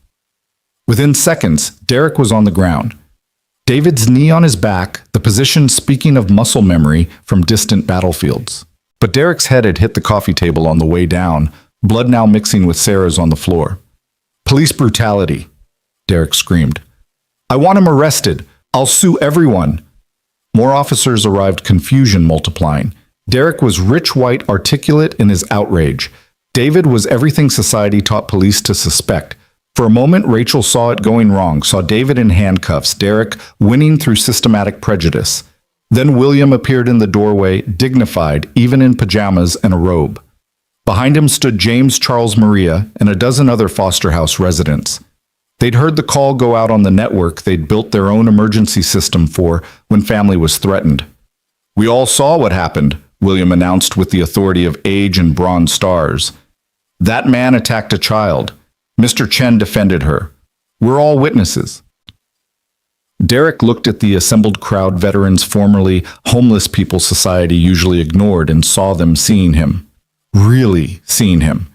Within seconds, Derek was on the ground. David's knee on his back, the position speaking of muscle memory from distant battlefields. But Derek's head had hit the coffee table on the way down, blood now mixing with Sarah's on the floor. "Police brutality," Derek screamed. "I want him arrested. I'll sue everyone." More officers arrived, confusion multiplying. Derek was rich, white, articulate in his outrage. David was everything society taught police to suspect. For a moment, Rachel saw it going wrong, saw David in handcuffs, Derek winning through systematic prejudice. Then William appeared in the doorway, dignified, even in pajamas and a robe. Behind him stood James Charles Maria and a dozen other foster house residents. They'd heard the call go out on the network they'd built their own emergency system for when family was threatened. "We all saw what happened," William announced with the authority of age and bronze stars. "That man attacked a child. Mr. Chen defended her. We're all witnesses." Derek looked at the assembled crowd, veterans formerly Homeless People Society usually ignored, and saw them seeing him. Really seeing him.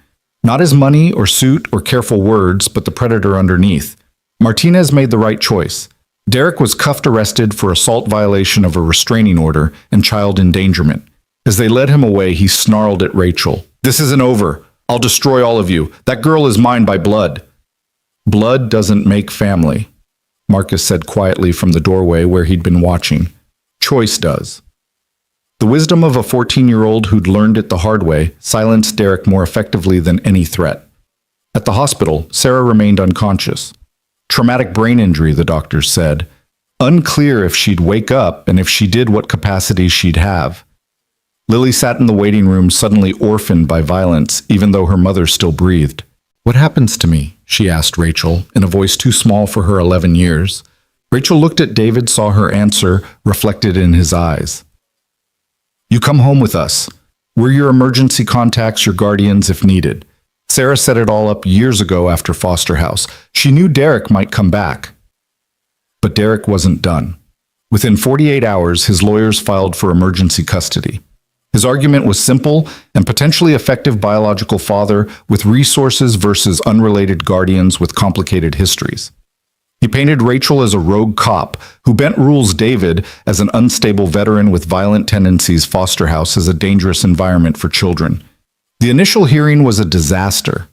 Not his money or suit or careful words, but the predator underneath. Martinez made the right choice. Derek was cuffed, arrested for assault, violation of a restraining order, and child endangerment. As they led him away, he snarled at Rachel. "This isn't over. I'll destroy all of you. That girl is mine by blood." "Blood doesn't make family," Marcus said quietly from the doorway where he'd been watching. "Choice does." The wisdom of a 14-year-old who'd learned it the hard way silenced Derek more effectively than any threat. At the hospital, Sarah remained unconscious. Traumatic brain injury, the doctors said. Unclear if she'd wake up, and if she did, what capacity she'd have. Lily sat in the waiting room, suddenly orphaned by violence, even though her mother still breathed. "What happens to me?" she asked Rachel, in a voice too small for her 11 years. Rachel looked at David, saw her answer reflected in his eyes. You come home with us. We're your emergency contacts, your guardians if needed. Sarah set it all up years ago after Foster House. She knew Derek might come back. But Derek wasn't done. Within 48 hours, his lawyers filed for emergency custody. His argument was simple and potentially effective: biological father with resources versus unrelated guardians with complicated histories. He painted Rachel as a rogue cop who bent rules, David as an unstable veteran with violent tendencies, Foster House as a dangerous environment for children. The initial hearing was a disaster.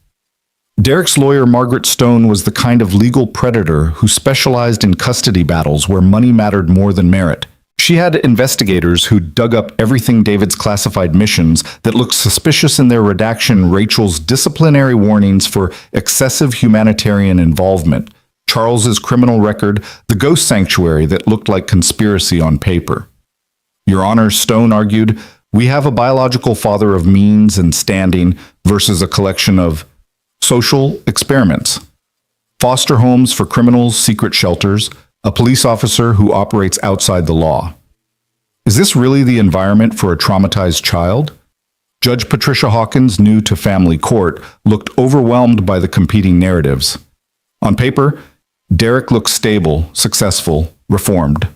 Derek's lawyer, Margaret Stone, was the kind of legal predator who specialized in custody battles where money mattered more than merit. She had investigators who dug up everything: David's classified missions that looked suspicious in their redaction, Rachel's disciplinary warnings for excessive humanitarian involvement, Charles's criminal record, the ghost sanctuary that looked like conspiracy on paper. Your Honor, Stone argued, we have a biological father of means and standing versus a collection of social experiments. Foster homes for criminals, secret shelters, a police officer who operates outside the law. Is this really the environment for a traumatized child? Judge Patricia Hawkins, new to family court, looked overwhelmed by the competing narratives. On paper, Derek looked stable, successful, reformed.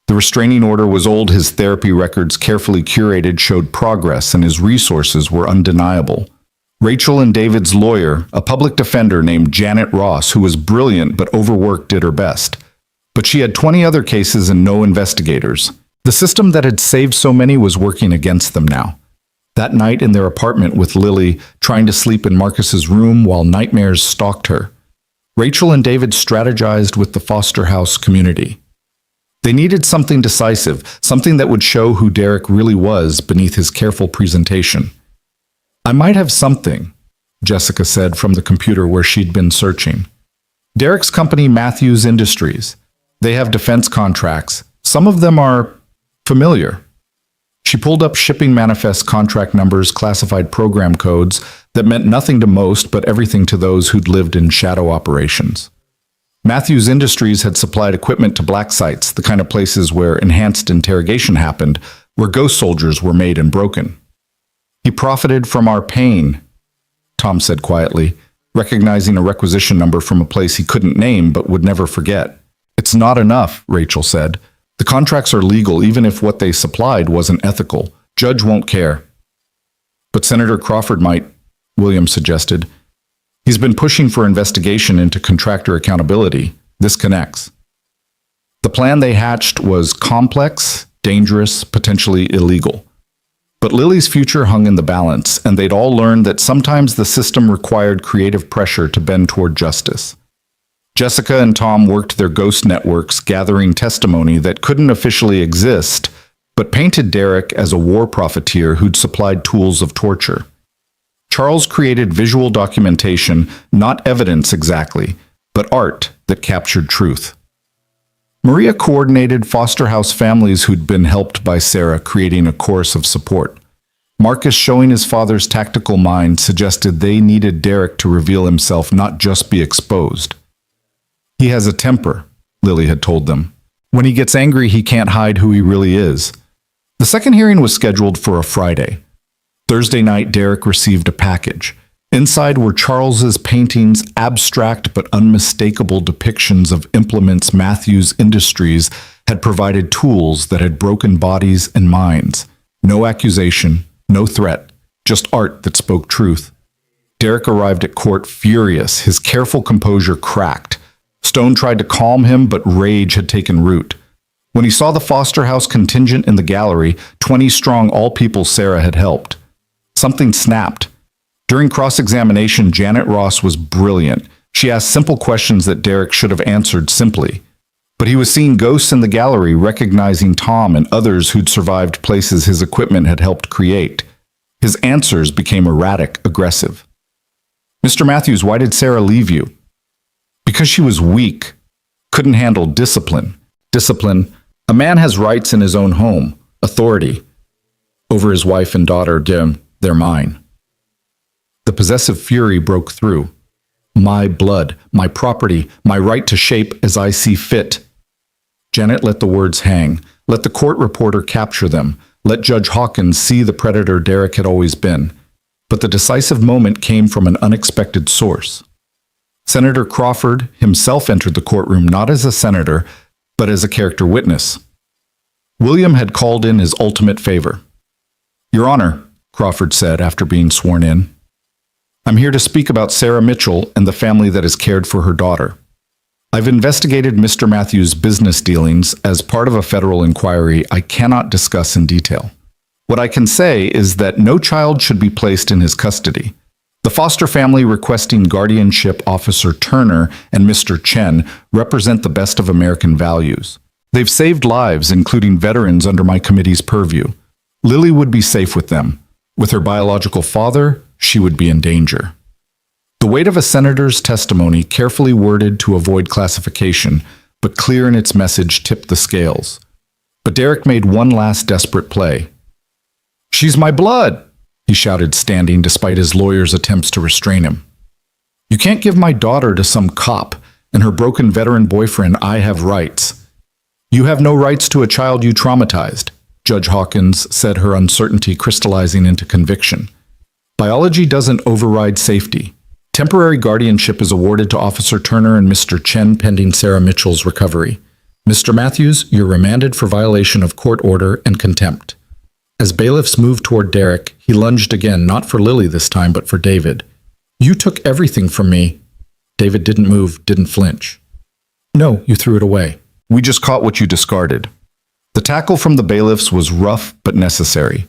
The restraining order was old, his therapy records, carefully curated, showed progress, and his resources were undeniable. Rachel and David's lawyer, a public defender named Janet Ross, who was brilliant but overworked, did her best. But she had 20 other cases and no investigators. The system that had saved so many was working against them now. That night in their apartment with Lily, trying to sleep in Marcus's room while nightmares stalked her, Rachel and David strategized with the Foster House community. They needed something decisive, something that would show who Derek really was beneath his careful presentation. I might have something, Jessica said from the computer where she'd been searching. Derek's company, Matthews Industries. They have defense contracts. Some of them are familiar. She pulled up shipping manifests, contract numbers, classified program codes that meant nothing to most but everything to those who'd lived in shadow operations. Matthews Industries had supplied equipment to black sites, the kind of places where enhanced interrogation happened, where ghost soldiers were made and broken. He profited from our pain, Tom said quietly, recognizing a requisition number from a place he couldn't name but would never forget. It's not enough, Rachel said. The contracts are legal even if what they supplied wasn't ethical. Judge won't care. But Senator Crawford might, William suggested. He's been pushing for investigation into contractor accountability. This connects. The plan they hatched was complex, dangerous, potentially illegal. But Lily's future hung in the balance, and they'd all learned that sometimes the system required creative pressure to bend toward justice. Jessica and Tom worked their ghost networks, gathering testimony that couldn't officially exist, but painted Derek as a war profiteer who'd supplied tools of torture. Charles created visual documentation, not evidence exactly, but art that captured truth. Maria coordinated foster house families who'd been helped by Sarah, creating a chorus of support. Marcus, showing his father's tactical mind, suggested they needed Derek to reveal himself, not just be exposed. He has a temper, Lily had told them. When he gets angry, he can't hide who he really is. The second hearing was scheduled for a Friday. Thursday night, Derek received a package. Inside were Charles's paintings, abstract but unmistakable depictions of implements Matthews Industries had provided, tools that had broken bodies and minds. No accusation, no threat, just art that spoke truth. Derek arrived at court furious, his careful composure cracked. Stone tried to calm him, but rage had taken root. When he saw the Foster House contingent in the gallery, 20 strong, all people Sarah had helped, something snapped. During cross-examination, Janet Ross was brilliant. She asked simple questions that Derek should have answered simply. But he was seeing ghosts in the gallery, recognizing Tom and others who'd survived places his equipment had helped create. His answers became erratic, aggressive. Mr. Matthews, why did Sarah leave you? Because she was weak, couldn't handle discipline. Discipline. A man has rights in his own home, authority over his wife and daughter. They're mine. The possessive fury broke through. My blood, my property, my right to shape as I see fit. Janet let the words hang. Let the court reporter capture them. let Judge Hawkins see the predator Derek had always been. But the decisive moment came from an unexpected source. Senator Crawford himself entered the courtroom not as a senator, but as a character witness. William had called in his ultimate favor. "Your Honor," Crawford said after being sworn in, "I'm here to speak about Sarah Mitchell and the family that has cared for her daughter. I've investigated Mr. Matthews' business dealings as part of a federal inquiry I cannot discuss in detail. What I can say is that no child should be placed in his custody. The foster family requesting guardianship Officer Turner and Mr. Chen represent the best of American values. They've saved lives, including veterans under my committee's purview. Lily would be safe with them. With her biological father, she would be in danger." The weight of a senator's testimony, carefully worded to avoid classification, but clear in its message, tipped the scales. But Derek made one last desperate play. "She's my blood!" he shouted, standing despite his lawyer's attempts to restrain him. "You can't give my daughter to some cop and her broken veteran boyfriend. I have rights." "You have no rights to a child you traumatized," Judge Hawkins said, her uncertainty crystallizing into conviction. "Biology doesn't override safety. Temporary guardianship is awarded to Officer Turner and Mr. Chen pending Sarah Mitchell's recovery. Mr. Matthews, you're remanded for violation of court order and contempt." As bailiffs moved toward Derek, he lunged again, not for Lily this time, but for David. "You took everything from me." David didn't move, didn't flinch. "No, you threw it away. We just caught what you discarded." The tackle from the bailiffs was rough but necessary.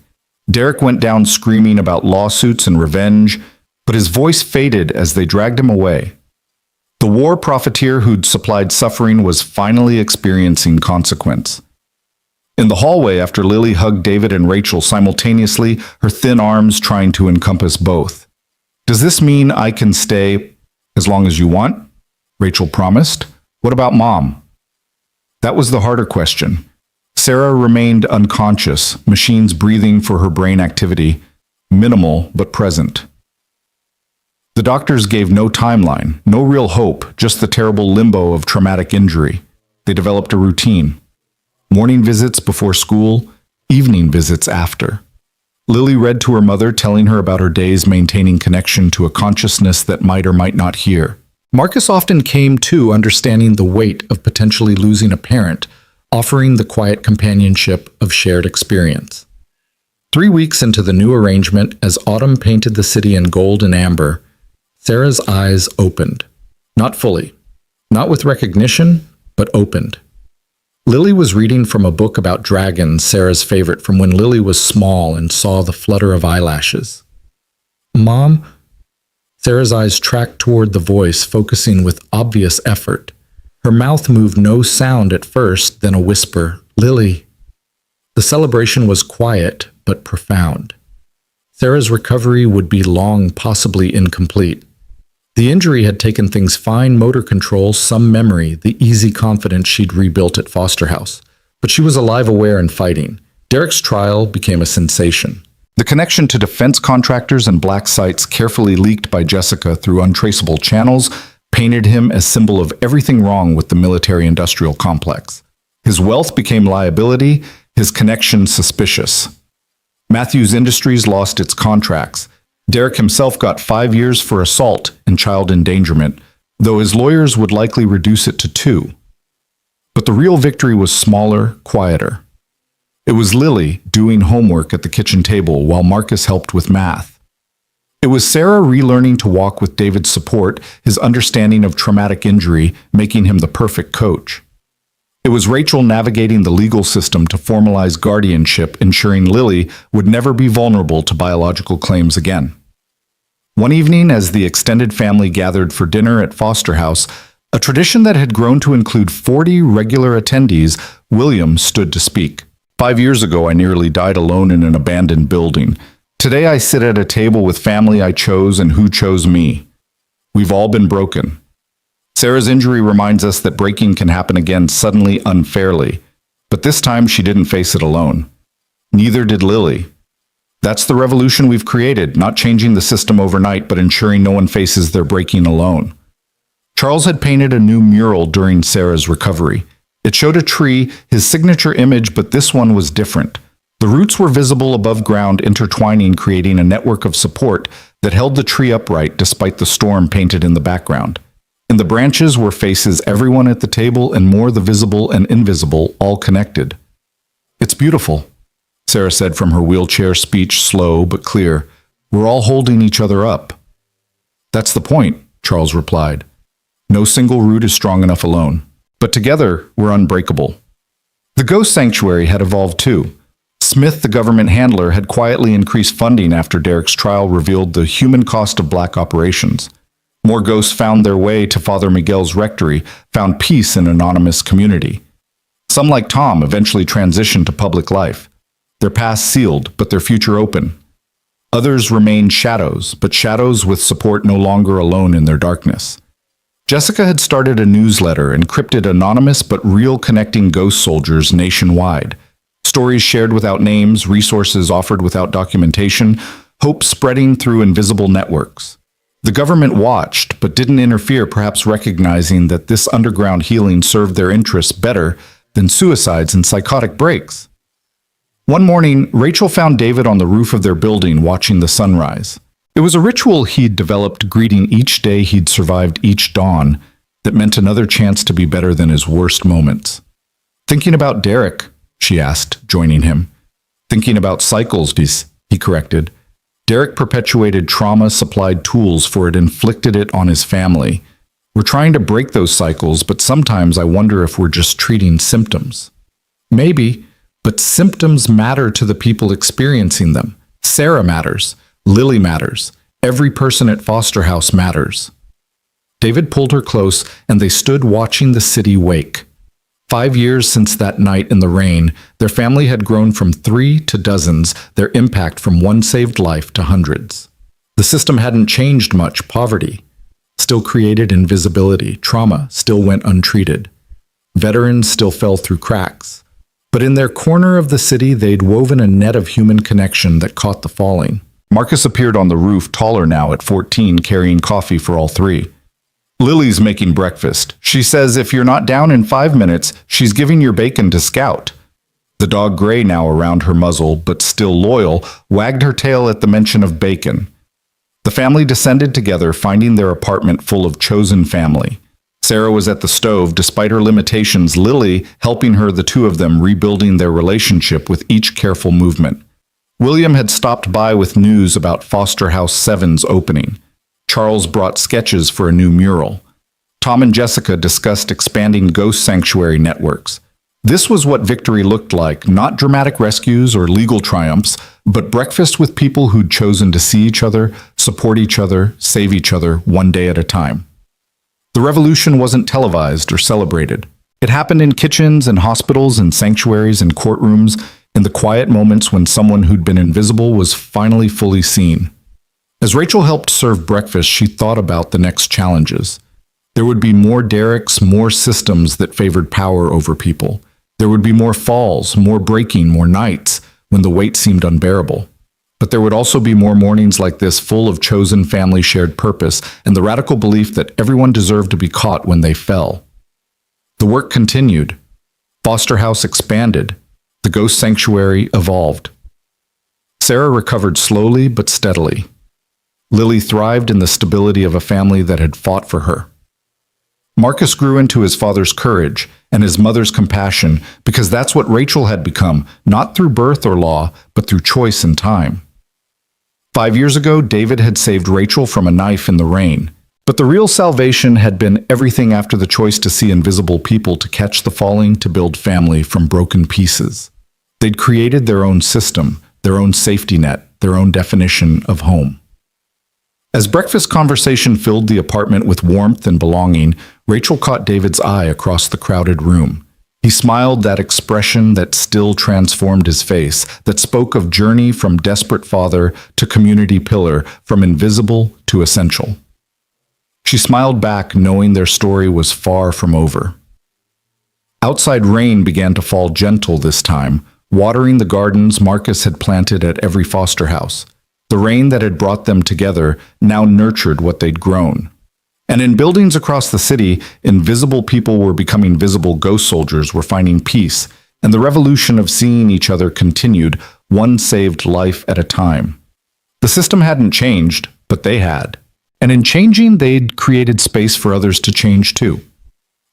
Derek went down screaming about lawsuits and revenge, but his voice faded as they dragged him away. The war profiteer who'd supplied suffering was finally experiencing consequence. In the hallway, after Lily hugged David and Rachel simultaneously, her thin arms trying to encompass both. "Does this mean I can stay as long as you want?" Rachel promised. "What about Mom?" That was the harder question. Sarah remained unconscious, machines breathing for her brain activity, minimal but present. The doctors gave no timeline, no real hope, just the terrible limbo of traumatic injury. They developed a routine. Morning visits before school, evening visits after. Lily read to her mother, telling her about her days maintaining connection to a consciousness that might or might not hear. Marcus often came to understanding the weight of potentially losing a parent, offering the quiet companionship of shared experience. 3 weeks into the new arrangement, as autumn painted the city in gold and amber, Sarah's eyes opened. Not fully. Not with recognition, but opened. Lily was reading from a book about dragons, Sarah's favorite from when Lily was small and saw the flutter of eyelashes. "Mom?" Sarah's eyes tracked toward the voice, focusing with obvious effort. Her mouth moved no sound at first, then a whisper, "Lily." The celebration was quiet, but profound. Sarah's recovery would be long, possibly incomplete. The injury had taken things fine motor control, some memory, the easy confidence she'd rebuilt at Foster House. But she was alive, aware, and fighting. Derek's trial became a sensation. The connection to defense contractors and black sites carefully leaked by Jessica through untraceable channels painted him as symbol of everything wrong with the military-industrial complex. His wealth became liability, his connection suspicious. Matthews Industries lost its contracts. Derek himself got 5 years for assault and child endangerment, though his lawyers would likely reduce it to 2. But the real victory was smaller, quieter. It was Lily doing homework at the kitchen table while Marcus helped with math. It was Sarah relearning to walk with David's support, his understanding of traumatic injury, making him the perfect coach. It was Rachel navigating the legal system to formalize guardianship, ensuring Lily would never be vulnerable to biological claims again. One evening, as the extended family gathered for dinner at Foster House, a tradition that had grown to include 40 regular attendees, William stood to speak. 5 years ago, I nearly died alone in an abandoned building. Today, I sit at a table with family I chose and who chose me. We've all been broken. Sarah's injury reminds us that breaking can happen again suddenly, unfairly. But this time she didn't face it alone. Neither did Lily. That's the revolution we've created, not changing the system overnight, but ensuring no one faces their breaking alone. Charles had painted a new mural during Sarah's recovery. It showed a tree, his signature image, but this one was different. The roots were visible above ground, intertwining, creating a network of support that held the tree upright despite the storm painted in the background. In the branches were faces, everyone at the table, and more, the visible and invisible, all connected. "It's beautiful," Sarah said from her wheelchair, speech slow but clear. "We're all holding each other up." "That's the point," Charles replied. "No single root is strong enough alone, but together we're unbreakable." The ghost sanctuary had evolved too. Smith, the government handler, had quietly increased funding after Derek's trial revealed the human cost of black operations. More ghosts found their way to Father Miguel's rectory, found peace in anonymous community. Some, like Tom, eventually transitioned to public life, their past sealed, but their future open. Others remained shadows, but shadows with support, no longer alone in their darkness. Jessica had started a newsletter, encrypted, anonymous but real, connecting ghost soldiers nationwide. Stories shared without names, resources offered without documentation, hope spreading through invisible networks. The government watched, but didn't interfere, perhaps recognizing that this underground healing served their interests better than suicides and psychotic breaks. One morning, Rachel found David on the roof of their building watching the sunrise. It was a ritual he'd developed, greeting each day he'd survived, each dawn, that meant another chance to be better than his worst moments. "Thinking about Derek?" she asked, joining him. "Thinking about cycles," he corrected. Derek perpetuated trauma, supplied tools for it, inflicted it on his family. We're trying to break those cycles, but sometimes I wonder if we're just treating symptoms. Maybe, but symptoms matter to the people experiencing them. Sarah matters. Lily matters. Every person at Foster House matters. David pulled her close, and they stood watching the city wake. 5 years since that night in the rain, their family had grown from 3 to dozens, their impact from one saved life to hundreds. The system hadn't changed much. Poverty still created invisibility. Trauma still went untreated. Veterans still fell through cracks. But in their corner of the city, they'd woven a net of human connection that caught the falling. Marcus appeared on the roof, taller now at 14, carrying coffee for all three. "Lily's making breakfast. She says if you're not down in 5 minutes, she's giving your bacon to Scout." The dog, gray now around her muzzle, but still loyal, wagged her tail at the mention of bacon. The family descended together, finding their apartment full of chosen family. Sarah was at the stove, despite her limitations, Lily helping her, the two of them rebuilding their relationship with each careful movement. William had stopped by with news about Foster House 7's opening. Charles brought sketches for a new mural. Tom and Jessica discussed expanding ghost sanctuary networks. This was what victory looked like, not dramatic rescues or legal triumphs, but breakfast with people who'd chosen to see each other, support each other, save each other, one day at a time. The revolution wasn't televised or celebrated. It happened in kitchens and hospitals and sanctuaries and courtrooms, in the quiet moments when someone who'd been invisible was finally fully seen. As Rachel helped serve breakfast, she thought about the next challenges. There would be more Dereks, more systems that favored power over people. There would be more falls, more breaking, more nights when the weight seemed unbearable. But there would also be more mornings like this, full of chosen family, shared purpose, and the radical belief that everyone deserved to be caught when they fell. The work continued. Foster House expanded. The ghost sanctuary evolved. Sarah recovered slowly but steadily. Lily thrived in the stability of a family that had fought for her. Marcus grew into his father's courage and his mother's compassion, because that's what Rachel had become, not through birth or law, but through choice and time. 5 years ago, David had saved Rachel from a knife in the rain. But the real salvation had been everything after the choice to see invisible people, to catch the falling, to build family from broken pieces. They'd created their own system, their own safety net, their own definition of home. As breakfast conversation filled the apartment with warmth and belonging, Rachel caught David's eye across the crowded room. He smiled, that expression that still transformed his face, that spoke of journey from desperate father to community pillar, from invisible to essential. She smiled back, knowing their story was far from over. Outside, rain began to fall, gentle this time, watering the gardens Marcus had planted at every foster house. The rain that had brought them together now nurtured what they'd grown. And in buildings across the city, invisible people were becoming visible. Ghost soldiers were finding peace, and the revolution of seeing each other continued, one saved life at a time. The system hadn't changed, but they had. And in changing, they'd created space for others to change too.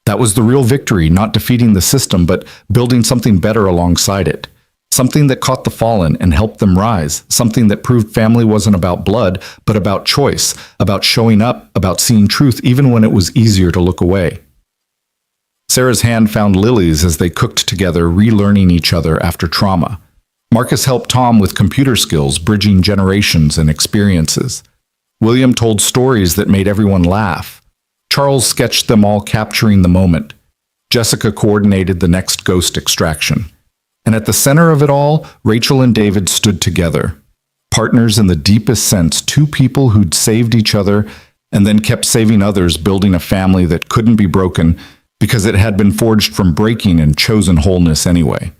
That was the real victory, not defeating the system, but building something better alongside it. Something that caught the fallen and helped them rise. Something that proved family wasn't about blood, but about choice, about showing up, about seeing truth even when it was easier to look away. Sarah's hand found Lily's as they cooked together, relearning each other after trauma. Marcus helped Tom with computer skills, bridging generations and experiences. William told stories that made everyone laugh. Charles sketched them all, capturing the moment. Jessica coordinated the next ghost extraction. And at the center of it all, Rachel and David stood together. Partners in the deepest sense, two people who'd saved each other and then kept saving others, building a family that couldn't be broken because it had been forged from breaking and chosen wholeness anyway.